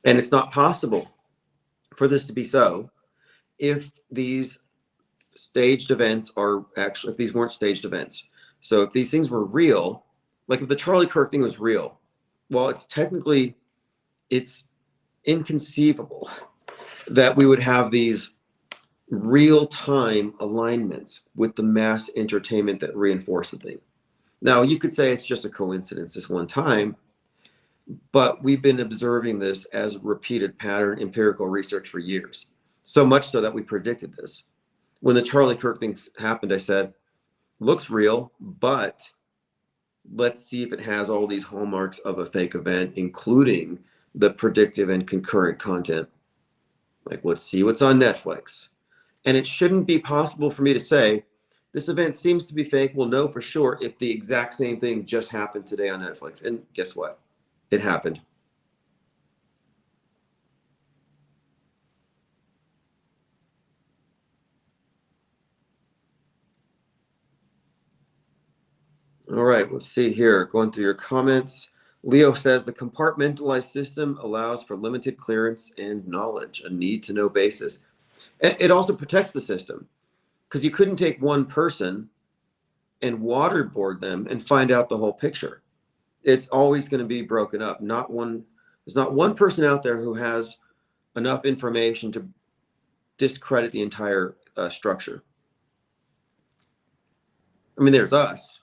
And it's not possible for this to be so if these staged events are actually, if these weren't staged events. So if these things were real, like if the Charlie Kirk thing was real, well, it's inconceivable that we would have these real-time alignments with the mass entertainment that reinforce the thing. Now, you could say it's just a coincidence this one time, but we've been observing this as a repeated pattern, empirical research for years. So much so that we predicted this. When the Charlie Kirk thing happened, I said, looks real, but let's see if it has all these hallmarks of a fake event, including the predictive and concurrent content. Like, let's see what's on Netflix. And it shouldn't be possible for me to say, this event seems to be fake. We'll know for sure if the exact same thing just happened today on Netflix. And guess what? It happened. All right, let's see here. Going through your comments. Leo says the compartmentalized system allows for limited clearance and knowledge, a need to know basis. It also protects the system because you couldn't take one person and waterboard them and find out the whole picture. It's always going to be broken up. There's not one person out there who has enough information to discredit the entire structure. I mean, there's us.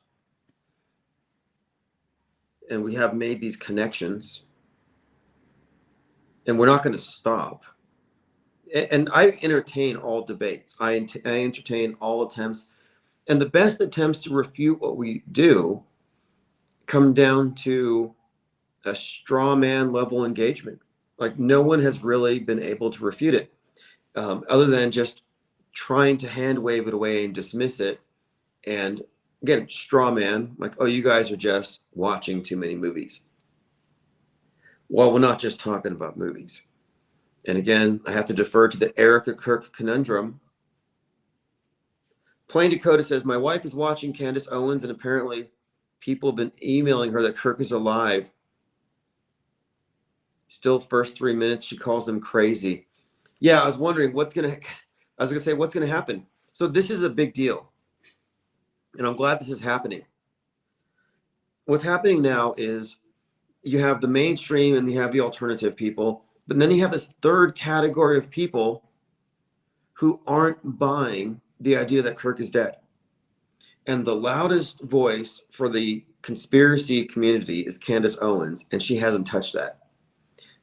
And we have made these connections. And we're not going to stop. And I entertain all debates. I entertain all attempts. And the best attempts to refute what we do come down to a straw man level engagement. Like no one has really been able to refute it, other than just trying to hand wave it away and dismiss it. And again, straw man, like, oh, you guys are just watching too many movies. Well, we're not just talking about movies. And again, I have to defer to the Erica Kirk conundrum. Plain Dakota says, my wife is watching Candace Owens, and apparently people have been emailing her that Kirk is alive. Still, first 3 minutes, she calls them crazy. Yeah, I was wondering what's going to happen. So this is a big deal. And I'm glad this is happening. What's happening now is you have the mainstream and you have the alternative people, but then you have this third category of people who aren't buying the idea that Kirk is dead. And the loudest voice for the conspiracy community is Candace Owens, and she hasn't touched that.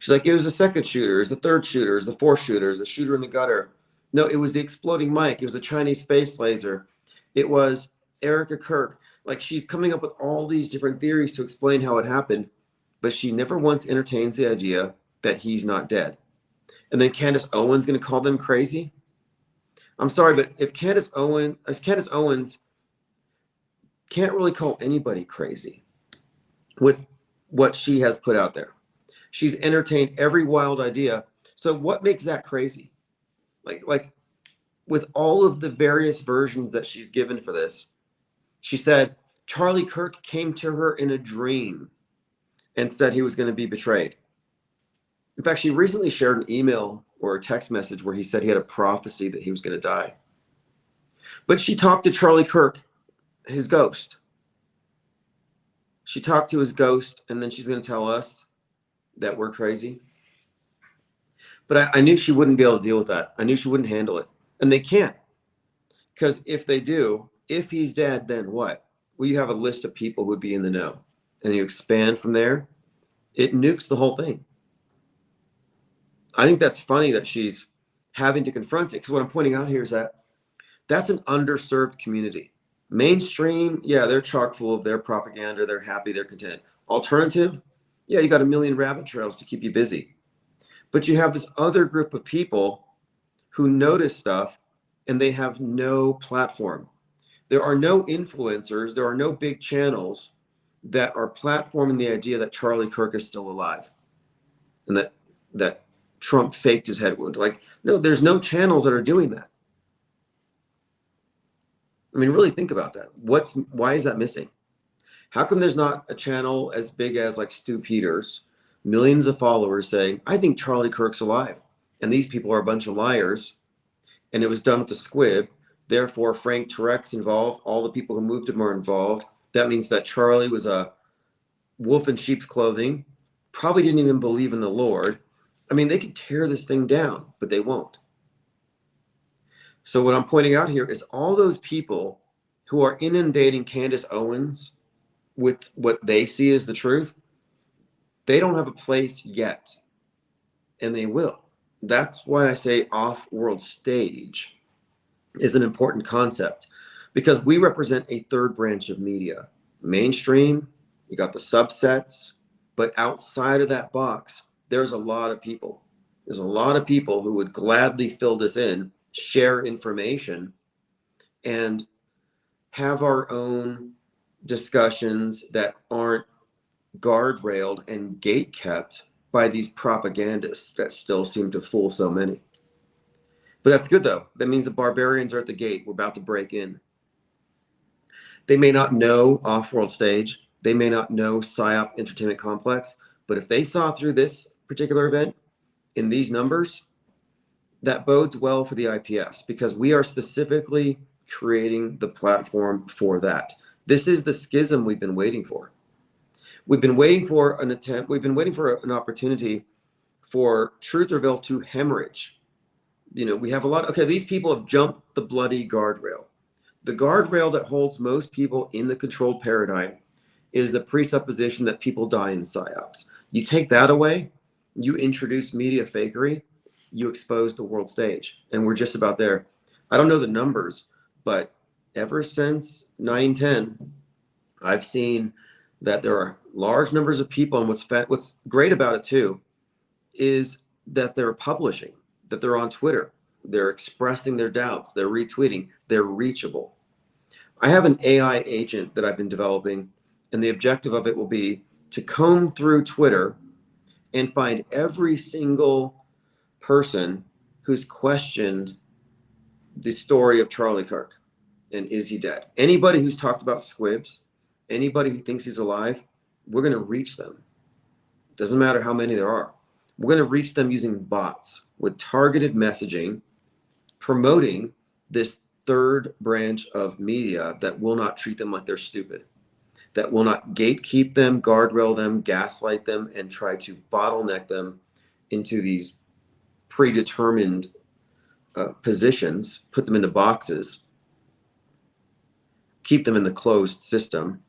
She's like, it was the second shooter, it was the third shooter, it was the fourth shooter, it was the shooter in the gutter. No, it was the exploding mic, it was the Chinese space laser, it was Erica Kirk. Like, she's coming up with all these different theories to explain how it happened, but she never once entertains the idea that he's not dead. And then Candace Owens going to call them crazy? I'm sorry, but if Candace Owens can't really call anybody crazy with what she has put out there. She's entertained every wild idea. So what makes that crazy? Like with all of the various versions that she's given for this, she said Charlie Kirk came to her in a dream and said he was going to be betrayed. In fact, she recently shared an email or a text message where he said he had a prophecy that he was going to die. But she talked to Charlie Kirk, his ghost. She talked to his ghost, and then she's going to tell us that we're crazy. But I knew she wouldn't be able to deal with that. I knew she wouldn't handle it. And they can't. Because if they do, if he's dead, then what? Well, you have a list of people who would be in the know. And you expand from there, it nukes the whole thing. I think that's funny that she's having to confront it. Because what I'm pointing out here is that that's an underserved community. Mainstream, yeah, they're chock full of their propaganda. They're happy, they're content. Alternative, yeah, you got a million rabbit trails to keep you busy. But you have this other group of people who notice stuff and they have no platform. There are no influencers, there are no big channels that are platforming the idea that Charlie Kirk is still alive and that Trump faked his head wound. Like, no, there's no channels that are doing that. I mean, really think about that. Why is that missing? How come there's not a channel as big as like Stu Peters millions of followers saying, I think Charlie Kirk's alive. And these people are a bunch of liars. And it was done with the squib. Therefore, Frank Turek's involved. All the people who moved him are involved. That means that Charlie was a wolf in sheep's clothing, probably didn't even believe in the Lord. I mean, they could tear this thing down, but they won't. So what I'm pointing out here is all those people who are inundating Candace Owens with what they see as the truth, they don't have a place yet, and they will. That's why I say off-world stage is an important concept, because we represent a third branch of media. Mainstream, you got the subsets, but outside of that box, there's a lot of people. There's a lot of people who would gladly fill this in, share information, and have our own discussions that aren't guardrailed and gate kept by these propagandists that still seem to fool so many. But that's good, though. That means the barbarians are at the gate. We're about to break in. They may not know off-world stage. They may not know PSYOP Entertainment Complex. But if they saw through this particular event in these numbers, that bodes well for the IPS, because we are specifically creating the platform for that. This is the schism we've been waiting for. We've been waiting for an attempt. We've been waiting for an opportunity for Trutherville to hemorrhage. You know, we have a lot. Okay, these people have jumped the bloody guardrail. The guardrail that holds most people in the controlled paradigm is the presupposition that people die in psyops. You take that away, you introduce media fakery, you expose the world stage, and we're just about there. I don't know the numbers, but ever since 9/10, I've seen that there are large numbers of people, and what's great about it too is that they're publishing, that they're on Twitter, they're expressing their doubts, they're retweeting, they're reachable. I have an AI agent that I've been developing, and the objective of it will be to comb through Twitter and find every single person who's questioned the story of Charlie Kirk and is he dead. Anybody who's talked about squibs, anybody who thinks he's alive, we're going to reach them. Doesn't matter how many there are. We're going to reach them using bots with targeted messaging, promoting this third branch of media that will not treat them like they're stupid, that will not gatekeep them, guardrail them, gaslight them, and try to bottleneck them into these predetermined positions, put them into boxes, keep them in the closed system,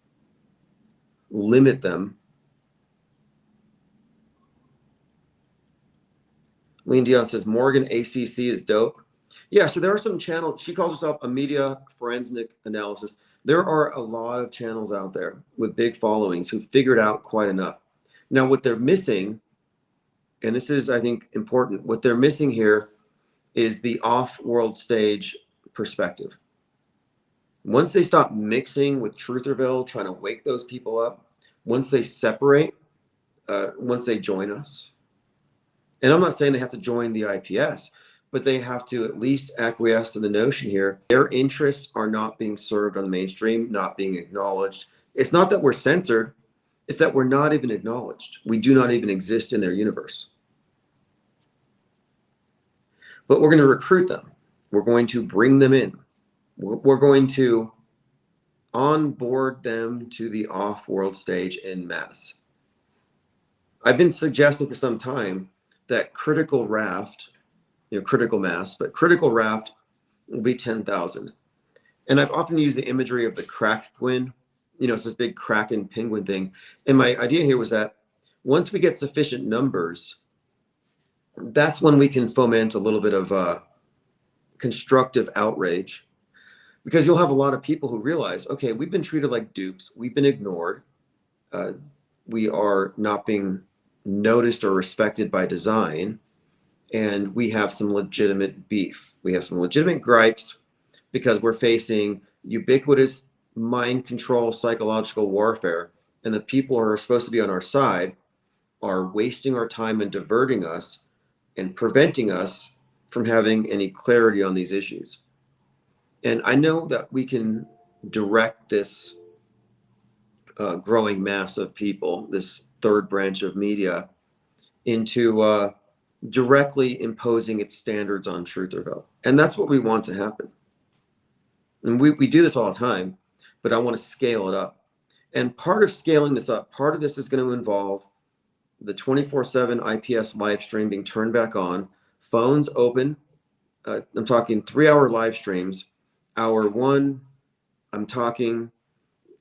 limit them. Lean Dion says, Morgan ACC is dope. Yeah, so there are some channels. She calls herself a media forensic analysis. There are a lot of channels out there with big followings who figured out quite enough. Now, what they're missing, and this is, I think, important, what they're missing here is the off-world stage perspective. Once they stop mixing with Trutherville, trying to wake those people up, once they separate, once they join us, and I'm not saying they have to join the IPS, but they have to at least acquiesce to the notion here. Their interests are not being served on the mainstream, not being acknowledged. It's not that we're censored, it's that we're not even acknowledged. We do not even exist in their universe. But we're going to recruit them. We're going to bring them in. We're going to onboard them to the off-world stage en masse. I've been suggesting for some time that critical raft, critical mass, but critical raft will be 10,000. And I've often used the imagery of the Kraken, it's this big Kraken penguin thing. And my idea here was that once we get sufficient numbers, that's when we can foment a little bit of constructive outrage, because you'll have a lot of people who realize, okay, we've been treated like dupes. We've been ignored. We are not being noticed or respected by design. And we have some legitimate beef. We have some legitimate gripes because we're facing ubiquitous mind control, psychological warfare. And the people who are supposed to be on our side are wasting our time and diverting us and preventing us from having any clarity on these issues. And I know that we can direct this growing mass of people, this third branch of media, into directly imposing its standards on truth or vote. And that's what we want to happen. And we do this all the time, but I want to scale it up. And part of scaling this up, part of this is going to involve the 24/7 IPS live stream being turned back on, phones open. I'm talking 3-hour live streams. Hour 1, I'm talking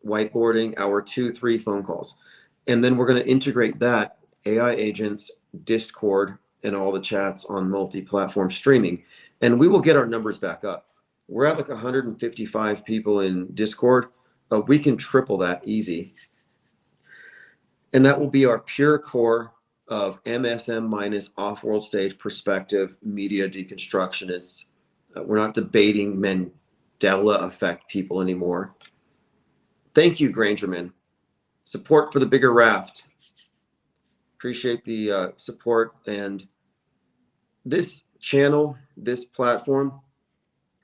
whiteboarding. Hour 2, 3 phone calls. And then we're going to integrate that, AI agents, Discord, and all the chats on multi-platform streaming. And we will get our numbers back up. We're at like 155 people in Discord. We can triple that easy. And that will be our pure core of MSM minus off-world stage perspective media deconstructionists. We're not debating Mandela effect people anymore. Thank you, Grangerman. Support for the bigger raft. Appreciate the support. And this channel, this platform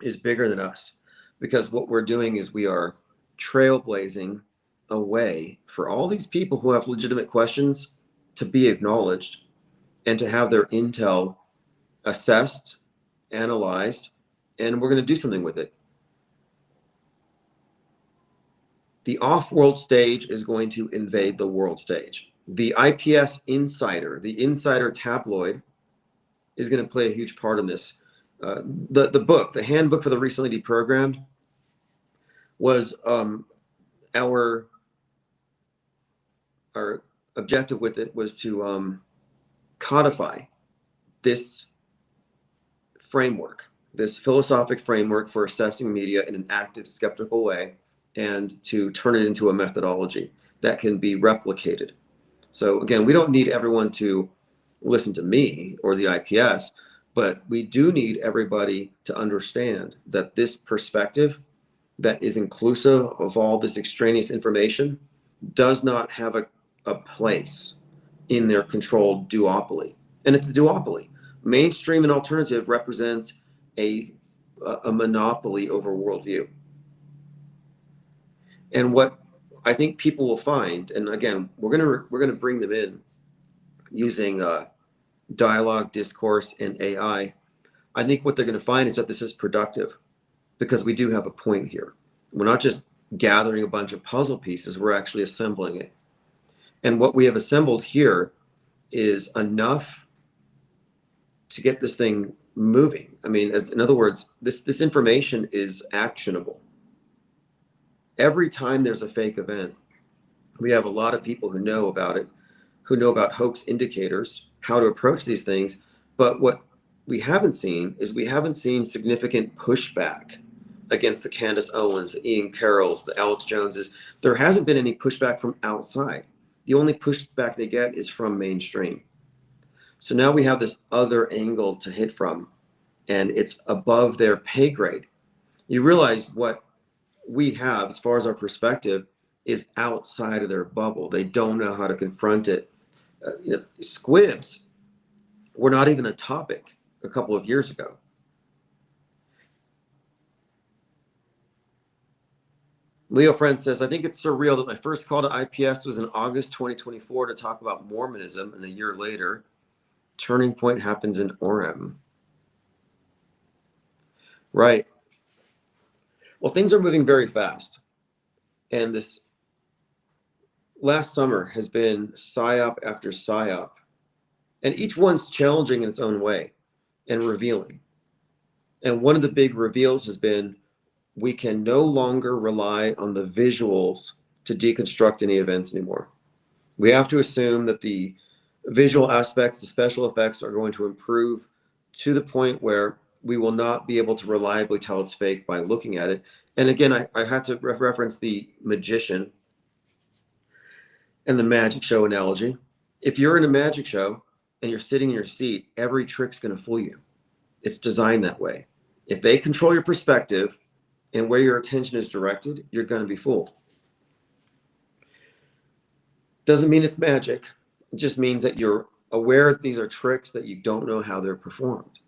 is bigger than us, because what we're doing is we are trailblazing a way for all these people who have legitimate questions to be acknowledged and to have their intel assessed, analyzed, and we're going to do something with it. The off-world stage is going to invade the world stage. The IPS Insider, the Insider tabloid, is going to play a huge part in this. The book, the handbook for the recently deprogrammed, was our objective with it was to codify this framework, this philosophic framework for assessing media in an active, skeptical way, and to turn it into a methodology that can be replicated. So again, we don't need everyone to listen to me or the IPS, but we do need everybody to understand that this perspective that is inclusive of all this extraneous information does not have a place in their controlled duopoly. And it's a duopoly. Mainstream and alternative represents a monopoly over worldview. And what I think people will find, and again, we're gonna bring them in using dialogue, discourse, and AI. I think what they're going to find is that this is productive, because we do have a point here. We're not just gathering a bunch of puzzle pieces, we're actually assembling it. And what we have assembled here is enough to get this thing moving. I mean, in other words, this information is actionable. Every time there's a fake event, we have a lot of people who know about it, who know about hoax indicators, how to approach these things. But what we haven't seen is we haven't seen significant pushback against the Candace Owens, the Ian Carrolls, the Alex Joneses. There hasn't been any pushback from outside. The only pushback they get is from mainstream. So now we have this other angle to hit from, and it's above their pay grade. You realize what we have as far as our perspective is outside of their bubble. They don't know how to confront it. Squibs were not even a topic a couple of years ago. Leo Friend says, I think it's surreal that my first call to IPS was in August 2024 to talk about Mormonism, and a year later, turning point happens in Orem. Right. Well, things are moving very fast. And this last summer has been PSYOP after PSYOP. And each one's challenging in its own way and revealing. And one of the big reveals has been we can no longer rely on the visuals to deconstruct any events anymore. We have to assume that the visual aspects, the special effects are going to improve to the point where we will not be able to reliably tell it's fake by looking at it. And again, I have to reference the magician and the magic show analogy. If you're in a magic show and you're sitting in your seat, every trick's going to fool you. It's designed that way. If they control your perspective and where your attention is directed, you're going to be fooled. Doesn't mean it's magic. It just means that you're aware that these are tricks that you don't know how they're performed.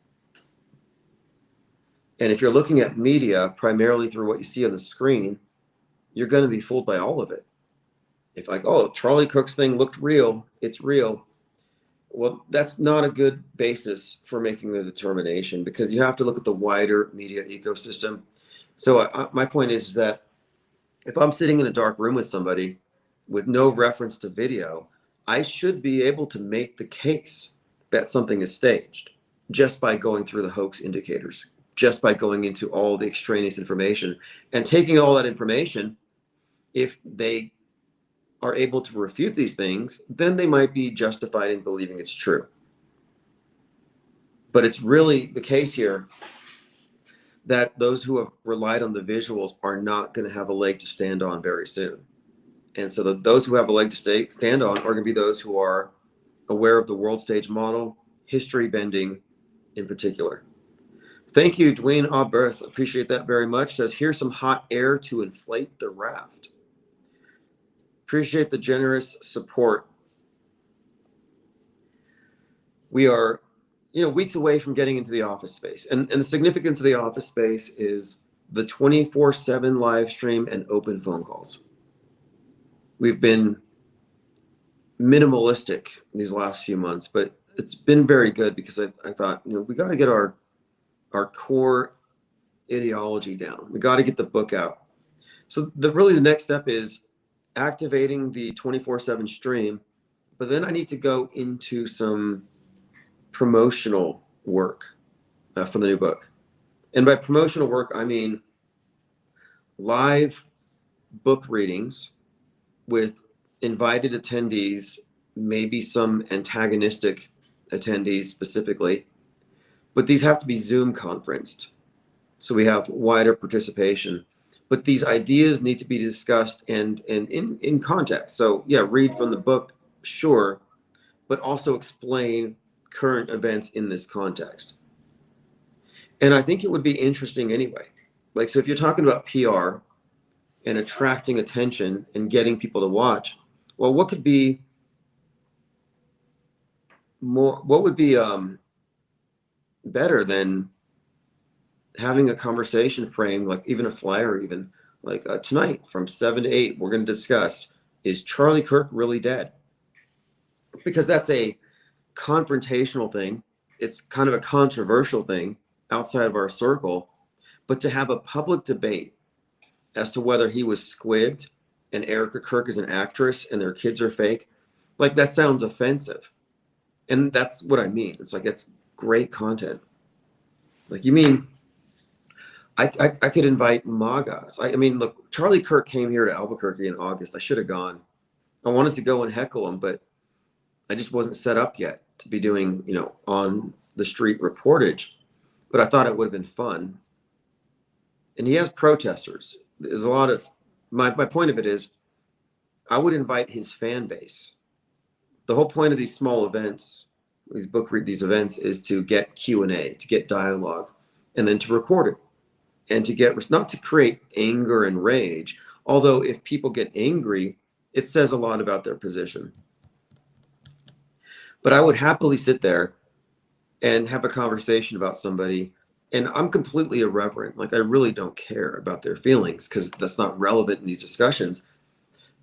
And if you're looking at media primarily through what you see on the screen, you're going to be fooled by all of it. If like, oh, Charlie Cook's thing looked real, it's real. Well, that's not a good basis for making the determination because you have to look at the wider media ecosystem. So my point is that if I'm sitting in a dark room with somebody with no reference to video, I should be able to make the case that something is staged just by going through the hoax indicators, just by going into all the extraneous information and taking all that information. If they are able to refute these things, then they might be justified in believing it's true. But it's really the case here that those who have relied on the visuals are not going to have a leg to stand on very soon. And so those who have a leg to stand on are going to be those who are aware of the world stage model, history bending in particular. Thank you, Dwayne Auberth. Appreciate that very much. Says, here's some hot air to inflate the raft. Appreciate the generous support. We are, weeks away from getting into the office space. And the significance of the office space is the 24/7 live stream and open phone calls. We've been minimalistic these last few months, but it's been very good because I thought, we got to get our core ideology down. We got to get the book out. So really the next step is activating the 24/7 stream, but then I need to go into some promotional work for the new book. And by promotional work, I mean live book readings with invited attendees, maybe some antagonistic attendees specifically, but these have to be Zoom conferenced. So we have wider participation. But these ideas need to be discussed and in context. So yeah, read from the book, sure, but also explain current events in this context. And I think it would be interesting anyway. Like, so if you're talking about PR and attracting attention and getting people to watch, well, what could be more, what would be better than having a conversation frame, like even a flyer, even like tonight from 7 to 8, we're going to discuss, is Charlie Kirk really dead? Because that's a confrontational thing. It's kind of a controversial thing outside of our circle, but to have a public debate as to whether he was squibbed and Erica Kirk is an actress and their kids are fake, like that sounds offensive. And that's what I mean. It's like, it's great content. Like, you mean I could invite MAGAs. I mean, look, Charlie Kirk came here to Albuquerque in August. I should have gone. I wanted to go and heckle him, but I just wasn't set up yet to be doing, on the street reportage. But I thought it would have been fun. And he has protesters. There's a lot of, my point of it is, I would invite his fan base. The whole point of these small events, these events, is to get Q&A, to get dialogue, and then to record it. And to get, not to create anger and rage, although if people get angry, it says a lot about their position. But I would happily sit there and have a conversation about somebody, and I'm completely irreverent. Like, I really don't care about their feelings because that's not relevant in these discussions.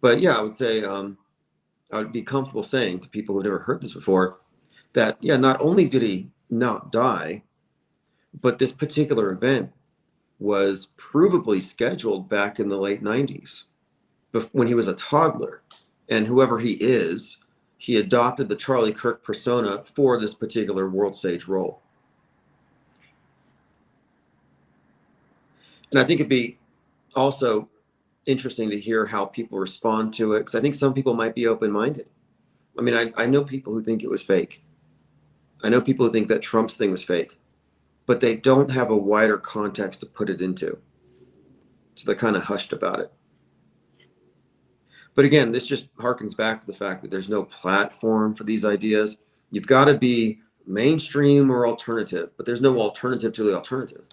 But yeah, I would say, I would be comfortable saying to people who've never heard this before that, yeah, not only did he not die, but this particular event was provably scheduled back in the late 90s when he was a toddler. And whoever he is, he adopted the Charlie Kirk persona for this particular world stage role. And I think it'd be also interesting to hear how people respond to it, because I think some people might be open-minded. I mean, I know people who think it was fake. I know people who think that Trump's thing was fake, but they don't have a wider context to put it into. So they're kind of hushed about it. But again, this just harkens back to the fact that there's no platform for these ideas. You've got to be mainstream or alternative, but there's no alternative to the alternative.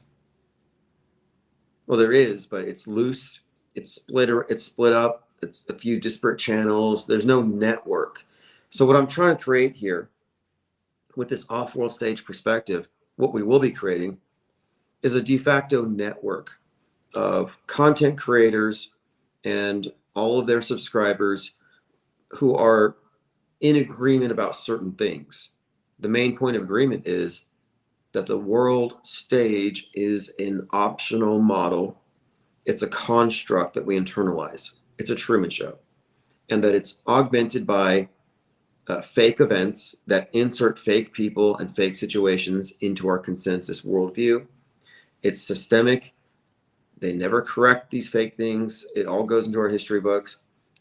Well, there is, but it's loose, it's split up, it's a few disparate channels, there's no network. So what I'm trying to create here with this off-world stage perspective, what we will be creating is a de facto network of content creators and all of their subscribers who are in agreement about certain things. The main point of agreement is that the world stage is an optional model. It's a construct that we internalize. It's a Truman Show. And that it's augmented by fake events that insert fake people and fake situations into our consensus worldview. It's systemic. They never correct these fake things. It all goes into our history books,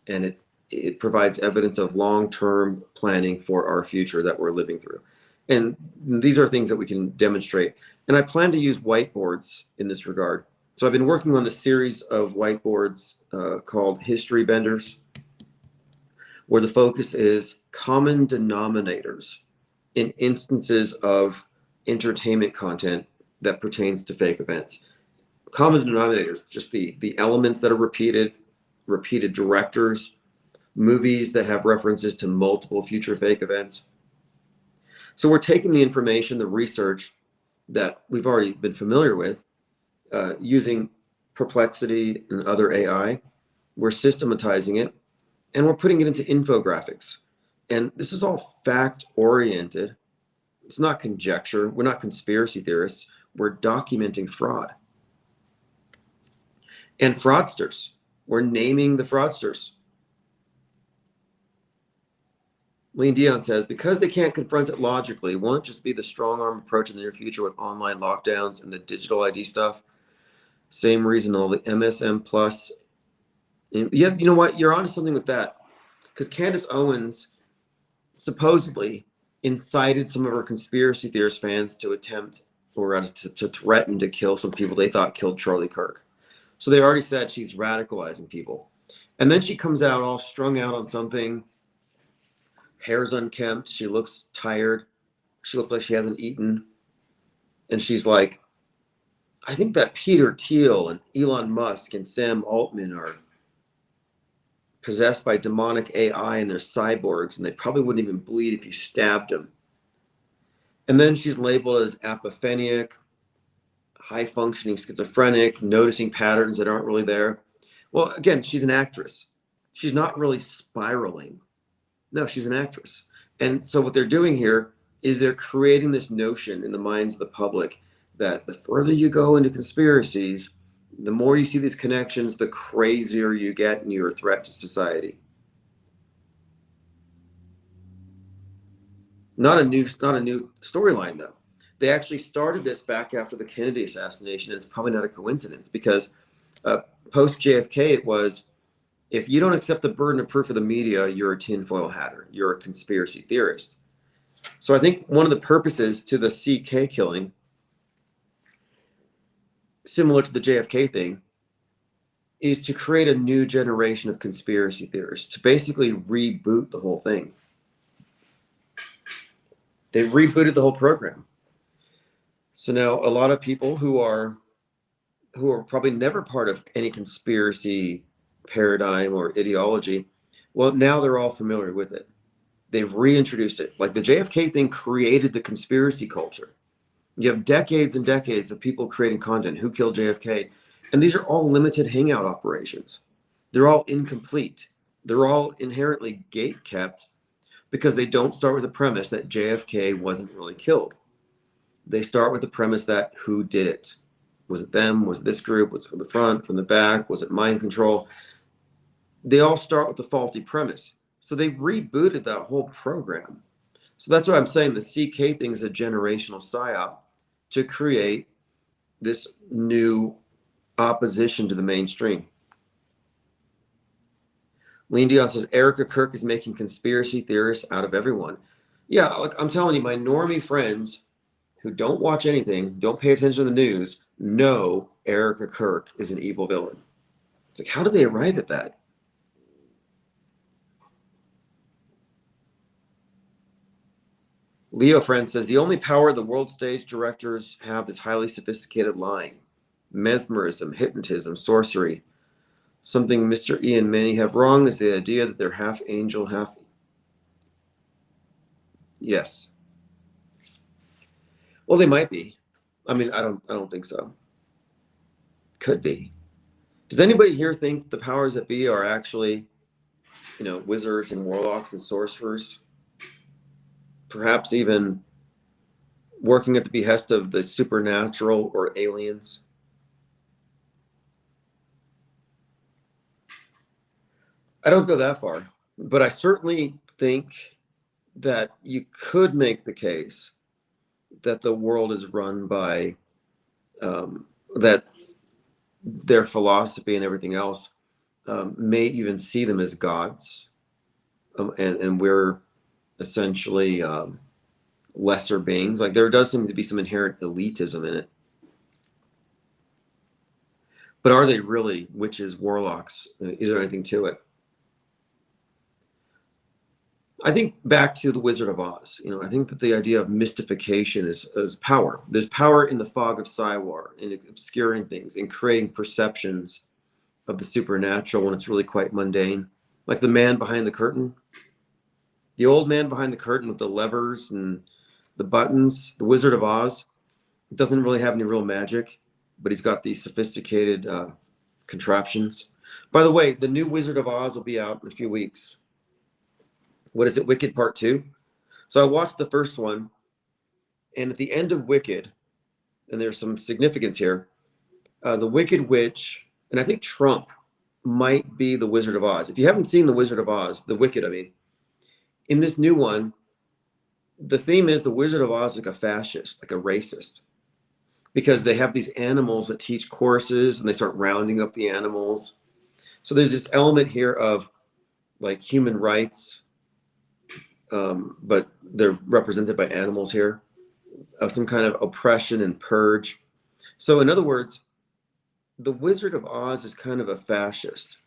and it provides evidence of long-term planning for our future that we're living through. And these are things that we can demonstrate. And I plan to use whiteboards in this regard. So I've been working on this series of whiteboards called History Benders, where the focus is common denominators in instances of entertainment content that pertains to fake events. Common denominators, just the elements that are repeated directors, movies that have references to multiple future fake events. So we're taking the information, the research that we've already been familiar with, using Perplexity and other AI. We're systematizing it, and we're putting it into infographics. And this is all fact oriented. It's not conjecture. We're not conspiracy theorists. We're documenting fraud. And fraudsters. We're naming the fraudsters. Lean Dion says, because they can't confront it logically, won't it just be the strong arm approach in the near future with online lockdowns and the digital ID stuff? Same reason all the MSM plus. Yeah, you know what? You're onto something with that. Because Candace Owens supposedly incited some of her conspiracy theorist fans to attempt or to threaten to kill some people they thought killed Charlie Kirk. So they already said she's radicalizing people. And then she comes out all strung out on something. Hair's unkempt. She looks tired. She looks like she hasn't eaten. And she's like, I think that Peter Thiel and Elon Musk and Sam Altman are possessed by demonic AI and they're cyborgs, and they probably wouldn't even bleed if you stabbed them. And then she's labeled as apophenic, high-functioning schizophrenic, noticing patterns that aren't really there. Well, again, she's an actress. She's not really spiraling. No, she's an actress. And so what they're doing here is they're creating this notion in the minds of the public that the further you go into conspiracies, the more you see these connections, the crazier you get and you're a threat to society. Not a new storyline, though. They actually started this back after the Kennedy assassination, and it's probably not a coincidence because post JFK, it was, if you don't accept the burden of proof of the media, you're a tinfoil hatter. You're a conspiracy theorist. So I think one of the purposes to the CK killing, similar to the JFK thing, is to create a new generation of conspiracy theorists, to basically reboot the whole thing. They've rebooted the whole program. So now a lot of people who are probably never part of any conspiracy paradigm or ideology, well, now they're all familiar with it. They've reintroduced it. Like the JFK thing created the conspiracy culture. You have decades and decades of people creating content. Who killed JFK? And these are all limited hangout operations. They're all incomplete. They're all inherently gate kept because they don't start with the premise that JFK wasn't really killed. They start with the premise that who did it? Was it them? Was it this group? Was it from the front, from the back? Was it mind control? They all start with the faulty premise. So they rebooted that whole program. So that's why I'm saying the CK thing is a generational psyop to create this new opposition to the mainstream. Lean Dion says, Erica Kirk is making conspiracy theorists out of everyone. Yeah, like I'm telling you, my normie friends who don't watch anything, don't pay attention to the news, know Erica Kirk is an evil villain. It's like, how do they arrive at that? Leo Friend says, the only power the world stage directors have is highly sophisticated lying, mesmerism, hypnotism, sorcery. Something Mr. E and many have wrong is the idea that they're half angel, half... Yes. Well, they might be. I mean, I don't think so. Could be. Does anybody here think the powers that be are actually, wizards and warlocks and sorcerers? perhaps even working at the behest of the supernatural or aliens. I don't go that far, but I certainly think that you could make the case that the world is run by that their philosophy and everything else may even see them as gods, and we're essentially lesser beings. Like there does seem to be some inherent elitism in it. But are they really witches, warlocks? Is there anything to it? I think back to the Wizard of Oz. I think that the idea of mystification is power. There's power in the fog of Siwar, in obscuring things, in creating perceptions of the supernatural when it's really quite mundane. Like the man behind the curtain, the old man behind the curtain with the levers and the buttons. The Wizard of Oz doesn't really have any real magic, but he's got these sophisticated contraptions. By the way, the new Wizard of Oz will be out in a few weeks. What is it, Wicked Part 2? So I watched the first one, and at the end of Wicked, and there's some significance here, the Wicked Witch, and I think Trump might be the Wizard of Oz. If you haven't seen the Wizard of Oz, the Wicked, I mean, in this new one, the theme is the Wizard of Oz is like a fascist, like a racist, because they have these animals that teach courses, and they start rounding up the animals. So there's this element here of like human rights, but they're represented by animals here, of some kind of oppression and purge. So in other words, the Wizard of Oz is kind of a fascist,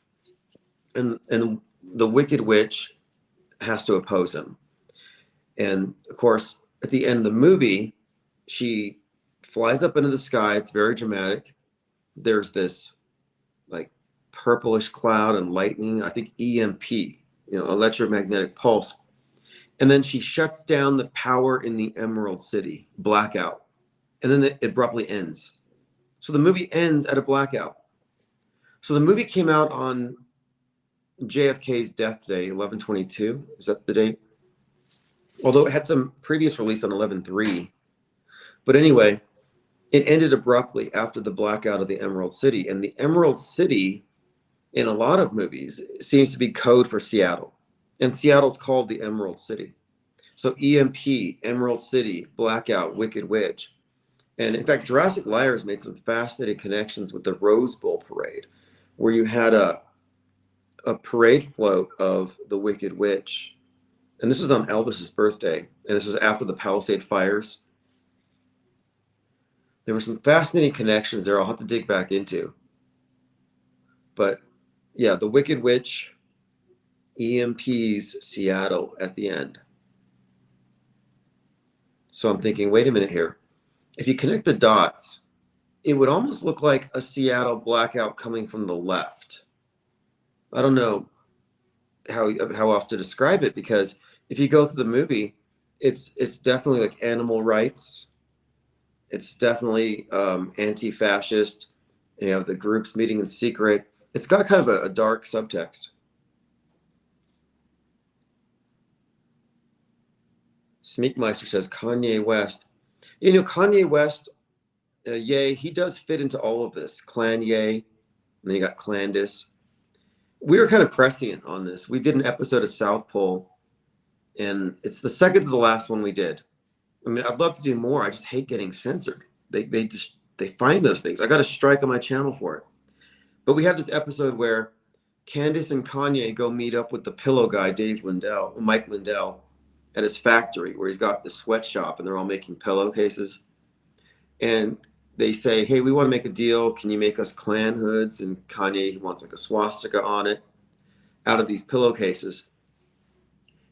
and the Wicked Witch has to oppose him. And of course, at the end of the movie, she flies up into the sky. It's very dramatic. There's this like purplish cloud and lightning, I think EMP, electromagnetic pulse. And then she shuts down the power in the Emerald City, blackout. And then it abruptly ends. So the movie ends at a blackout. So the movie came out on JFK's death day, 11/22. Is that the date? Although it had some previous release on 11/3. But anyway, it ended abruptly after the blackout of the Emerald City. And the Emerald City, in a lot of movies, seems to be code for Seattle. And Seattle's called the Emerald City. So EMP, Emerald City, blackout, Wicked Witch. And in fact, Jurassic Liars made some fascinating connections with the Rose Bowl parade, where you had a parade float of the Wicked Witch. And this was on Elvis's birthday. And this was after the Palisade fires. There were some fascinating connections there I'll have to dig back into. But yeah, the Wicked Witch, EMP's Seattle at the end. So I'm thinking, wait a minute here. If you connect the dots, it would almost look like a Seattle blackout coming from the left. I don't know how else to describe it, because if you go through the movie, it's definitely like animal rights. It's definitely anti-fascist. You have the groups meeting in secret. It's got kind of a dark subtext. Smeekmeister says Kanye West. Kanye West, Ye, he does fit into all of this. Clan Ye, and then you got Clandis. We were kind of prescient on this. We did an episode of South Pole, and it's the second to the last one we did. I mean, I'd love to do more. I just hate getting censored. They find those things. I got a strike on my channel for it. But we had this episode where Candace and Kanye go meet up with the pillow guy, Mike Lindell, at his factory where he's got the sweatshop, and they're all making pillowcases. And they say, hey, we want to make a deal. Can you make us clan hoods? And Kanye, he wants like a swastika on it out of these pillowcases.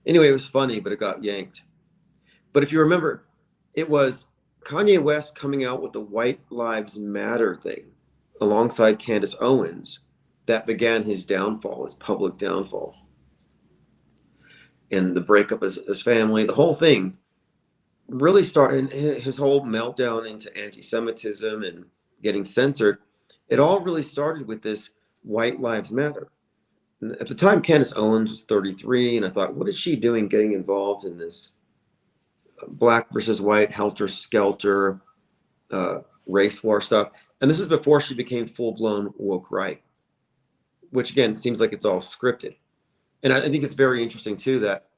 Anyway, it was funny, but it got yanked. But if you remember, it was Kanye West coming out with the White Lives Matter thing alongside Candace Owens that began his downfall, his public downfall. And the breakup of his family, the whole thing really started, his whole meltdown into anti-Semitism and getting censored. It all really started with this White Lives Matter. And at the time, Candace Owens was 33, and I thought, what is she doing getting involved in this black versus white, helter skelter, race war stuff. And this is before she became full-blown woke right, which again seems like it's all scripted. And I think it's very interesting too that,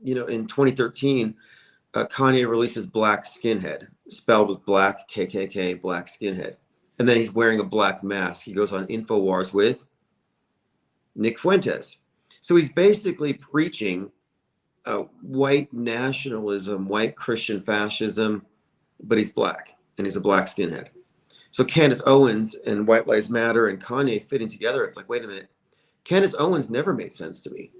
in 2013, Kanye releases Black Skinhead, spelled with black, KKK, Black Skinhead. And then he's wearing a black mask. He goes on InfoWars with Nick Fuentes. So he's basically preaching white nationalism, white Christian fascism, but he's black and he's a black skinhead. So Candace Owens and White Lives Matter and Kanye fitting together, it's like, wait a minute. Candace Owens never made sense to me,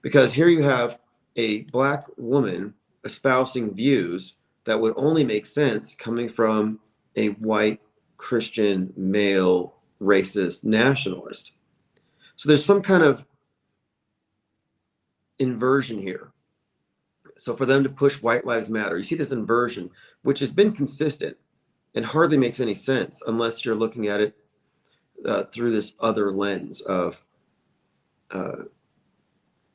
because here you have a black woman espousing views that would only make sense coming from a white Christian male racist nationalist. So there's some kind of inversion here. So for them to push White Lives Matter, you see this inversion, which has been consistent and hardly makes any sense unless you're looking at it through this other lens of, I'm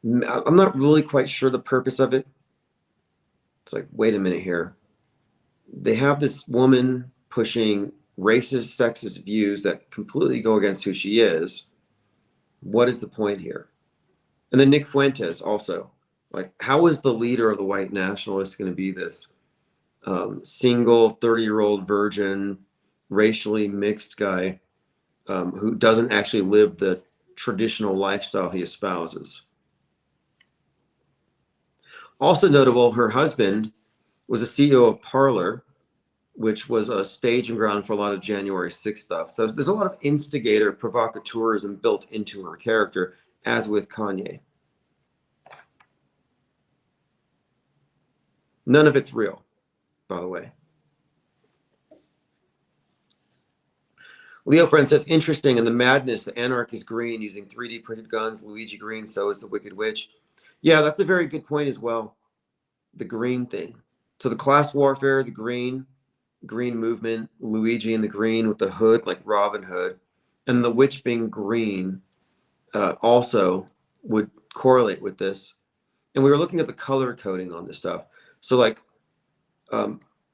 not really quite sure the purpose of it. It's like, wait a minute here. They have this woman pushing racist, sexist views that completely go against who she is. What is the point here? And then Nick Fuentes also, like, how is the leader of the white nationalists going to be this single 30-year-old virgin, racially mixed guy who doesn't actually live the traditional lifestyle he espouses? Also notable, her husband was a CEO of Parler, which was a staging ground for a lot of January 6th stuff. So there's a lot of instigator provocateurism built into her character, as with Kanye. None of it's real, by the way. Leo Friend says, interesting, in the madness, the anarch is green, using 3D printed guns, Luigi green, so is the Wicked Witch. Yeah, that's a very good point as well. The green thing. So the class warfare, the green movement, Luigi in the green with the hood, like Robin Hood, and the witch being green also would correlate with this. And we were looking at the color coding on this stuff. So like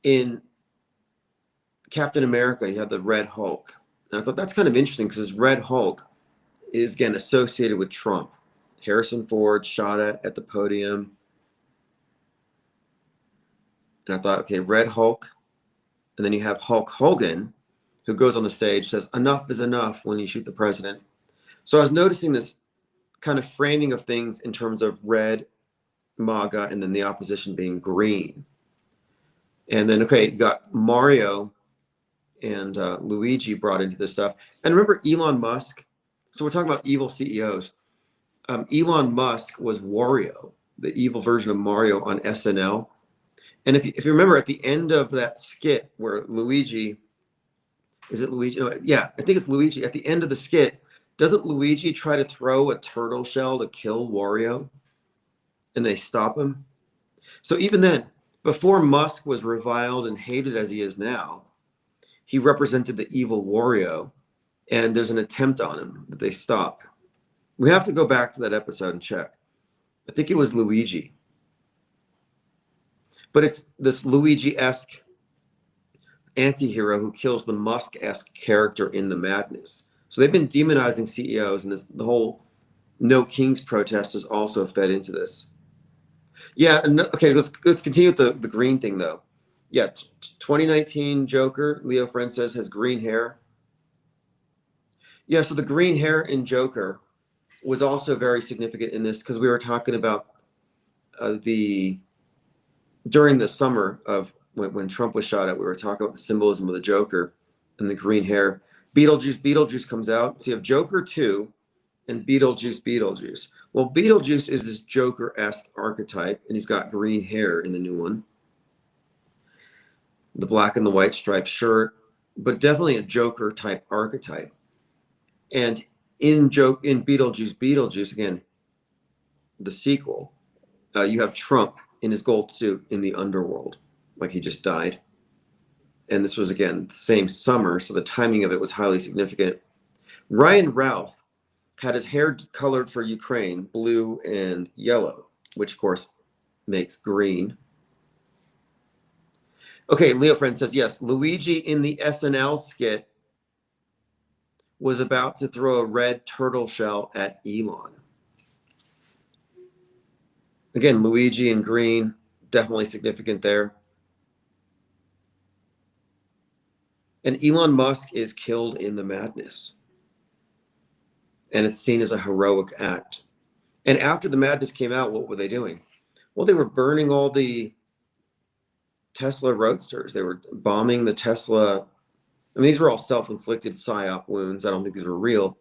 in Captain America, you have the Red Hulk. And I thought that's kind of interesting because this Red Hulk is, again, associated with Trump. Harrison Ford shot at the podium. And I thought, okay, Red Hulk. And then you have Hulk Hogan, who goes on the stage, says, enough is enough when you shoot the president. So I was noticing this kind of framing of things in terms of red, MAGA, and then the opposition being green. And then, okay, you got Mario and Luigi brought into this stuff. And remember Elon Musk? So we're talking about evil CEOs. Elon Musk was Wario, the evil version of Mario on SNL. And if you remember at the end of that skit where Luigi, is it Luigi? No, yeah, I think it's Luigi. At the end of the skit, doesn't Luigi try to throw a turtle shell to kill Wario? And they stop him? So even then, before Musk was reviled and hated as he is now, he represented the evil Wario, and there's an attempt on him that they stop. We have to go back to that episode and check. I think it was Luigi. But it's this Luigi-esque anti-hero who kills the Musk-esque character in the madness. So they've been demonizing CEOs, and the whole No Kings protest has also fed into this. Yeah, okay, let's continue with the green thing, though. Yeah, 2019 Joker, Leo Friend says, has green hair. Yeah, so the green hair in Joker was also very significant in this, because we were talking about during the summer of when Trump was shot at, we were talking about the symbolism of the Joker and the green hair. Beetlejuice comes out. So you have Joker 2 and Beetlejuice. Well, Beetlejuice is this Joker-esque archetype, and he's got green hair in the new one. The black and the white striped shirt, but definitely a Joker-type archetype. And in Beetlejuice, again, the sequel, you have Trump in his gold suit in the underworld, like he just died. And this was, again, the same summer, so the timing of it was highly significant. Ryan Ralph had his hair colored for Ukraine, blue and yellow, which, of course, makes green. Okay, Leo Friend says yes. Luigi in the SNL skit was about to throw a red turtle shell at Elon. Again, Luigi in green, definitely significant there. And Elon Musk is killed in the madness. And it's seen as a heroic act. And after the madness came out, what were they doing? Well, they were burning all the Tesla roadsters. They were bombing the Tesla. I mean, these were all self-inflicted psyop wounds. I don't think these were real,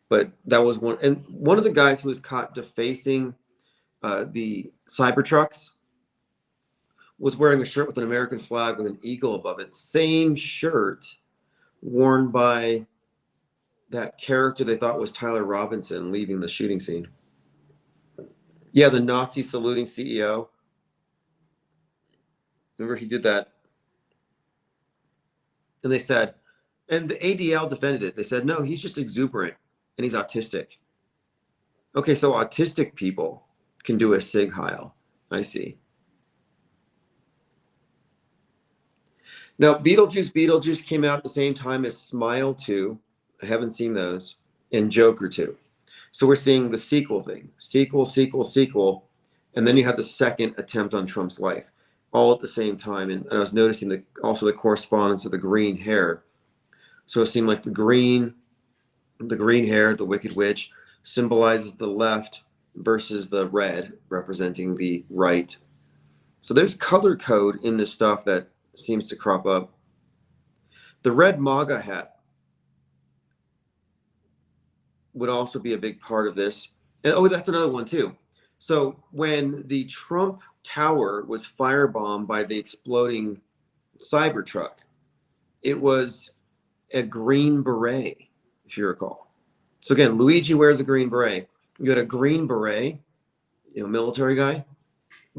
but that was one. And one of the guys who was caught defacing the Cybertrucks was wearing a shirt with an American flag with an eagle above it. Same shirt worn by that character they thought was Tyler Robinson leaving the shooting scene. Yeah, the Nazi saluting CEO. Remember he did that. And they said, and the ADL defended it. They said, no, he's just exuberant and he's autistic. Okay, so autistic people can do a Sig Heil. I see. Now, Beetlejuice came out at the same time as Smile 2. I haven't seen those. And Joker 2. So we're seeing the sequel thing. Sequel. And then you have the second attempt on Trump's life, all at the same time. And I was noticing also the correspondence of the green hair. So it seemed like the green hair, the Wicked Witch, symbolizes the left versus the red, representing the right. So there's color code in this stuff that seems to crop up. The red MAGA hat would also be a big part of this. And, oh, that's another one too. So when the Trump Tower was firebombed by the exploding Cybertruck, it was a green beret, if you recall. So again, Luigi wears a green beret. You had a green beret, military guy,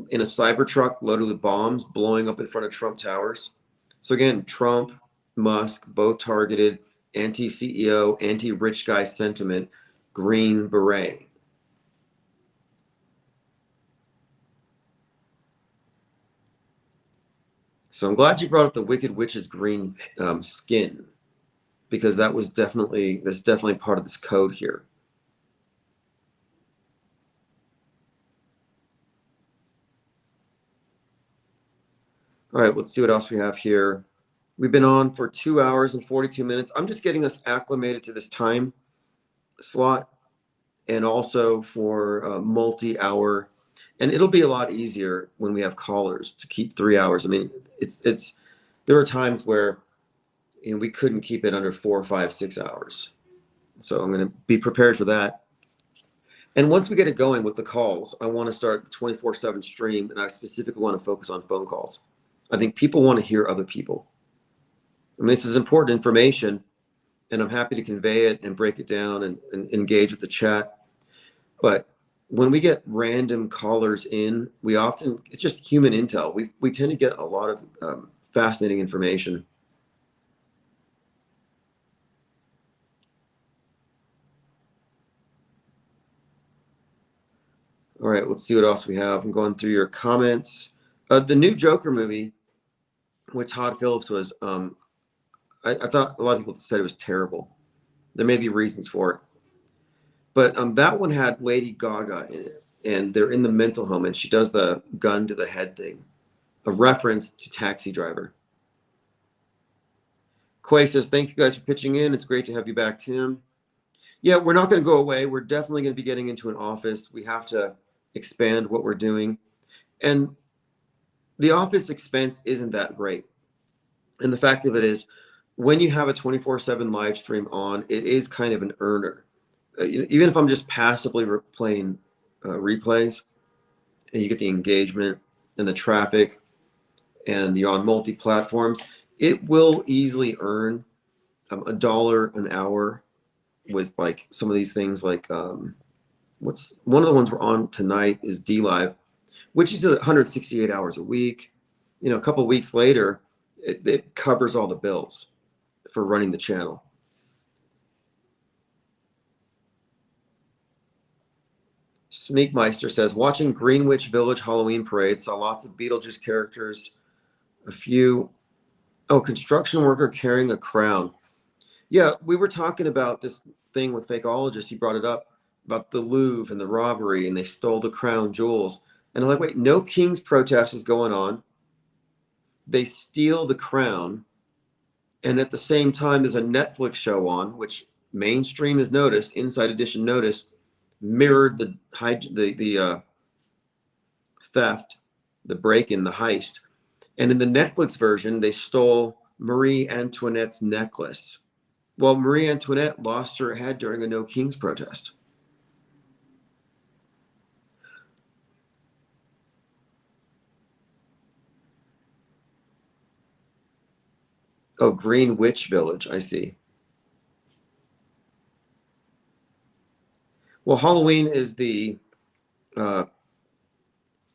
in a Cybertruck loaded with bombs blowing up in front of Trump Towers. So again, Trump, Musk, both targeted anti-CEO, anti-rich guy sentiment, green beret. So I'm glad you brought up the Wicked Witch's green skin, because that's definitely part of this code here. All right, let's see what else we have here. We've been on for 2 hours and 42 minutes. I'm just getting us acclimated to this time slot, and also for multi-hour. And it'll be a lot easier when we have callers to keep 3 hours. I mean, there are times where we couldn't keep it under 4, 5, 6 hours. So I'm going to be prepared for that. And once we get it going with the calls, I want to start the 24/7 stream, and I specifically want to focus on phone calls. I think people want to hear other people. I mean, this is important information, and I'm happy to convey it and break it down and engage with the chat. But when we get random callers in, it's just human intel. We tend to get a lot of fascinating information. All right, let's see what else we have. I'm going through your comments. The new Joker movie with Todd Phillips was, I thought a lot of people said it was terrible. There may be reasons for it. But that one had Lady Gaga in it, and they're in the mental home, and she does the gun to the head thing, a reference to Taxi Driver. Quay says, thanks you guys for pitching in. It's great to have you back, Tim. Yeah, we're not going to go away. We're definitely going to be getting into an office. We have to expand what we're doing. And the office expense isn't that great. And the fact of it is, when you have a 24/7 live stream on, it is kind of an earner. Even if I'm just passively playing replays, and you get the engagement and the traffic, and you're on multi-platforms, it will easily earn $1 an hour with like some of these things. Like what's one of the ones we're on tonight is DLive, which is 168 hours a week. A couple of weeks later, it covers all the bills for running the channel. Sneakmeister says, watching Greenwich Village Halloween Parade, saw lots of Beetlejuice characters A few. Oh, construction worker carrying a crown. Yeah, we were talking about this thing with Fakeologist. He brought it up about the Louvre and the robbery, and they stole the crown jewels. And I'm like, wait, no king's protest is going on. They steal the crown, and at the same time, there's a Netflix show on, which mainstream has noticed, Inside Edition noticed, mirrored the theft, the break-in, the heist. And in the Netflix version, they stole Marie Antoinette's necklace. Well, Marie Antoinette lost her head during a No Kings protest. Oh, Greenwich Village, I see. Well, Halloween is the uh,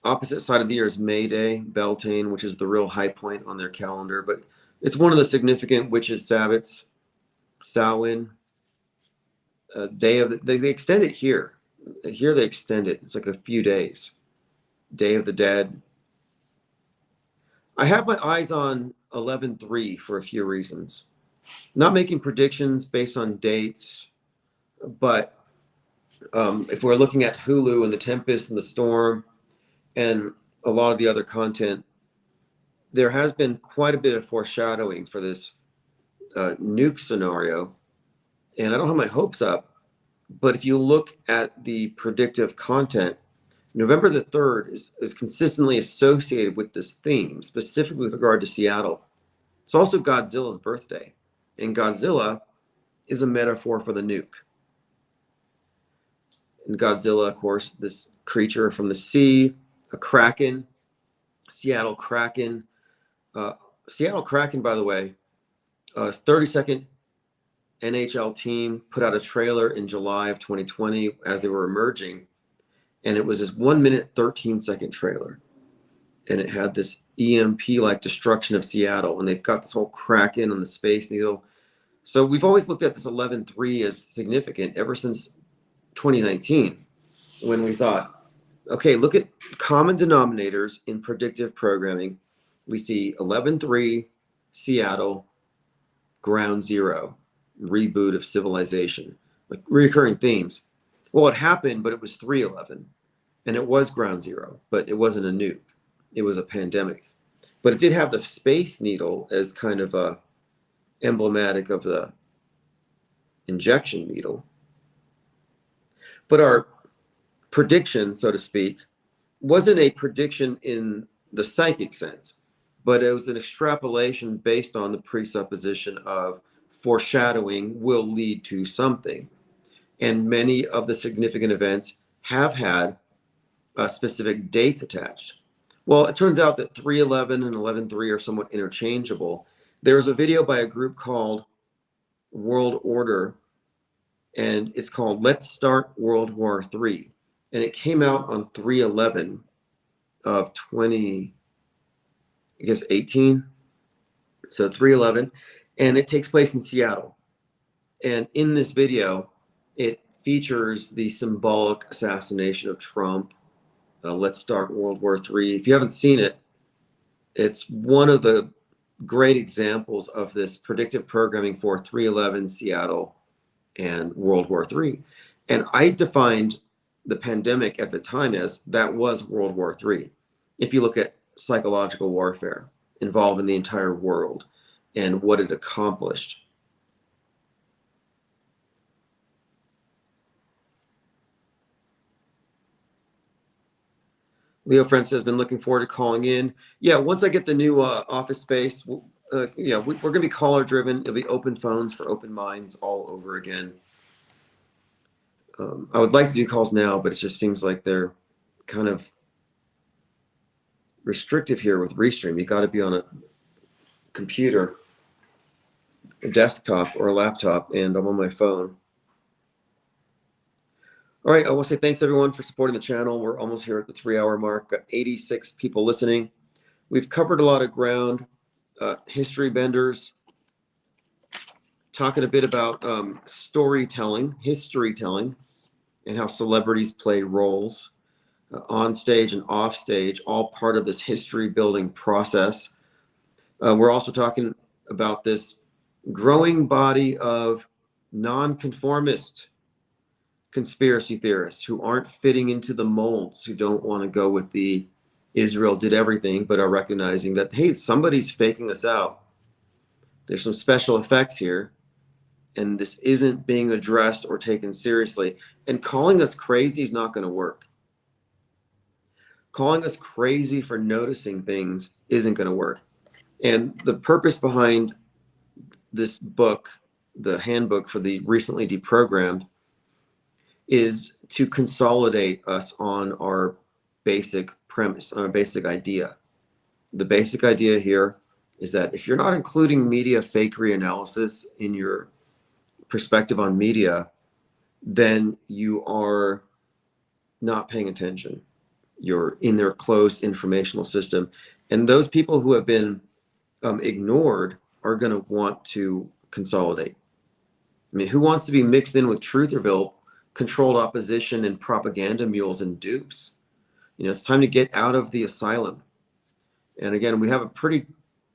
opposite side of the year is May Day, Beltane, which is the real high point on their calendar. But it's one of the significant witches' Sabbats, Samhain, day of they extend it here. Here they extend it. It's like a few days. Day of the Dead. I have my eyes on 11/3 for a few reasons. Not making predictions based on dates, but if we're looking at Hulu and the Tempest and the Storm and a lot of the other content, there has been quite a bit of foreshadowing for this nuke scenario. And I don't have my hopes up, but if you look at the predictive content, November the 3rd is consistently associated with this theme, specifically with regard to Seattle. It's also Godzilla's birthday. And Godzilla is a metaphor for the nuke. And Godzilla, of course, this creature from the sea, a kraken, Seattle Kraken. Seattle Kraken, by the way, 32nd NHL team put out a trailer in July of 2020 as they were emerging. And it was this 1 minute, 13-second trailer. And it had this EMP-like destruction of Seattle. And they've got this whole Kraken on the Space Needle. So we've always looked at this 11/3 as significant ever since 2019, when we thought, okay, look at common denominators in predictive programming. We see 11/3, Seattle, Ground Zero, reboot of civilization, like recurring themes. Well, it happened, but it was 3/11, and it was Ground Zero, but it wasn't a nuke. It was a pandemic. But it did have the Space Needle as kind of a emblematic of the injection needle. But our prediction, so to speak, wasn't a prediction in the psychic sense, but it was an extrapolation based on the presupposition of foreshadowing will lead to something. And many of the significant events have had specific dates attached. Well, it turns out that 3/11 and 11/3 are somewhat interchangeable. There's a video by a group called World Order, and it's called Let's Start World War III. And it came out on 3/11 of 20, I guess 18. So 3/11, and it takes place in Seattle. And in this video, it features the symbolic assassination of Trump. Let's Start World War III. If you haven't seen it, it's one of the great examples of this predictive programming for 3/11, Seattle, and World War III. And I defined the pandemic at the time as that was World War III. If you look at psychological warfare involving the entire world and what it accomplished. Leo Francis has been looking forward to calling in. Yeah, once I get the new office space, we're going to be caller driven. It'll be open phones for open minds all over again. I would like to do calls now, but it just seems like they're kind of restrictive here with Restream. You got to be on a computer, a desktop, or a laptop, and I'm on my phone. All right, I want to say thanks everyone for supporting the channel. We're almost here at the 3-hour mark. Got 86 people listening. We've covered a lot of ground. History benders, talking a bit about storytelling, history telling, and how celebrities play roles on stage and off stage, all part of this history building process. We're also talking about this growing body of nonconformist conspiracy theorists who aren't fitting into the molds, who don't want to go with the Israel did everything, but are recognizing that, hey, somebody's faking us out. There's some special effects here, and this isn't being addressed or taken seriously. And calling us crazy is not going to work. Calling us crazy for noticing things isn't going to work. And the purpose behind this book, the handbook for the recently deprogrammed, is to consolidate us on our basic premise, on our basic idea. The basic idea here is that if you're not including media fakery analysis in your perspective on media, then you are not paying attention. You're in their closed informational system. And those people who have been ignored are going to want to consolidate. I mean, who wants to be mixed in with Trutherville, controlled opposition, and propaganda mules and dupes? It's time to get out of the asylum. And again, we have a pretty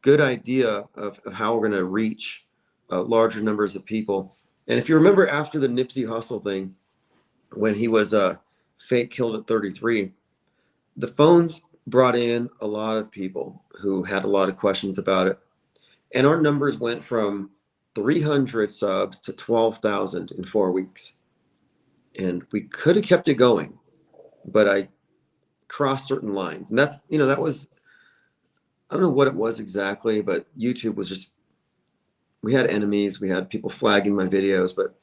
good idea of how we're going to reach larger numbers of people. And if you remember after the Nipsey Hussle thing, when he was fake killed at 33, the phones brought in a lot of people who had a lot of questions about it. And our numbers went from 300 subs to 12,000 in 4 weeks. And we could have kept it going, but I crossed certain lines. And that's, that was, I don't know what it was exactly, but YouTube was just, we had enemies, we had people flagging my videos, but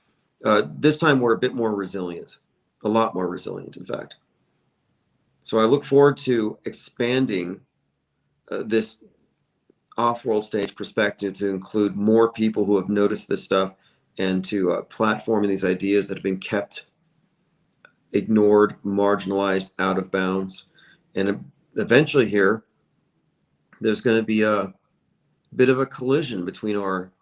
this time we're a bit more resilient, a lot more resilient, in fact. So I look forward to expanding this off-world stage perspective to include more people who have noticed this stuff, and to platforming these ideas that have been kept ignored, marginalized, out of bounds. And eventually here, there's going to be a bit of a collision between our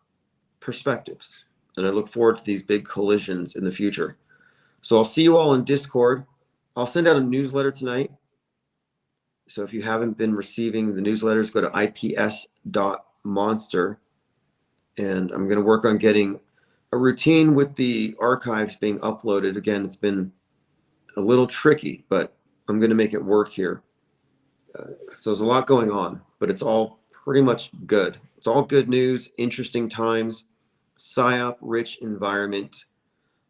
perspectives. And I look forward to these big collisions in the future. So I'll see you all in Discord. I'll send out a newsletter tonight. So if you haven't been receiving the newsletters, go to ips.monster. And I'm going to work on getting a routine with the archives being uploaded. Again, it's been a little tricky, but I'm going to make it work here. So there's a lot going on, but it's all pretty much good. It's all good news, interesting times, PSYOP-rich environment.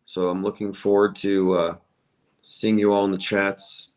So I'm looking forward to seeing you all in the chats